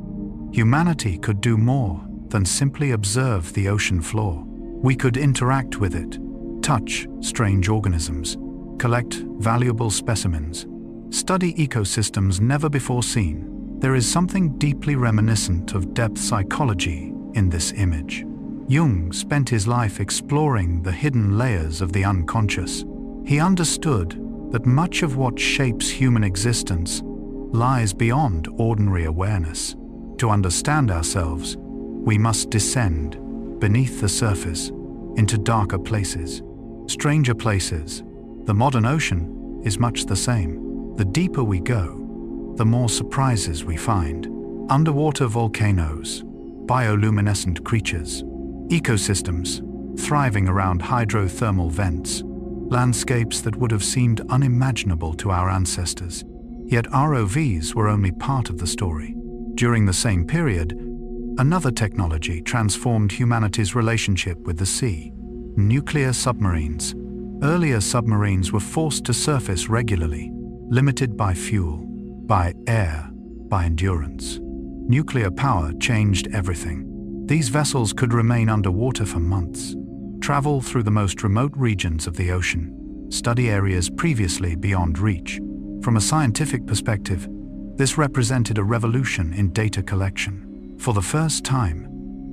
humanity could do more than simply observe the ocean floor. We could interact with it, touch strange organisms, collect valuable specimens, study ecosystems never before seen. There is something deeply reminiscent of depth psychology in this image. Jung spent his life exploring the hidden layers of the unconscious. He understood that much of what shapes human existence lies beyond ordinary awareness. To understand ourselves, we must descend beneath the surface into darker places, stranger places. The modern ocean is much the same. The deeper we go, the more surprises we find. Underwater volcanoes, bioluminescent creatures, ecosystems thriving around hydrothermal vents, landscapes that would have seemed unimaginable to our ancestors. Yet ROVs were only part of the story. During the same period, another technology transformed humanity's relationship with the sea. Nuclear submarines. Earlier submarines were forced to surface regularly, limited by fuel, by air, by endurance. Nuclear power changed everything. These vessels could remain underwater for months, travel through the most remote regions of the ocean, study areas previously beyond reach. From a scientific perspective, this represented a revolution in data collection. For the first time,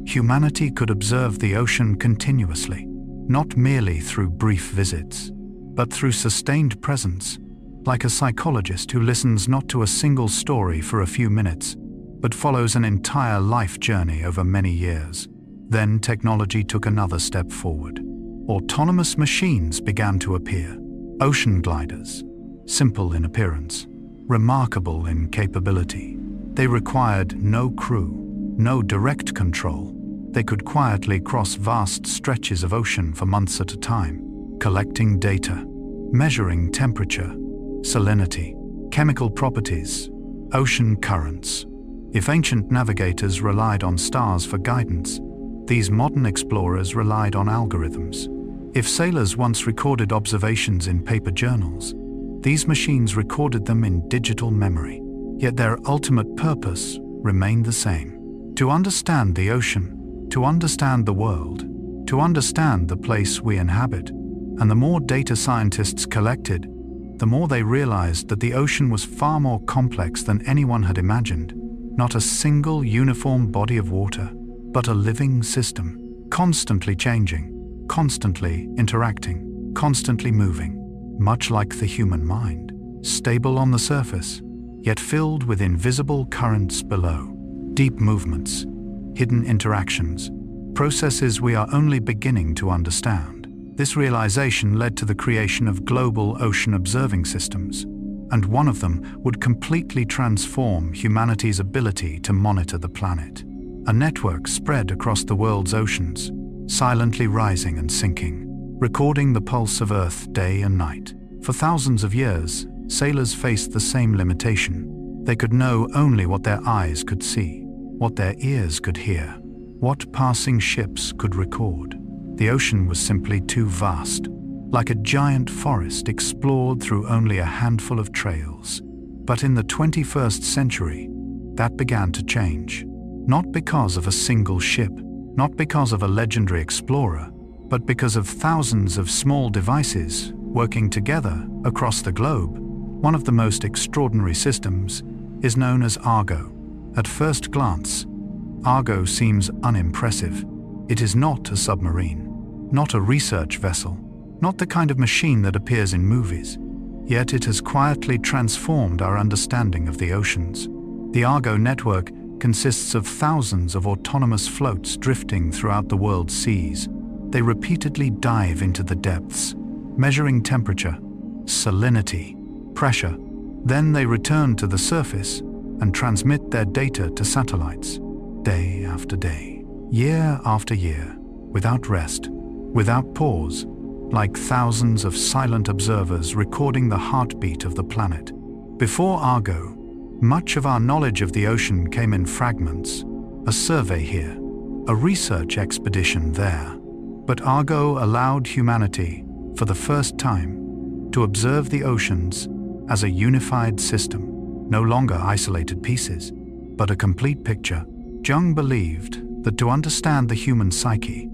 humanity could observe the ocean continuously. not merely through brief visits, but through sustained presence, like a psychologist who listens not to a single story for a few minutes, but follows an entire life journey over many years. Then technology took another step forward. Autonomous machines began to appear. Ocean gliders, simple in appearance, remarkable in capability. They required no crew, no direct control. They could quietly cross vast stretches of ocean for months at a time, collecting data, measuring temperature, salinity, chemical properties, ocean currents. If ancient navigators relied on stars for guidance, these modern explorers relied on algorithms. If sailors once recorded observations in paper journals, these machines recorded them in digital memory. Yet their ultimate purpose remained the same: to understand the ocean, to understand the world, to understand the place we inhabit. And the more data scientists collected, the more they realized that the ocean was far more complex than anyone had imagined. Not a single uniform body of water, but a living system, constantly changing, constantly interacting, constantly moving, much like the human mind, stable on the surface, yet filled with invisible currents below, deep movements, hidden interactions, processes we are only beginning to understand. This realization led to the creation of global ocean observing systems, and one of them would completely transform humanity's ability to monitor the planet. A network spread across the world's oceans, silently rising and sinking, recording the pulse of Earth day and night. For thousands of years, sailors faced the same limitation. They could know only what their eyes could see, what their ears could hear, what passing ships could record. The ocean was simply too vast, like a giant forest explored through only a handful of trails. But in the 21st century, that began to change. Not because of a single ship, not because of a legendary explorer, but because of thousands of small devices working together across the globe. One of the most extraordinary systems is known as Argo. At first glance, Argo seems unimpressive. It is not a submarine, not a research vessel, not the kind of machine that appears in movies. Yet it has quietly transformed our understanding of the oceans. The Argo network consists of thousands of autonomous floats drifting throughout the world's seas. They repeatedly dive into the depths, measuring temperature, salinity, pressure. Then they return to the surface and transmit their data to satellites, day after day, year after year, without rest, without pause, like thousands of silent observers recording the heartbeat of the planet. Before Argo, much of our knowledge of the ocean came in fragments, a survey here, a research expedition there. But Argo allowed humanity, for the first time, to observe the oceans as a unified system, no longer isolated pieces, but a complete picture. Jung believed that to understand the human psyche,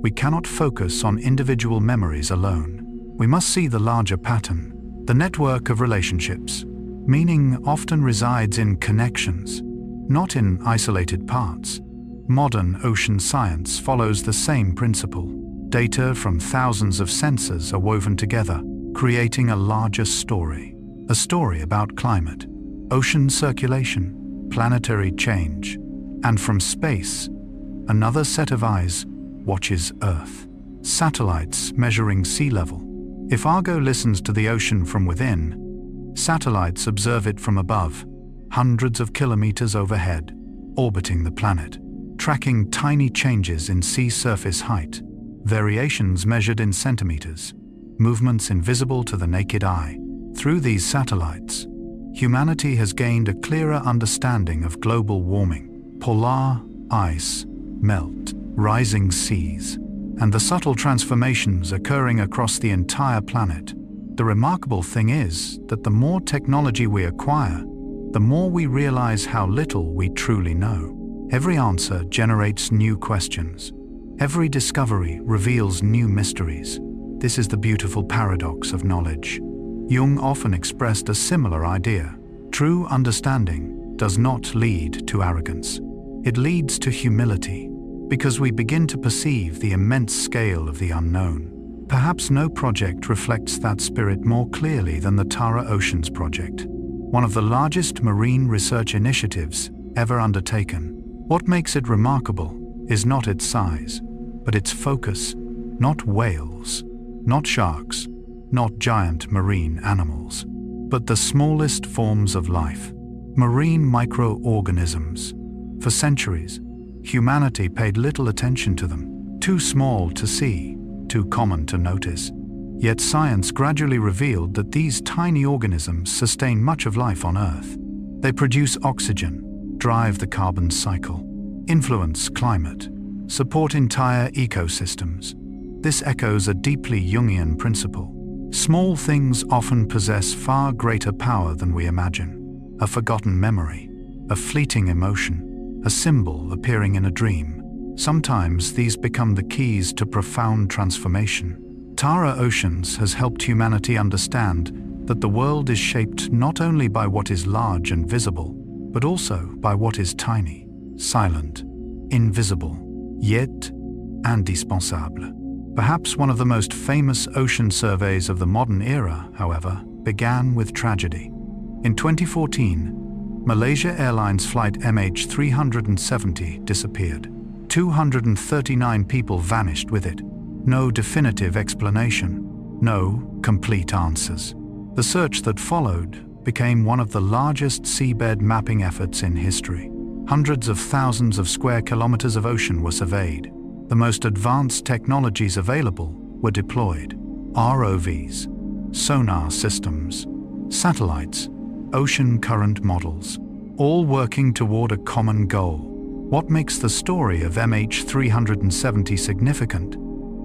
we cannot focus on individual memories alone. We must see the larger pattern, the network of relationships. Meaning often resides in connections, not in isolated parts. Modern ocean science follows the same principle. Data from thousands of sensors are woven together, creating a larger story. A story about climate, ocean circulation, planetary change. And from space, another set of eyes watches Earth. Satellites measuring sea level. If Argo listens to the ocean from within, satellites observe it from above, hundreds of kilometers overhead, orbiting the planet, tracking tiny changes in sea surface height, variations measured in centimeters, movements invisible to the naked eye. Through these satellites, humanity has gained a clearer understanding of global warming, polar ice melt, rising seas, and the subtle transformations occurring across the entire planet. The remarkable thing is that the more technology we acquire, the more we realize how little we truly know. Every answer generates new questions. Every discovery reveals new mysteries. This is the beautiful paradox of knowledge. Jung often expressed a similar idea. True understanding does not lead to arrogance. It leads to humility. because we begin to perceive the immense scale of the unknown. Perhaps no project reflects that spirit more clearly than the Tara Oceans Project, one of the largest marine research initiatives ever undertaken. What makes it remarkable is not its size, but its focus. Not whales, not sharks, not giant marine animals, but the smallest forms of life, marine microorganisms. For centuries, humanity paid little attention to them, too small to see, too common to notice. Yet science gradually revealed that these tiny organisms sustain much of life on Earth. They produce oxygen, drive the carbon cycle, influence climate, support entire ecosystems. This echoes a deeply Jungian principle. Small things often possess far greater power than we imagine. A forgotten memory, a fleeting emotion, a symbol appearing in a dream. Sometimes these become the keys to profound transformation. Tara Oceans has helped humanity understand that the world is shaped not only by what is large and visible, but also by what is tiny, silent, invisible, yet indispensable. Perhaps one of the most famous ocean surveys of the modern era, however, began with tragedy. In 2014, Malaysia Airlines flight MH370 disappeared. 239 people vanished with it. No definitive explanation, no complete answers. The search that followed became one of the largest seabed mapping efforts in history. Hundreds of thousands of square kilometers of ocean were surveyed. The most advanced technologies available were deployed. ROVs, sonar systems, satellites, ocean current models, all working toward a common goal. What makes the story of MH370 significant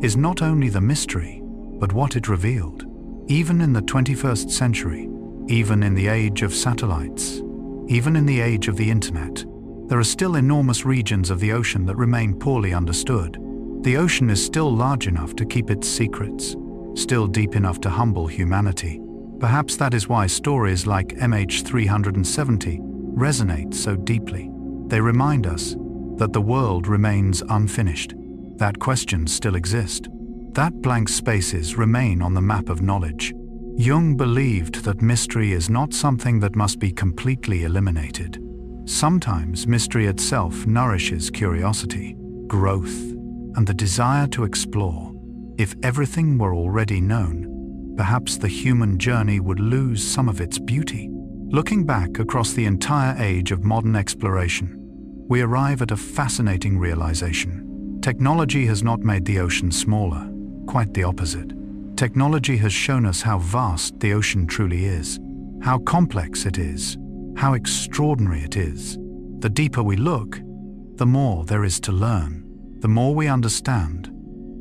is not only the mystery, but what it revealed. Even in the 21st century, even in the age of satellites, even in the age of the internet, there are still enormous regions of the ocean that remain poorly understood. The ocean is still large enough to keep its secrets, still deep enough to humble humanity. Perhaps that is why stories like MH370 resonate so deeply. They remind us that the world remains unfinished, that questions still exist, that blank spaces remain on the map of knowledge. Jung believed that mystery is not something that must be completely eliminated. Sometimes mystery itself nourishes curiosity, growth, and the desire to explore. If everything were already known, perhaps the human journey would lose some of its beauty. Looking back across the entire age of modern exploration, we arrive at a fascinating realization. Technology has not made the ocean smaller, quite the opposite. Technology has shown us how vast the ocean truly is, how complex it is, how extraordinary it is. The deeper we look, the more there is to learn. The more we understand,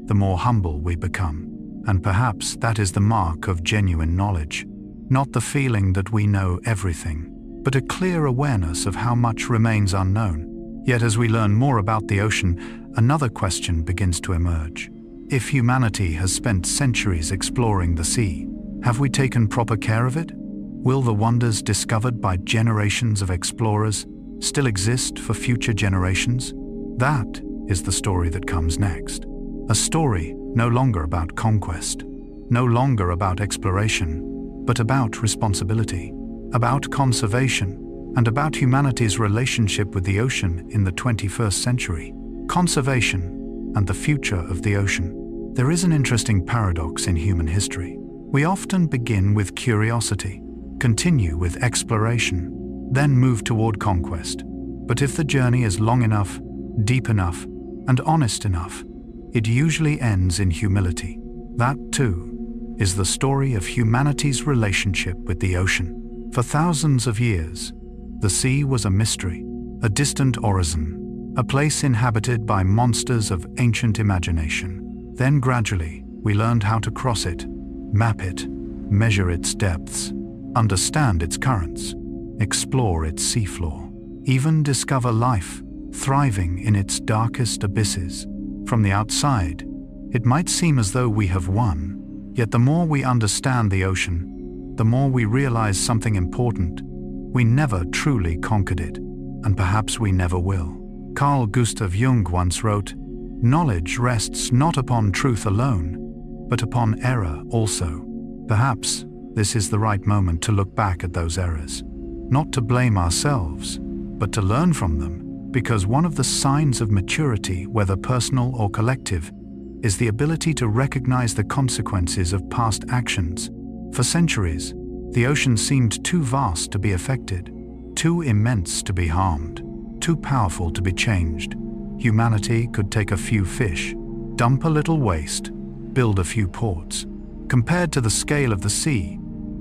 the more humble we become. And perhaps that is the mark of genuine knowledge. Not the feeling that we know everything, but a clear awareness of how much remains unknown. Yet as we learn more about the ocean, another question begins to emerge. If humanity has spent centuries exploring the sea, have we taken proper care of it? Will the wonders discovered by generations of explorers still exist for future generations? That is the story that comes next. A story no longer about conquest, no longer about exploration, but about responsibility, about conservation, and about humanity's relationship with the ocean in the 21st century. Conservation and the future of the ocean. There is an interesting paradox in human history. We often begin with curiosity, continue with exploration, then move toward conquest. But if the journey is long enough, deep enough, and honest enough, it usually ends in humility. That, too, is the story of humanity's relationship with the ocean. For thousands of years, the sea was a mystery, a distant horizon, a place inhabited by monsters of ancient imagination. Then gradually, we learned how to cross it, map it, measure its depths, understand its currents, explore its seafloor, even discover life thriving in its darkest abysses. From the outside, it might seem as though we have won, yet the more we understand the ocean, the more we realize something important. We never truly conquered it, and perhaps we never will. Carl Gustav Jung once wrote, "Knowledge rests not upon truth alone, but upon error also." Perhaps this is the right moment to look back at those errors, not to blame ourselves, but to learn from them, because one of the signs of maturity, whether personal or collective, is the ability to recognize the consequences of past actions. For centuries, the ocean seemed too vast to be affected, too immense to be harmed, too powerful to be changed. Humanity could take a few fish, dump a little waste, build a few ports. Compared to the scale of the sea,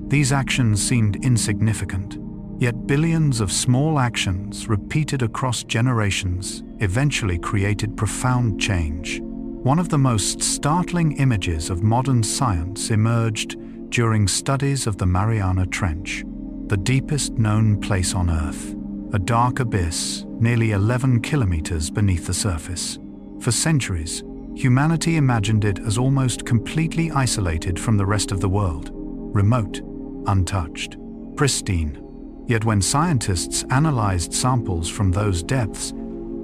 these actions seemed insignificant. Yet billions of small actions repeated across generations eventually created profound change. One of the most startling images of modern science emerged during studies of the Mariana Trench, the deepest known place on Earth, a dark abyss nearly 11 kilometers beneath the surface. For centuries, humanity imagined it as almost completely isolated from the rest of the world, remote, untouched, pristine. Yet when scientists analyzed samples from those depths,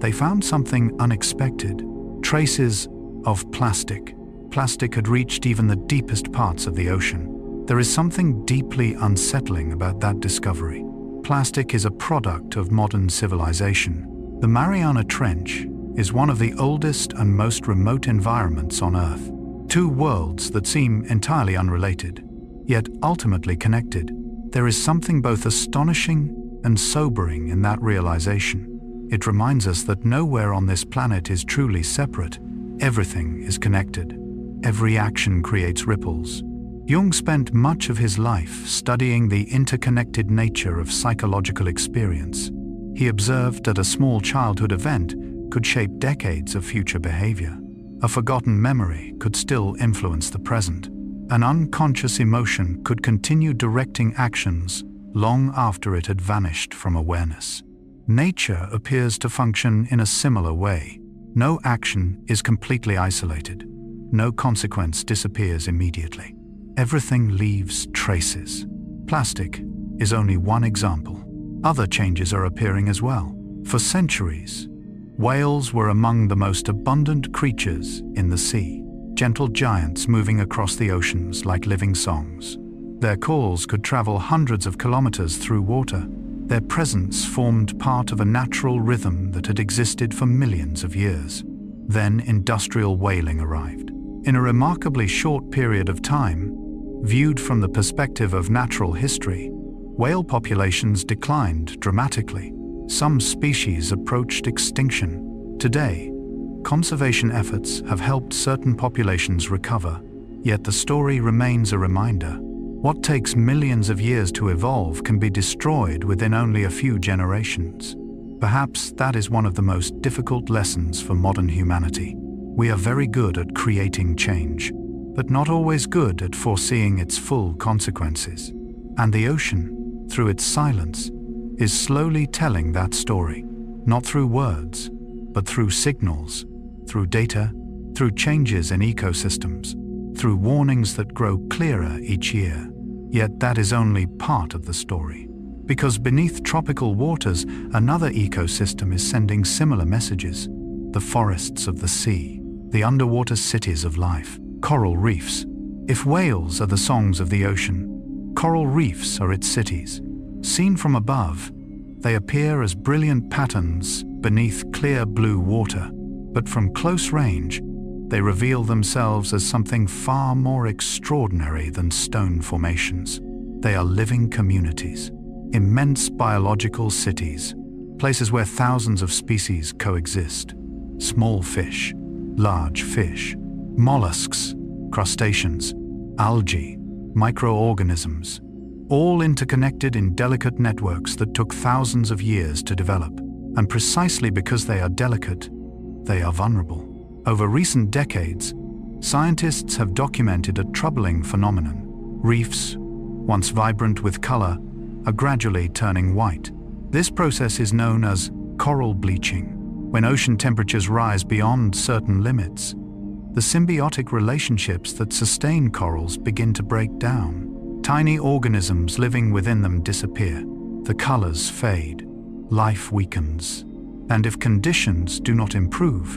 they found something unexpected: traces of plastic. Plastic had reached even the deepest parts of the ocean. There is something deeply unsettling about that discovery. Plastic is a product of modern civilization. The Mariana Trench is one of the oldest and most remote environments on Earth. Two worlds that seem entirely unrelated, yet ultimately connected. There is something both astonishing and sobering in that realization. It reminds us that nowhere on this planet is truly separate. Everything is connected. Every action creates ripples. Jung spent much of his life studying the interconnected nature of psychological experience. He observed that a small childhood event could shape decades of future behavior. A forgotten memory could still influence the present. An unconscious emotion could continue directing actions long after it had vanished from awareness. Nature appears to function in a similar way. No action is completely isolated. No consequence disappears immediately. Everything leaves traces. Plastic is only one example. Other changes are appearing as well. For centuries, whales were among the most abundant creatures in the sea, gentle giants moving across the oceans like living songs. Their calls could travel hundreds of kilometers through water. Their presence formed part of a natural rhythm that had existed for millions of years. Then industrial whaling arrived. In a remarkably short period of time, viewed from the perspective of natural history, whale populations declined dramatically. Some species approached extinction. Today, conservation efforts have helped certain populations recover, yet the story remains a reminder. What takes millions of years to evolve can be destroyed within only a few generations. Perhaps that is one of the most difficult lessons for modern humanity. We are very good at creating change, but not always good at foreseeing its full consequences. And the ocean, through its silence, is slowly telling that story, not through words, but through signals, through data, through changes in ecosystems, through warnings that grow clearer each year. Yet that is only part of the story. Because beneath tropical waters, another ecosystem is sending similar messages. The forests of the sea, the underwater cities of life, coral reefs. If whales are the songs of the ocean, coral reefs are its cities. Seen from above, they appear as brilliant patterns beneath clear blue water, but from close range, they reveal themselves as something far more extraordinary than stone formations. They are living communities, immense biological cities, places where thousands of species coexist. Small fish, large fish, mollusks, crustaceans, algae, microorganisms, all interconnected in delicate networks that took thousands of years to develop. And precisely because they are delicate, they are vulnerable. Over recent decades, scientists have documented a troubling phenomenon. Reefs, once vibrant with color, are gradually turning white. This process is known as coral bleaching. When ocean temperatures rise beyond certain limits, the symbiotic relationships that sustain corals begin to break down. Tiny organisms living within them disappear. The colors fade. Life weakens. And if conditions do not improve,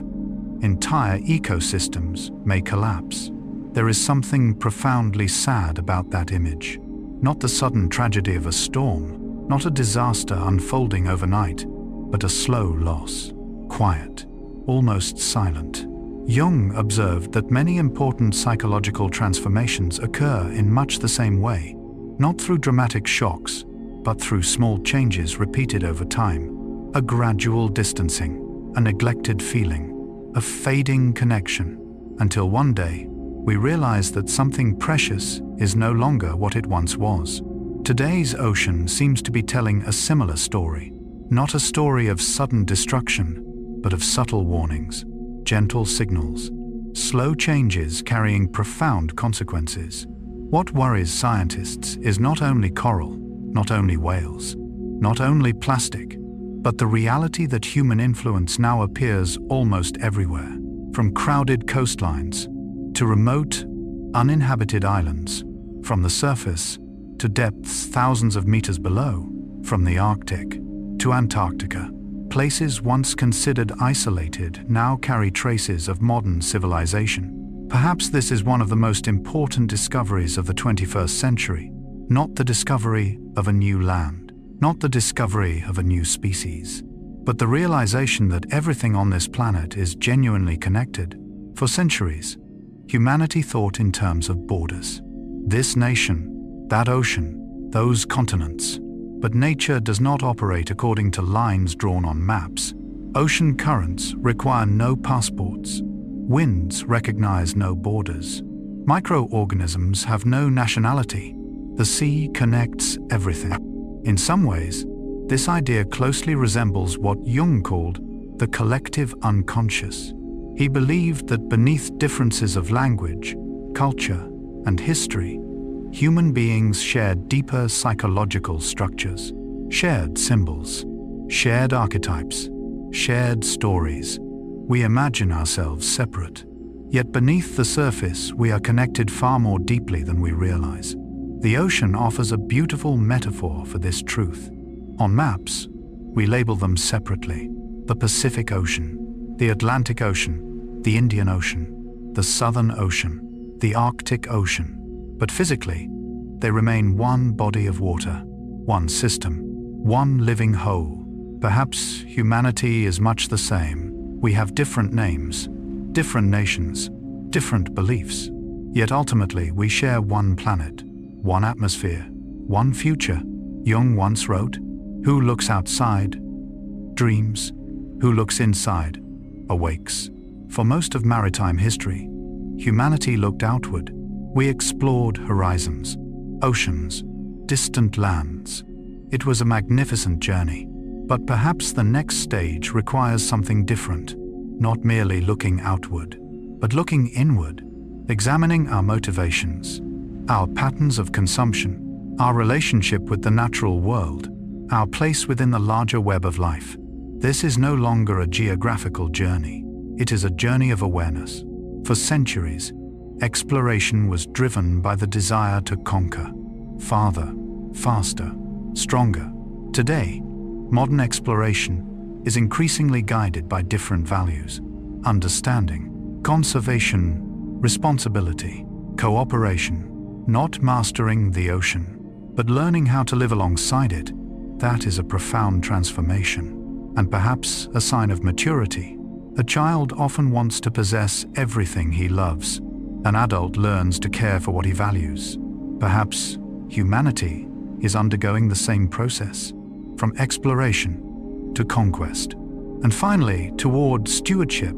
entire ecosystems may collapse. There is something profoundly sad about that image. Not the sudden tragedy of a storm, not a disaster unfolding overnight, but a slow loss, quiet, almost silent. Jung observed that many important psychological transformations occur in much the same way, not through dramatic shocks, but through small changes repeated over time, a gradual distancing, a neglected feeling, a fading connection, until one day we realize that something precious is no longer what it once was. Today's ocean seems to be telling a similar story, not a story of sudden destruction, but of subtle warnings, gentle signals, slow changes carrying profound consequences. What worries scientists is not only coral, not only whales, not only plastic, but the reality that human influence now appears almost everywhere, from crowded coastlines to remote, uninhabited islands, from the surface to depths thousands of meters below, from the Arctic to Antarctica. Places once considered isolated now carry traces of modern civilization. Perhaps this is one of the most important discoveries of the 21st century, not the discovery of a new land, not the discovery of a new species, but the realization that everything on this planet is genuinely connected. For centuries, humanity thought in terms of borders. This nation, that ocean, those continents. But nature does not operate according to lines drawn on maps. Ocean currents require no passports. Winds recognize no borders. Microorganisms have no nationality. The sea connects everything. In some ways, this idea closely resembles what Jung called the collective unconscious. He believed that beneath differences of language, culture, and history, human beings shared deeper psychological structures, shared symbols, shared archetypes, shared stories. We imagine ourselves separate, yet beneath the surface we are connected far more deeply than we realize. The ocean offers a beautiful metaphor for this truth. On maps, we label them separately: the Pacific Ocean, the Atlantic Ocean, the Indian Ocean, the Southern Ocean, the Arctic Ocean. But physically, they remain one body of water, one system, one living whole. Perhaps humanity is much the same. We have different names, different nations, different beliefs. Yet ultimately we share one planet, one atmosphere, one future. Jung once wrote, "Who looks outside, dreams. Who looks inside, awakes." For most of maritime history, humanity looked outward. We explored horizons, oceans, distant lands. It was a magnificent journey, but perhaps the next stage requires something different, not merely looking outward, but looking inward, examining our motivations, our patterns of consumption, our relationship with the natural world, our place within the larger web of life. This is no longer a geographical journey. It is a journey of awareness. For centuries, exploration was driven by the desire to conquer, farther, faster, stronger. Today, modern exploration is increasingly guided by different values: understanding, conservation, responsibility, cooperation, not mastering the ocean, but learning how to live alongside it. That is a profound transformation, and perhaps a sign of maturity. A child often wants to possess everything he loves. An adult learns to care for what he values. Perhaps humanity is undergoing the same process, from exploration to conquest, and finally toward stewardship.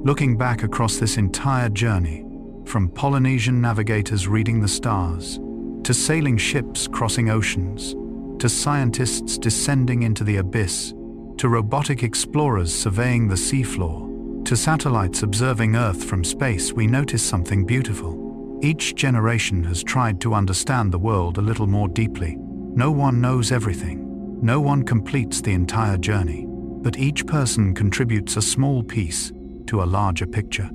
Looking back across this entire journey, from Polynesian navigators reading the stars, to sailing ships crossing oceans, to scientists descending into the abyss, to robotic explorers surveying the seafloor, to satellites observing Earth from space, we notice something beautiful. Each generation has tried to understand the world a little more deeply. No one knows everything. No one completes the entire journey. But each person contributes a small piece to a larger picture.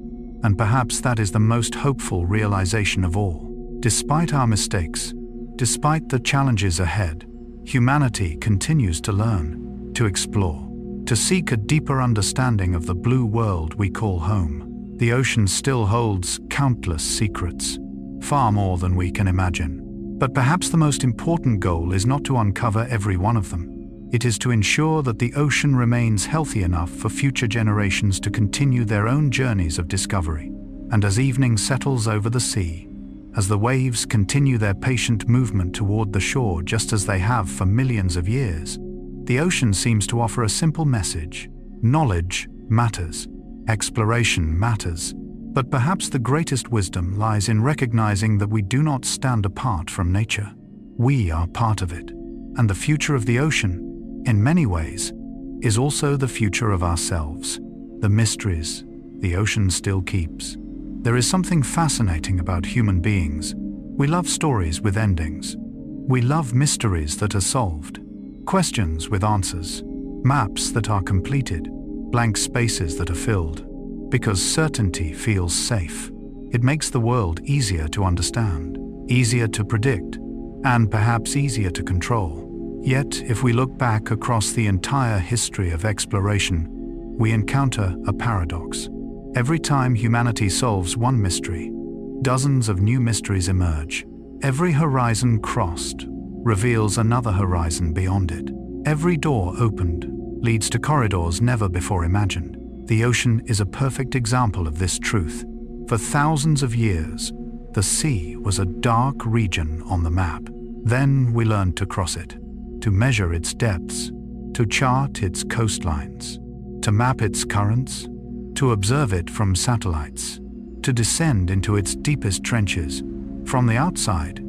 And perhaps that is the most hopeful realization of all. Despite our mistakes, despite the challenges ahead, humanity continues to learn, to explore, to seek a deeper understanding of the blue world we call home. The ocean still holds countless secrets, far more than we can imagine. But perhaps the most important goal is not to uncover every one of them. It is to ensure that the ocean remains healthy enough for future generations to continue their own journeys of discovery. And as evening settles over the sea, as the waves continue their patient movement toward the shore just as they have for millions of years, the ocean seems to offer a simple message. Knowledge matters. Exploration matters. But perhaps the greatest wisdom lies in recognizing that we do not stand apart from nature. We are part of it. And the future of the ocean, in many ways, is also the future of ourselves. The mysteries the ocean still keeps. There is something fascinating about human beings. We love stories with endings. We love mysteries that are solved, questions with answers, maps that are completed, blank spaces that are filled. Because certainty feels safe. It makes the world easier to understand, easier to predict, and perhaps easier to control. Yet, if we look back across the entire history of exploration, we encounter a paradox. Every time humanity solves one mystery, dozens of new mysteries emerge. Every horizon crossed reveals another horizon beyond it. Every door opened leads to corridors never before imagined. The ocean is a perfect example of this truth. For thousands of years, the sea was a dark region on the map. Then we learned to cross it, to measure its depths, to chart its coastlines, to map its currents, to observe it from satellites, to descend into its deepest trenches. From the outside,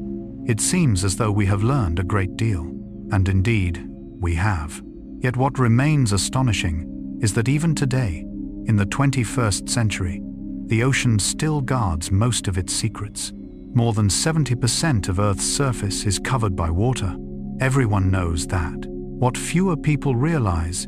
it seems as though we have learned a great deal. And indeed, we have. Yet what remains astonishing is that even today, in the 21st century, the ocean still guards most of its secrets. More than 70% of Earth's surface is covered by water. Everyone knows that. What fewer people realize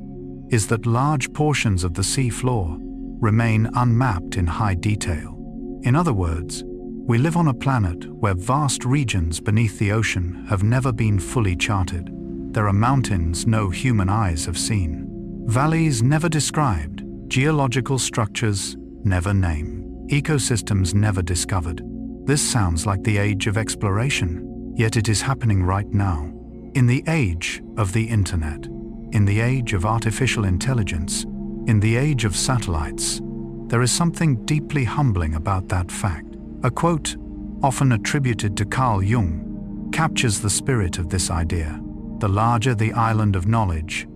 is that large portions of the sea floor remain unmapped in high detail. In other words, we live on a planet where vast regions beneath the ocean have never been fully charted. There are mountains no human eyes have seen, valleys never described, geological structures never named, ecosystems never discovered. This sounds like the age of exploration, yet it is happening right now. In the age of the internet, in the age of artificial intelligence, in the age of satellites, there is something deeply humbling about that fact. A quote, often attributed to Carl Jung, captures the spirit of this idea. The larger the island of knowledge,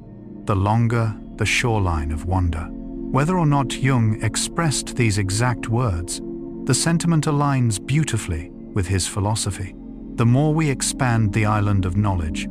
the longer the shoreline of wonder. Whether or not Jung expressed these exact words, the sentiment aligns beautifully with his philosophy. The more we expand the island of knowledge,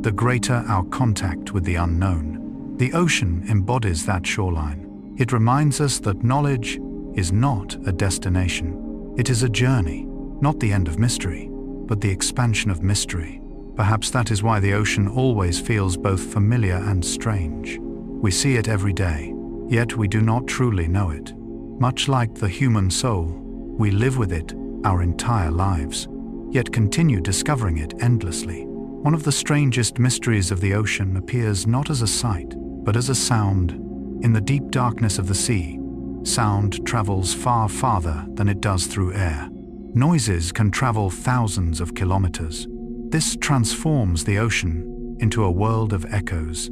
the greater our contact with the unknown. The ocean embodies that shoreline. It reminds us that knowledge is not a destination. It is a journey, not the end of mystery, but the expansion of mystery. Perhaps that is why the ocean always feels both familiar and strange. We see it every day, yet we do not truly know it. Much like the human soul, we live with it our entire lives, yet continue discovering it endlessly. One of the strangest mysteries of the ocean appears not as a sight, but as a sound. In the deep darkness of the sea, sound travels far farther than it does through air. Noises can travel thousands of kilometers. This transforms the ocean into a world of echoes,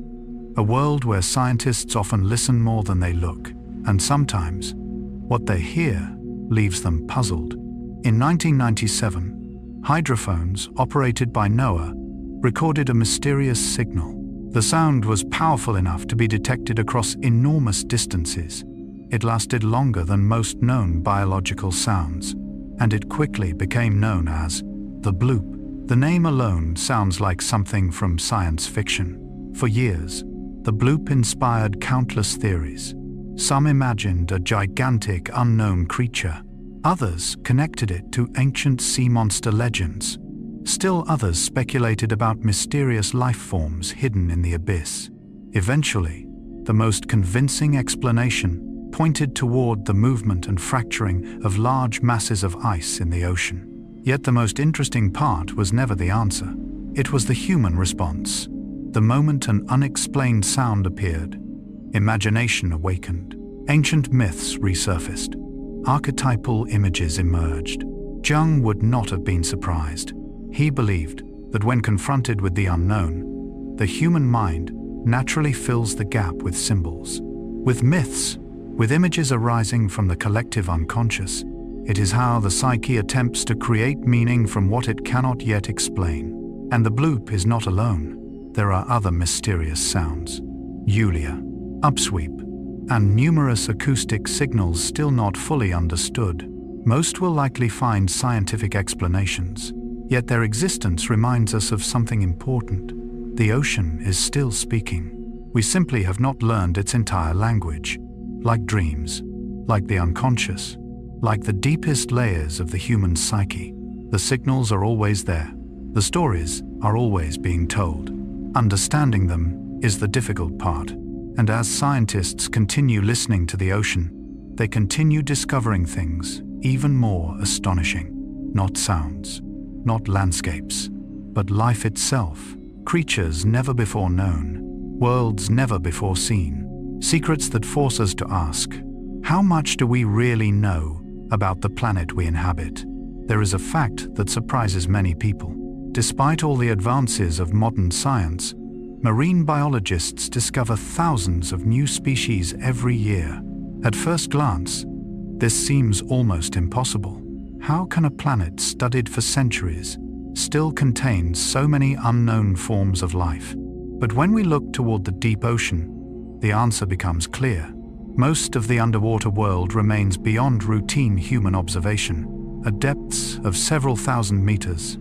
a world where scientists often listen more than they look, and sometimes what they hear leaves them puzzled. In 1997, hydrophones operated by NOAA recorded a mysterious signal. The sound was powerful enough to be detected across enormous distances. It lasted longer than most known biological sounds, and it quickly became known as the bloop. The name alone sounds like something from science fiction. For years, the bloop inspired countless theories. Some imagined a gigantic unknown creature. Others connected it to ancient sea monster legends. Still others speculated about mysterious life forms hidden in the abyss. Eventually, the most convincing explanation pointed toward the movement and fracturing of large masses of ice in the ocean. Yet the most interesting part was never the answer. It was the human response. The moment an unexplained sound appeared, Imagination awakened. Ancient myths resurfaced. Archetypal images emerged. Jung would not have been surprised. He believed that when confronted with the unknown, the human mind naturally fills the gap with symbols. With myths, with images arising from the collective unconscious, it is how the psyche attempts to create meaning from what it cannot yet explain. And the bloop is not alone. There are other mysterious sounds. Yulia, upsweep, and numerous acoustic signals still not fully understood. Most will likely find scientific explanations, yet their existence reminds us of something important. The ocean is still speaking. We simply have not learned its entire language. Like dreams, like the unconscious, like the deepest layers of the human psyche, the signals are always there. The stories are always being told. Understanding them is the difficult part. And as scientists continue listening to the ocean, they continue discovering things even more astonishing. Not sounds, not landscapes, but life itself. Creatures never before known, worlds never before seen. Secrets that force us to ask, how much do we really know about the planet we inhabit? There is a fact that surprises many people. Despite all the advances of modern science, marine biologists discover thousands of new species every year. At first glance, this seems almost impossible. How can a planet studied for centuries still contain so many unknown forms of life? But when we look toward the deep ocean, the answer becomes clear. Most of the underwater world remains beyond routine human observation. At depths of several thousand meters,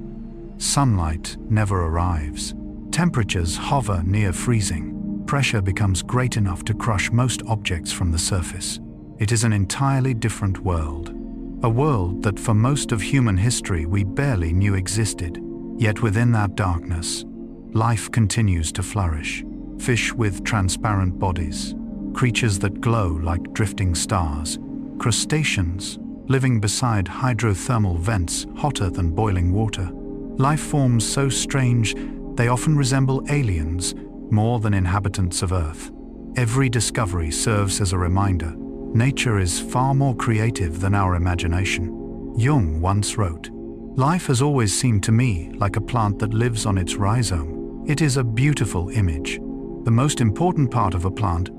sunlight never arrives. Temperatures hover near freezing. Pressure becomes great enough to crush most objects from the surface. It is an entirely different world. A world that for most of human history we barely knew existed. Yet within that darkness, life continues to flourish. Fish with transparent bodies, creatures that glow like drifting stars, crustaceans living beside hydrothermal vents hotter than boiling water. Life forms so strange they often resemble aliens more than inhabitants of Earth. Every discovery serves as a reminder. Nature is far more creative than our imagination. Jung once wrote, "Life has always seemed to me like a plant that lives on its rhizome. It is a beautiful image. The most important part of a plant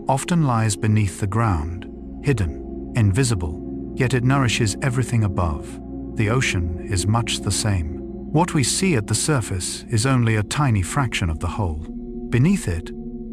often lies beneath the ground, hidden, invisible, yet it nourishes everything above. The ocean is much the same. What we see at the surface is only a tiny fraction of the whole. Beneath it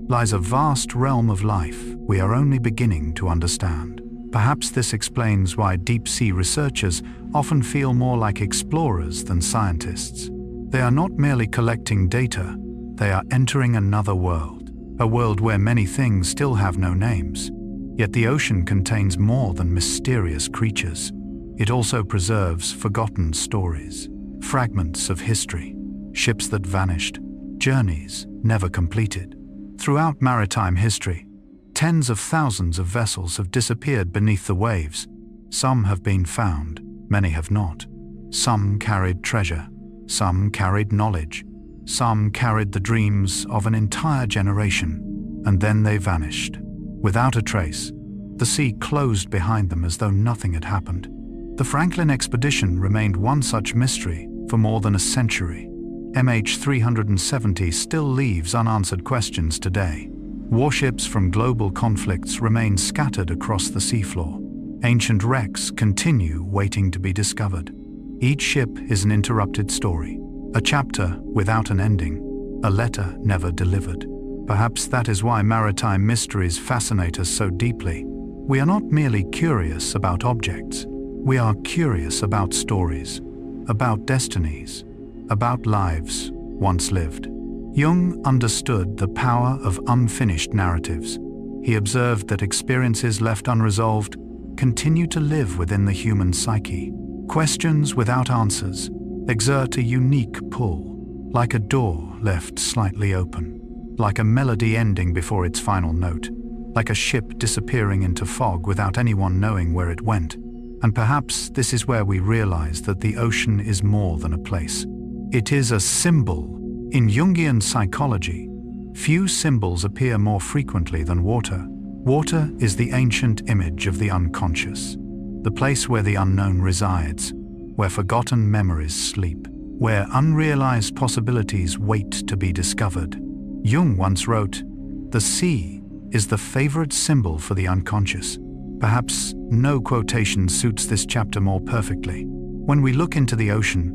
lies a vast realm of life we are only beginning to understand. Perhaps this explains why deep-sea researchers often feel more like explorers than scientists. They are not merely collecting data, they are entering another world, a world where many things still have no names. Yet the ocean contains more than mysterious creatures. It also preserves forgotten stories, fragments of history, ships that vanished, journeys never completed. Throughout maritime history, tens of thousands of vessels have disappeared beneath the waves. Some have been found, many have not. Some carried treasure, some carried knowledge, some carried the dreams of an entire generation, and then they vanished. Without a trace, the sea closed behind them as though nothing had happened. The Franklin expedition remained one such mystery for more than a century. MH370 still leaves unanswered questions today. Warships from global conflicts remain scattered across the seafloor. Ancient wrecks continue waiting to be discovered. Each ship is an interrupted story, a chapter without an ending, a letter never delivered. Perhaps that is why maritime mysteries fascinate us so deeply. We are not merely curious about objects, we are curious about stories, about destinies, about lives once lived. Jung understood the power of unfinished narratives. He observed that experiences left unresolved continue to live within the human psyche. Questions without answers exert a unique pull, like a door left slightly open, like a melody ending before its final note, like a ship disappearing into fog without anyone knowing where it went. And perhaps this is where we realize that the ocean is more than a place. It is a symbol. In Jungian psychology, Few symbols appear more frequently than water. Water is the ancient image of the unconscious, the place where the unknown resides, where forgotten memories sleep, where unrealized possibilities wait to be discovered. Jung once wrote, "The sea is the favorite symbol for the unconscious." Perhaps no quotation suits this chapter more perfectly. When we look into the ocean,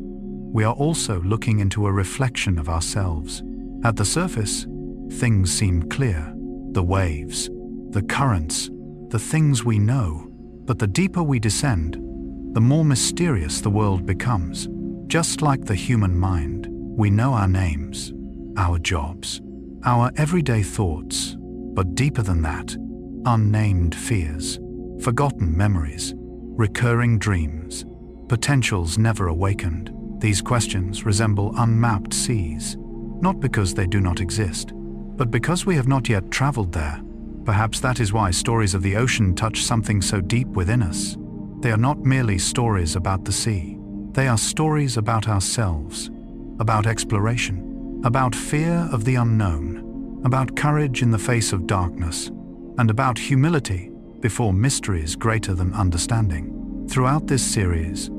we are also looking into a reflection of ourselves. At the surface, things seem clear. The waves, the currents, the things we know. But the deeper we descend, the more mysterious the world becomes. Just like the human mind, we know our names, our jobs, our everyday thoughts, but deeper than that, unnamed fears, forgotten memories, recurring dreams, potentials never awakened. These questions resemble unmapped seas, not because they do not exist, but because we have not yet traveled there. Perhaps that is why stories of the ocean touch something so deep within us. They are not merely stories about the sea. They are stories about ourselves, about exploration, about fear of the unknown, about courage in the face of darkness, and about humility before mysteries greater than understanding. Throughout this series,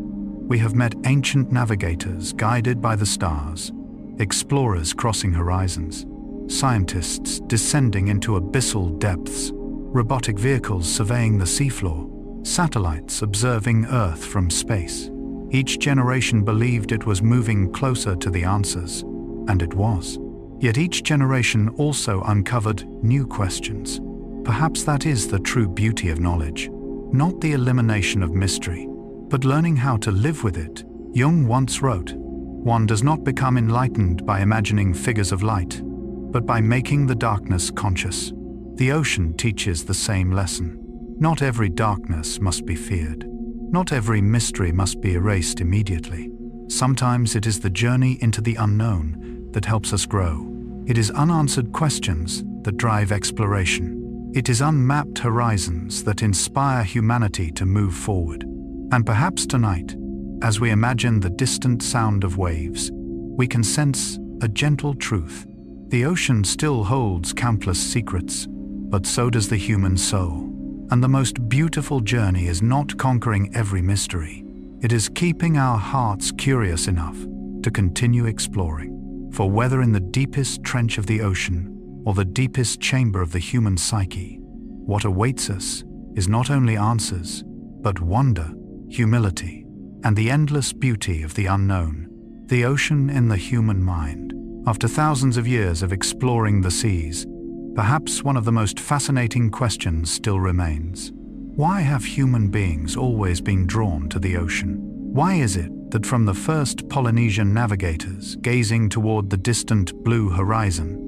we have met ancient navigators guided by the stars, explorers crossing horizons, scientists descending into abyssal depths, robotic vehicles surveying the seafloor, satellites observing Earth from space. Each generation believed it was moving closer to the answers, and it was. Yet each generation also uncovered new questions. Perhaps that is the true beauty of knowledge, not the elimination of mystery, but learning how to live with it. Jung once wrote, "One does not become enlightened by imagining figures of light, but by making the darkness conscious." The ocean teaches the same lesson. Not every darkness must be feared. Not every mystery must be erased immediately. Sometimes it is the journey into the unknown that helps us grow. It is unanswered questions that drive exploration. It is unmapped horizons that inspire humanity to move forward. And perhaps tonight, as we imagine the distant sound of waves, we can sense a gentle truth. The ocean still holds countless secrets, but so does the human soul. And the most beautiful journey is not conquering every mystery. It is keeping our hearts curious enough to continue exploring. For whether in the deepest trench of the ocean or the deepest chamber of the human psyche, what awaits us is not only answers, but wonder, humility, and the endless beauty of the unknown. The ocean in the human mind. After thousands of years of exploring the seas, perhaps one of the most fascinating questions still remains. Why have human beings always been drawn to the ocean? Why is it that from the first Polynesian navigators gazing toward the distant blue horizon,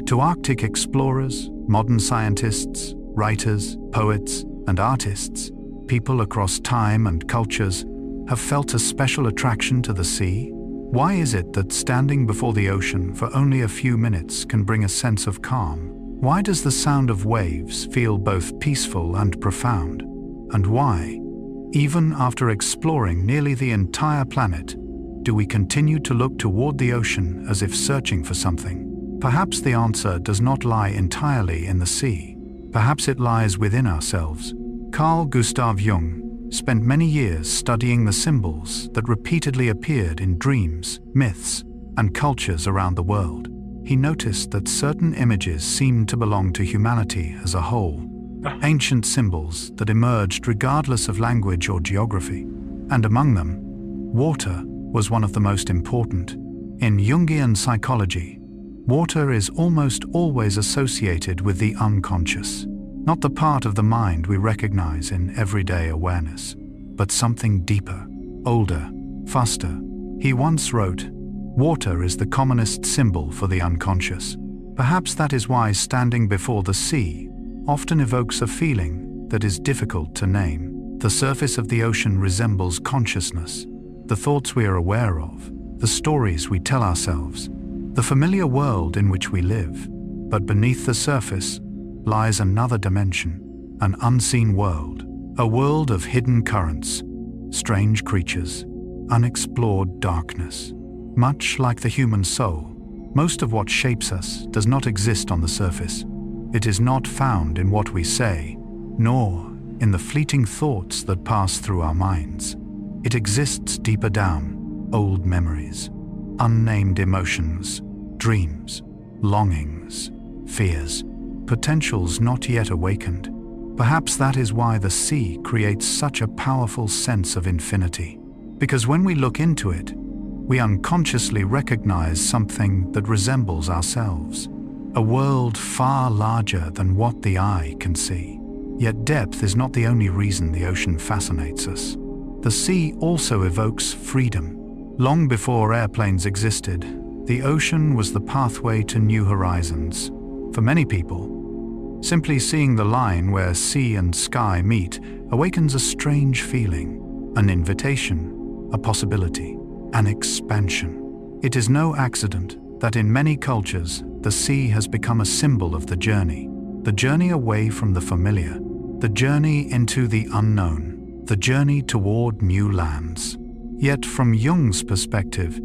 to Arctic explorers, modern scientists, writers, poets, and artists, people across time and cultures have felt a special attraction to the sea? Why is it that standing before the ocean for only a few minutes can bring a sense of calm? Why does the sound of waves feel both peaceful and profound? And why, even after exploring nearly the entire planet, do we continue to look toward the ocean as if searching for something? Perhaps the answer does not lie entirely in the sea. Perhaps it lies within ourselves. Carl Gustav Jung spent many years studying the symbols that repeatedly appeared in dreams, myths, and cultures around the world. He noticed that certain images seemed to belong to humanity as a whole, ancient symbols that emerged regardless of language or geography. And among them, water was one of the most important. In Jungian psychology, water is almost always associated with the unconscious, not the part of the mind we recognize in everyday awareness, but something deeper, older, faster. He once wrote, "Water is the commonest symbol for the unconscious." Perhaps that is why standing before the sea often evokes a feeling that is difficult to name. The surface of the ocean resembles consciousness, the thoughts we are aware of, the stories we tell ourselves, the familiar world in which we live. But beneath the surface lies another dimension, an unseen world, a world of hidden currents, strange creatures, unexplored darkness. Much like the human soul, Most of what shapes us does not exist on the surface. It is not found in what we say, nor in the fleeting thoughts that pass through our minds. It exists deeper down, old memories, unnamed emotions, dreams, longings, fears, potentials not yet awakened. Perhaps that is why the sea creates such a powerful sense of infinity. Because when we look into it, we unconsciously recognize something that resembles ourselves. A world far larger than what the eye can see. Yet depth is not the only reason the ocean fascinates us. The sea also evokes freedom. Long before airplanes existed, the ocean was the pathway to new horizons. For many people, simply seeing the line where sea and sky meet awakens a strange feeling, an invitation, a possibility, an expansion. It is no accident that in many cultures, the sea has become a symbol of the journey away from the familiar, the journey into the unknown, the journey toward new lands. Yet from Jung's perspective,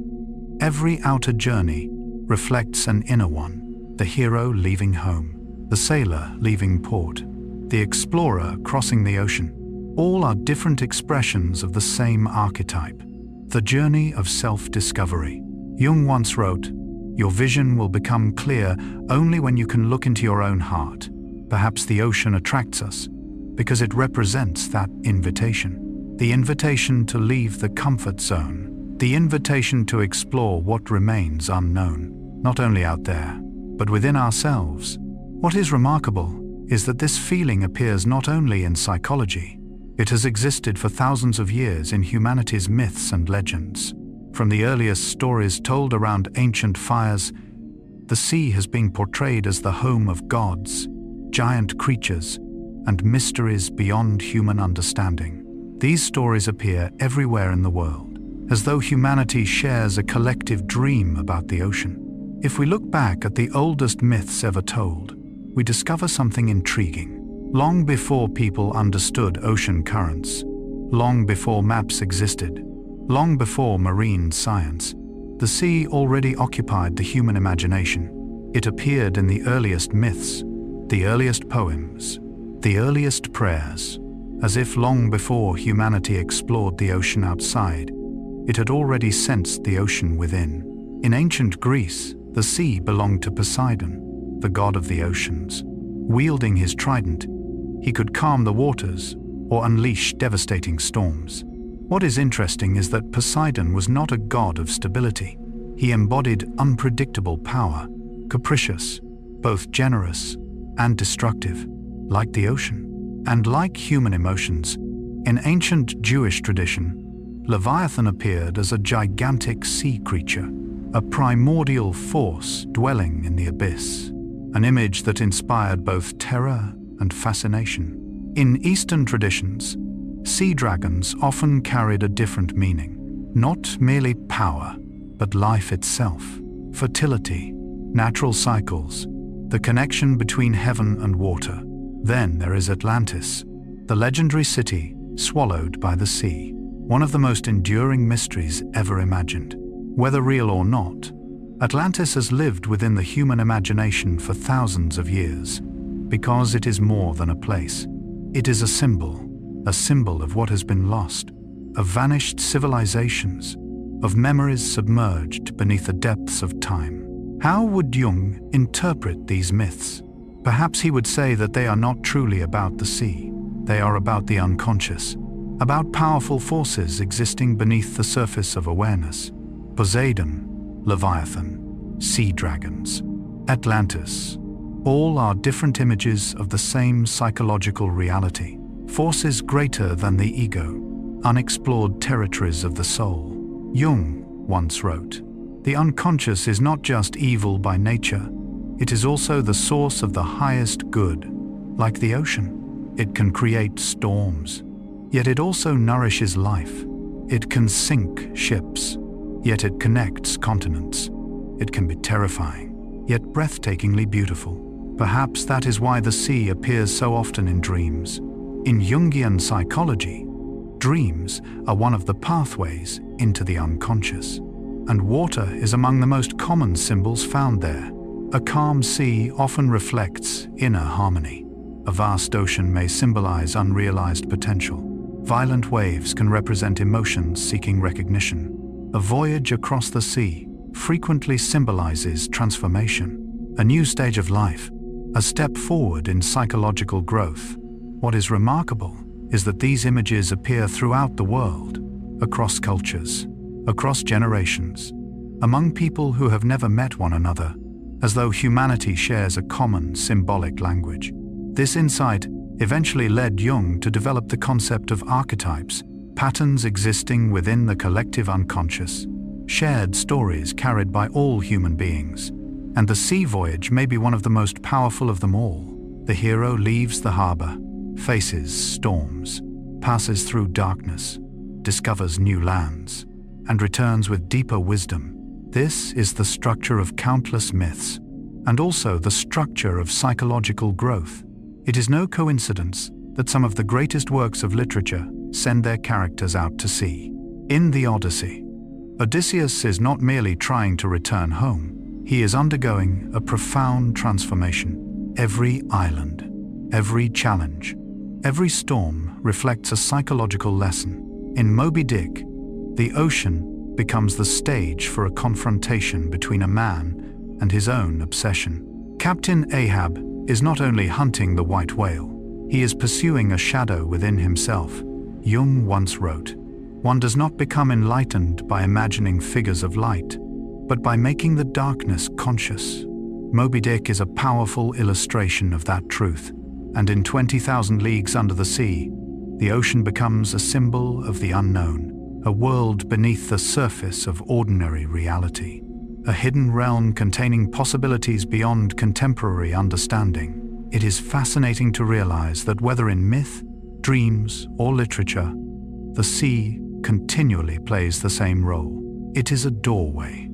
every outer journey reflects an inner one, the hero leaving home, the sailor leaving port, the explorer crossing the ocean. All are different expressions of the same archetype, the journey of self-discovery. Jung once wrote, "Your vision will become clear only when you can look into your own heart." Perhaps the ocean attracts us because it represents that invitation. The invitation to leave the comfort zone. The invitation to explore what remains unknown, not only out there, but within ourselves. What is remarkable is that this feeling appears not only in psychology. It has existed for thousands of years in humanity's myths and legends. From the earliest stories told around ancient fires, the sea has been portrayed as the home of gods, giant creatures, and mysteries beyond human understanding. These stories appear everywhere in the world, as though humanity shares a collective dream about the ocean. If we look back at the oldest myths ever told, we discover something intriguing. Long before people understood ocean currents, long before maps existed, long before marine science, the sea already occupied the human imagination. It appeared in the earliest myths, the earliest poems, the earliest prayers, as if long before humanity explored the ocean outside, it had already sensed the ocean within. In ancient Greece, the sea belonged to Poseidon, the god of the oceans. Wielding his trident, he could calm the waters or unleash devastating storms. What is interesting is that Poseidon was not a god of stability. He embodied unpredictable power, capricious, both generous and destructive, like the ocean. And like human emotions, in ancient Jewish tradition, Leviathan appeared as a gigantic sea creature, a primordial force dwelling in the abyss, an image that inspired both terror and fascination. In Eastern traditions, sea dragons often carried a different meaning, not merely power, but life itself, fertility, natural cycles, the connection between heaven and water. Then there is Atlantis, the legendary city swallowed by the sea, one of the most enduring mysteries ever imagined. Whether real or not, Atlantis has lived within the human imagination for thousands of years, because it is more than a place. It is a symbol of what has been lost, of vanished civilizations, of memories submerged beneath the depths of time. How would Jung interpret these myths? Perhaps he would say that they are not truly about the sea. They are about the unconscious, about powerful forces existing beneath the surface of awareness. Poseidon, Leviathan, sea dragons, Atlantis, all are different images of the same psychological reality. Forces greater than the ego, unexplored territories of the soul. Jung once wrote, "The unconscious is not just evil by nature, it is also the source of the highest good. Like the ocean, it can create storms, yet it also nourishes life. It can sink ships, yet it connects continents. It can be terrifying, yet breathtakingly beautiful. Perhaps that is why the sea appears so often in dreams. In Jungian psychology, dreams are one of the pathways into the unconscious, and water is among the most common symbols found there. A calm sea often reflects inner harmony. A vast ocean may symbolize unrealized potential. Violent waves can represent emotions seeking recognition. A voyage across the sea frequently symbolizes transformation, a new stage of life, a step forward in psychological growth. What is remarkable is that these images appear throughout the world, across cultures, across generations, among people who have never met one another, as though humanity shares a common symbolic language. This insight eventually led Jung to develop the concept of archetypes, patterns existing within the collective unconscious, shared stories carried by all human beings. And the sea voyage may be one of the most powerful of them all. The hero leaves the harbor, faces storms, passes through darkness, discovers new lands, and returns with deeper wisdom. This is the structure of countless myths, and also the structure of psychological growth. It is no coincidence that some of the greatest works of literature send their characters out to sea. In the Odyssey, Odysseus is not merely trying to return home, he is undergoing a profound transformation. Every island, every challenge, every storm reflects a psychological lesson. In Moby Dick, the ocean becomes the stage for a confrontation between a man and his own obsession. Captain Ahab is not only hunting the white whale, he is pursuing a shadow within himself. Jung once wrote, "One does not become enlightened by imagining figures of light, but by making the darkness conscious." Moby Dick is a powerful illustration of that truth, and in 20,000 Leagues Under the Sea, the ocean becomes a symbol of the unknown, a world beneath the surface of ordinary reality, a hidden realm containing possibilities beyond contemporary understanding. It is fascinating to realize that whether in myth, dreams, or literature, the sea continually plays the same role. It is a doorway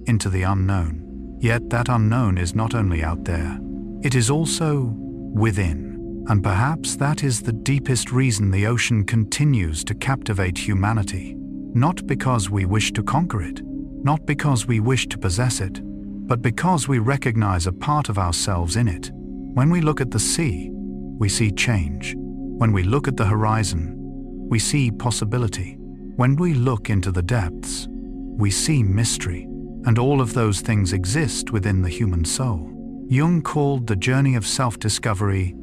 into the unknown. Yet that unknown is not only out there, it is also within. And perhaps that is the deepest reason the ocean continues to captivate humanity. Not because we wish to conquer it, not because we wish to possess it, but because we recognize a part of ourselves in it. When we look at the sea, we see change. When we look at the horizon, we see possibility. When we look into the depths, we see mystery. And all of those things exist within the human soul. Jung called the journey of self-discovery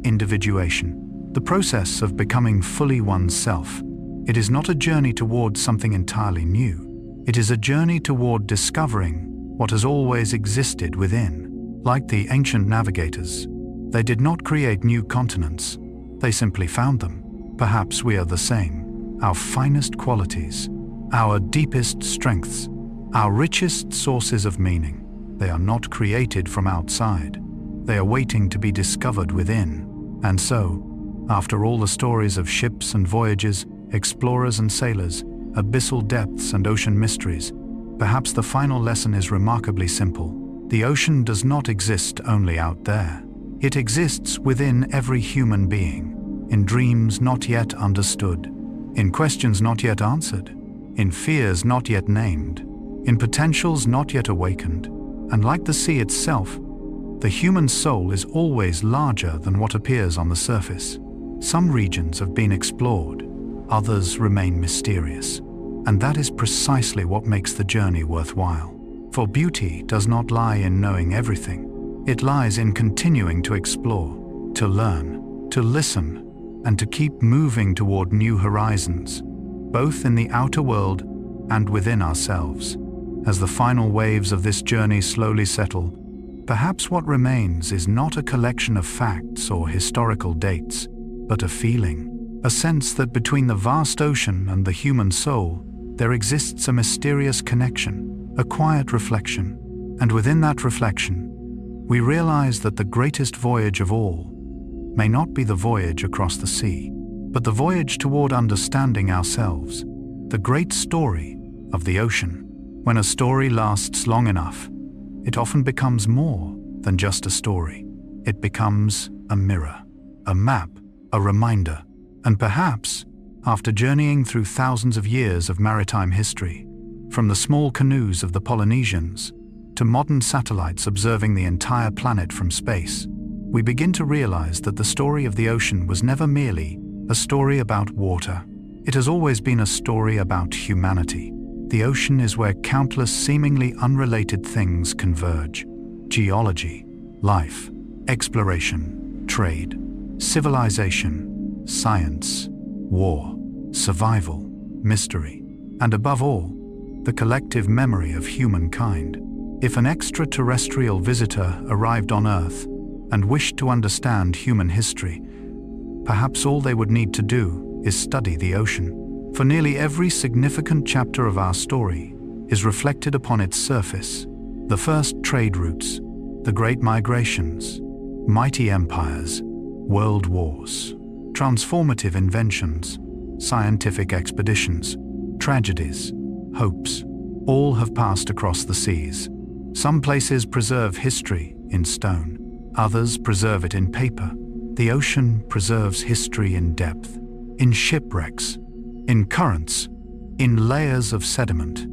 individuation, the process of becoming fully oneself. It is not a journey toward something entirely new. It is a journey toward discovering what has always existed within. Like the ancient navigators, they did not create new continents, they simply found them. Perhaps we are the same. Our finest qualities, our deepest strengths, our richest sources of meaning, they are not created from outside. They are waiting to be discovered within. And so, after all the stories of ships and voyages, explorers and sailors, abyssal depths and ocean mysteries, perhaps the final lesson is remarkably simple. The ocean does not exist only out there. It exists within every human being, in dreams not yet understood, in questions not yet answered, in fears not yet named, in potentials not yet awakened. And like the sea itself, the human soul is always larger than what appears on the surface. Some regions have been explored, others remain mysterious, and that is precisely what makes the journey worthwhile. For beauty does not lie in knowing everything. It lies in continuing to explore, to learn, to listen, and to keep moving toward new horizons, both in the outer world and within ourselves. As the final waves of this journey slowly settle, perhaps what remains is not a collection of facts or historical dates, but a feeling, a sense that between the vast ocean and the human soul, there exists a mysterious connection, a quiet reflection, and within that reflection, we realize that the greatest voyage of all may not be the voyage across the sea, but the voyage toward understanding ourselves, the great story of the ocean. When a story lasts long enough, it often becomes more than just a story. It becomes a mirror, a map, a reminder, and perhaps, after journeying through thousands of years of maritime history, From the small canoes of the Polynesians to modern satellites observing the entire planet from space, we begin to realize that the story of the ocean was never merely a story about water. It has always been a story about humanity. The ocean is where countless seemingly unrelated things converge: geology, life, exploration, trade, civilization, science, war, survival, mystery, and above all, the collective memory of humankind. If an extraterrestrial visitor arrived on Earth and wished to understand human history, perhaps all they would need to do is study the ocean. For nearly every significant chapter of our story is reflected upon its surface: the first trade routes, the great migrations, mighty empires, world wars, transformative inventions, scientific expeditions, tragedies, hopes. All have passed across the seas. Some places preserve history in stone, others preserve it in paper. The ocean preserves history in depth, in shipwrecks, in currents, in layers of sediment,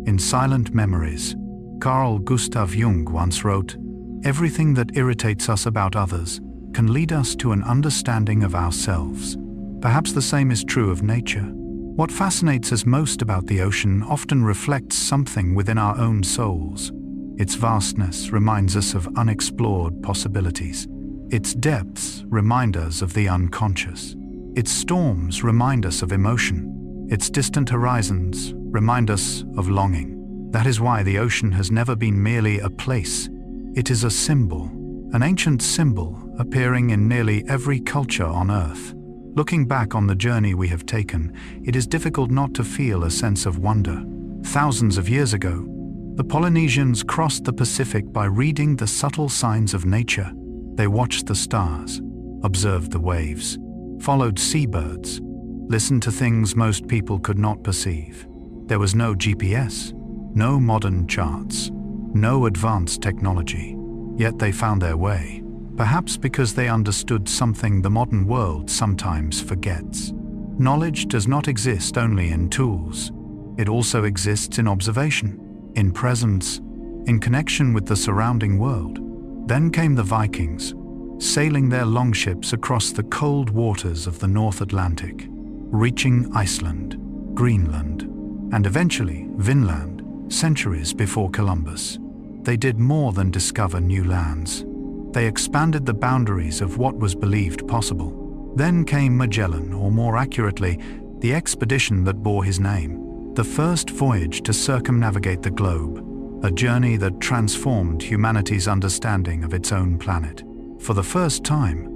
in silent memories. Carl Gustav Jung once wrote, "Everything that irritates us about others can lead us to an understanding of ourselves." Perhaps the same is true of nature. What fascinates us most about the ocean often reflects something within our own souls. Its vastness reminds us of unexplored possibilities. Its depths remind us of the unconscious. Its storms remind us of emotion. Its distant horizons remind us of longing. That is why the ocean has never been merely a place. It is a symbol, an ancient symbol appearing in nearly every culture on Earth. Looking back on the journey we have taken, it is difficult not to feel a sense of wonder. Thousands of years ago, the Polynesians crossed the Pacific by reading the subtle signs of nature. They watched the stars, observed the waves, followed seabirds, listened to things most people could not perceive. There was no GPS, no modern charts, no advanced technology, yet they found their way. Perhaps because they understood something the modern world sometimes forgets. Knowledge does not exist only in tools. It also exists in observation, in presence, in connection with the surrounding world. Then came the Vikings, sailing their longships across the cold waters of the North Atlantic, reaching Iceland, Greenland, and eventually Vinland, centuries before Columbus. They did more than discover new lands. They expanded the boundaries of what was believed possible. Then came Magellan, or more accurately, the expedition that bore his name. The first voyage to circumnavigate the globe, a journey that transformed humanity's understanding of its own planet. For the first time,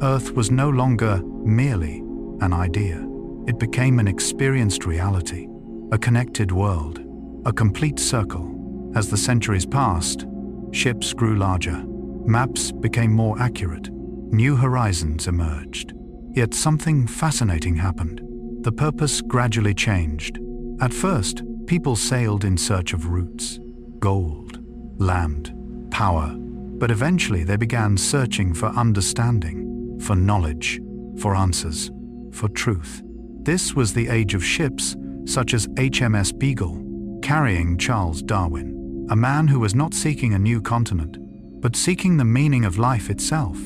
Earth was no longer merely an idea. It became an experienced reality, a connected world, a complete circle. As the centuries passed, ships grew larger. Maps became more accurate. New horizons emerged. Yet something fascinating happened. The purpose gradually changed. At first, people sailed in search of roots, gold, land, power. But eventually they began searching for understanding, for knowledge, for answers, for truth. This was the age of ships, such as HMS Beagle, carrying Charles Darwin, a man who was not seeking a new continent, but seeking the meaning of life itself.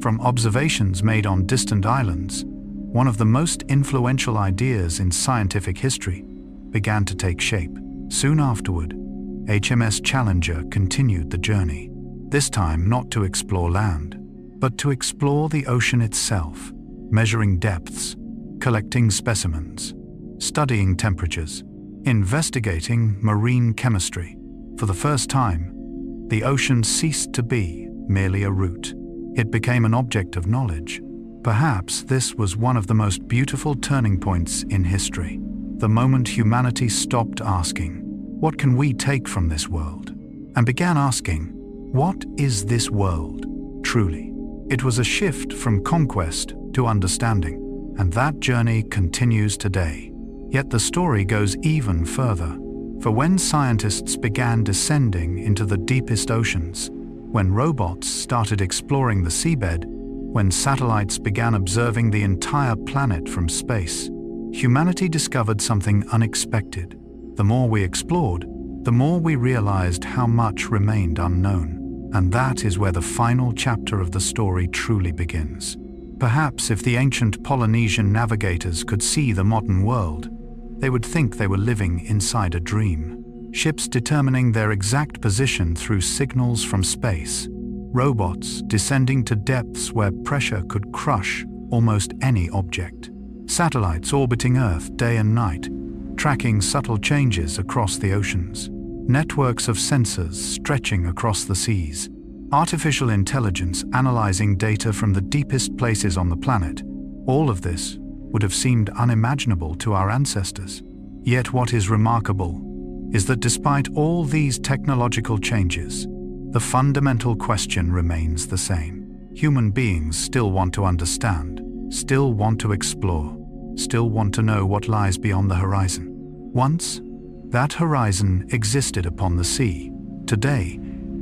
From observations made on distant islands, one of the most influential ideas in scientific history began to take shape. Soon afterward, HMS Challenger continued the journey, this time not to explore land, but to explore the ocean itself, measuring depths, collecting specimens, studying temperatures, investigating marine chemistry. For the first time, the ocean ceased to be merely a route. It became an object of knowledge. Perhaps this was one of the most beautiful turning points in history. The moment humanity stopped asking, "What can we take from this world?" and began asking, "What is this world truly?" It was a shift from conquest to understanding, and that journey continues today. Yet the story goes even further. For when scientists began descending into the deepest oceans, when robots started exploring the seabed, when satellites began observing the entire planet from space, humanity discovered something unexpected. The more we explored, the more we realized how much remained unknown. And that is where the final chapter of the story truly begins. Perhaps if the ancient Polynesian navigators could see the modern world, they would think they were living inside a dream. Ships determining their exact position through signals from space. Robots descending to depths where pressure could crush almost any object. Satellites orbiting Earth day and night, tracking subtle changes across the oceans. Networks of sensors stretching across the seas. Artificial intelligence analyzing data from the deepest places on the planet. All of this would have seemed unimaginable to our ancestors. Yet what is remarkable is that despite all these technological changes, the fundamental question remains the same. Human beings still want to understand, still want to explore, still want to know what lies beyond the horizon. Once, that horizon existed upon the sea. Today,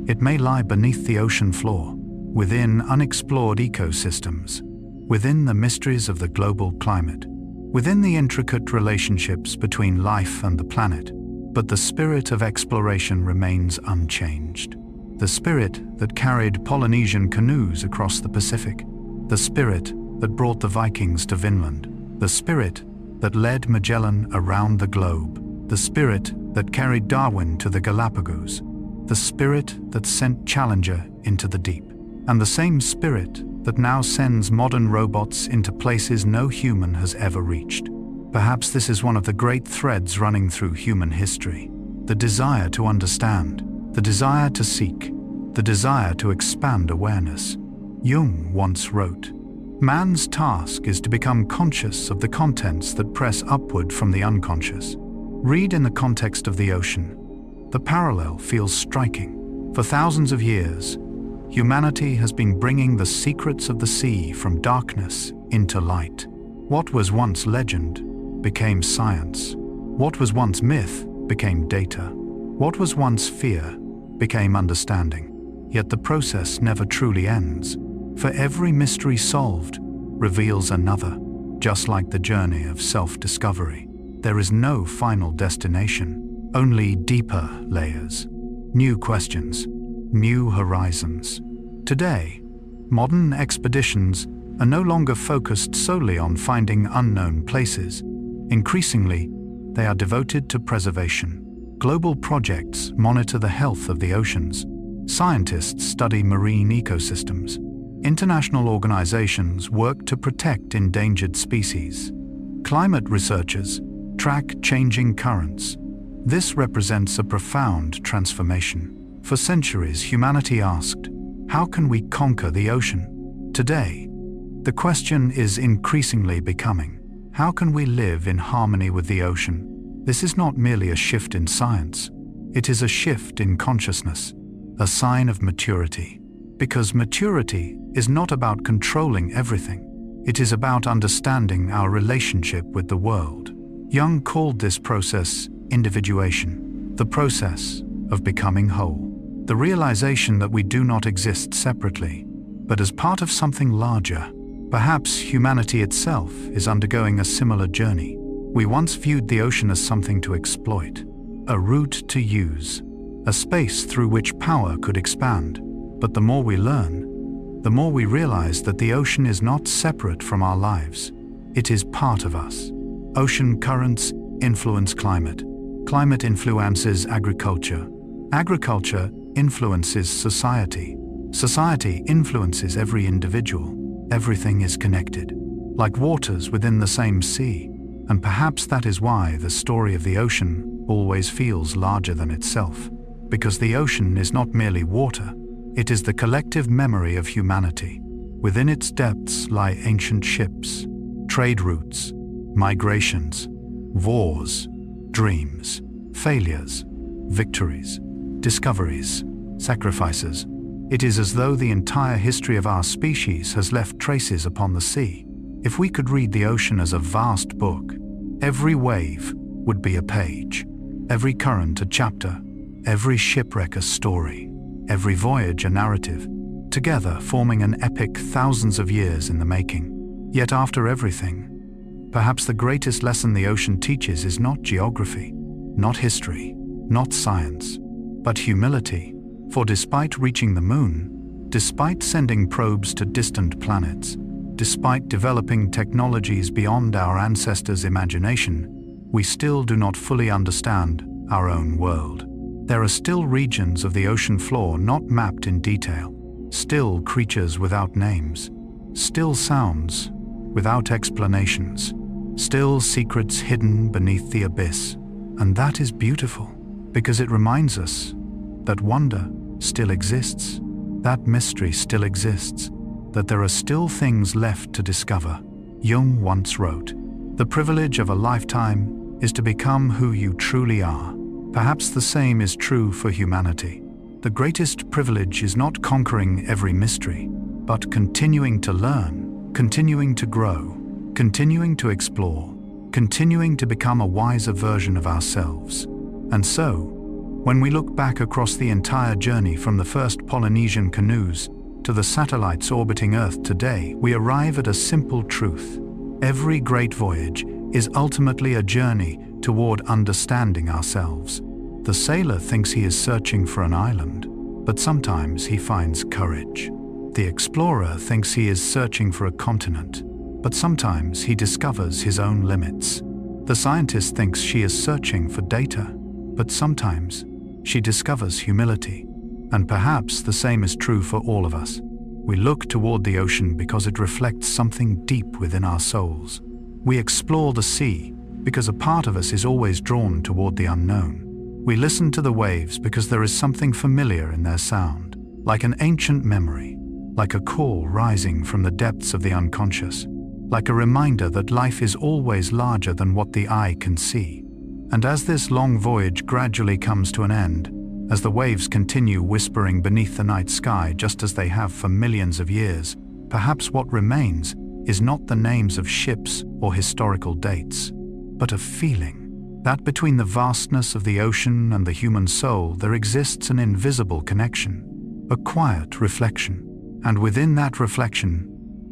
it may lie beneath the ocean floor, within unexplored ecosystems, within the mysteries of the global climate, within the intricate relationships between life and the planet. But the spirit of exploration remains unchanged. The spirit that carried Polynesian canoes across the Pacific, the spirit that brought the Vikings to Vinland, the spirit that led Magellan around the globe, the spirit that carried Darwin to the Galapagos, the spirit that sent Challenger into the deep, and the same spirit that now sends modern robots into places no human has ever reached. Perhaps this is one of the great threads running through human history. The desire to understand, the desire to seek, the desire to expand awareness. Jung once wrote, "Man's task is to become conscious of the contents that press upward from the unconscious." Read in the context of the ocean. The parallel feels striking. For thousands of years, humanity has been bringing the secrets of the sea from darkness into light. What was once legend became science. What was once myth became data. What was once fear became understanding. Yet the process never truly ends. For every mystery solved reveals another. Just like the journey of self-discovery, there is no final destination, only deeper layers, new questions, new horizons. Today, modern expeditions are no longer focused solely on finding unknown places. Increasingly, they are devoted to preservation. Global projects monitor the health of the oceans. Scientists study marine ecosystems. International organizations work to protect endangered species. Climate researchers track changing currents. This represents a profound transformation. For centuries, humanity asked, how can we conquer the ocean? Today, the question is increasingly becoming, how can we live in harmony with the ocean? This is not merely a shift in science. It is a shift in consciousness, a sign of maturity. Because maturity is not about controlling everything. It is about understanding our relationship with the world. Jung called this process individuation, the process of becoming whole. The realization that we do not exist separately, but as part of something larger. Perhaps humanity itself is undergoing a similar journey. We once viewed the ocean as something to exploit, a route to use, a space through which power could expand. But the more we learn, the more we realize that the ocean is not separate from our lives. It is part of us. Ocean currents influence climate. Climate influences agriculture. Agriculture influences society. Society influences every individual. Everything is connected, like waters within the same sea. And perhaps that is why the story of the ocean always feels larger than itself. Because the ocean is not merely water. It is the collective memory of humanity. Within its depths lie ancient ships, trade routes, migrations, wars, dreams, failures, victories, discoveries, sacrifices. It is as though the entire history of our species has left traces upon the sea. If we could read the ocean as a vast book, every wave would be a page, every current a chapter, every shipwreck a story, every voyage a narrative, together forming an epic thousands of years in the making. Yet after everything, perhaps the greatest lesson the ocean teaches is not geography. not history, not science, but humility. For despite reaching the moon, despite sending probes to distant planets, despite developing technologies beyond our ancestors' imagination, we still do not fully understand our own world. There are still regions of the ocean floor not mapped in detail, still creatures without names, still sounds without explanations, still secrets hidden beneath the abyss. And that is beautiful, because it reminds us that wonder still exists, that mystery still exists, that there are still things left to discover. Jung once wrote, "The privilege of a lifetime is to become who you truly are." Perhaps the same is true for humanity. The greatest privilege is not conquering every mystery, but continuing to learn, continuing to grow, continuing to explore, continuing to become a wiser version of ourselves. And so, when we look back across the entire journey from the first Polynesian canoes to the satellites orbiting Earth today, we arrive at a simple truth. Every great voyage is ultimately a journey toward understanding ourselves. The sailor thinks he is searching for an island, but sometimes he finds courage. The explorer thinks he is searching for a continent, but sometimes he discovers his own limits. The scientist thinks she is searching for data, but sometimes she discovers humility. And perhaps the same is true for all of us. We look toward the ocean because it reflects something deep within our souls. We explore the sea because a part of us is always drawn toward the unknown. We listen to the waves because there is something familiar in their sound, like an ancient memory, like a call rising from the depths of the unconscious, like a reminder that life is always larger than what the eye can see. And as this long voyage gradually comes to an end, as the waves continue whispering beneath the night sky just as they have for millions of years, perhaps what remains is not the names of ships or historical dates, but a feeling that between the vastness of the ocean and the human soul there exists an invisible connection, a quiet reflection. And within that reflection,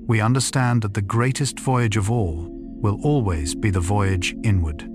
we understand that the greatest voyage of all will always be the voyage inward.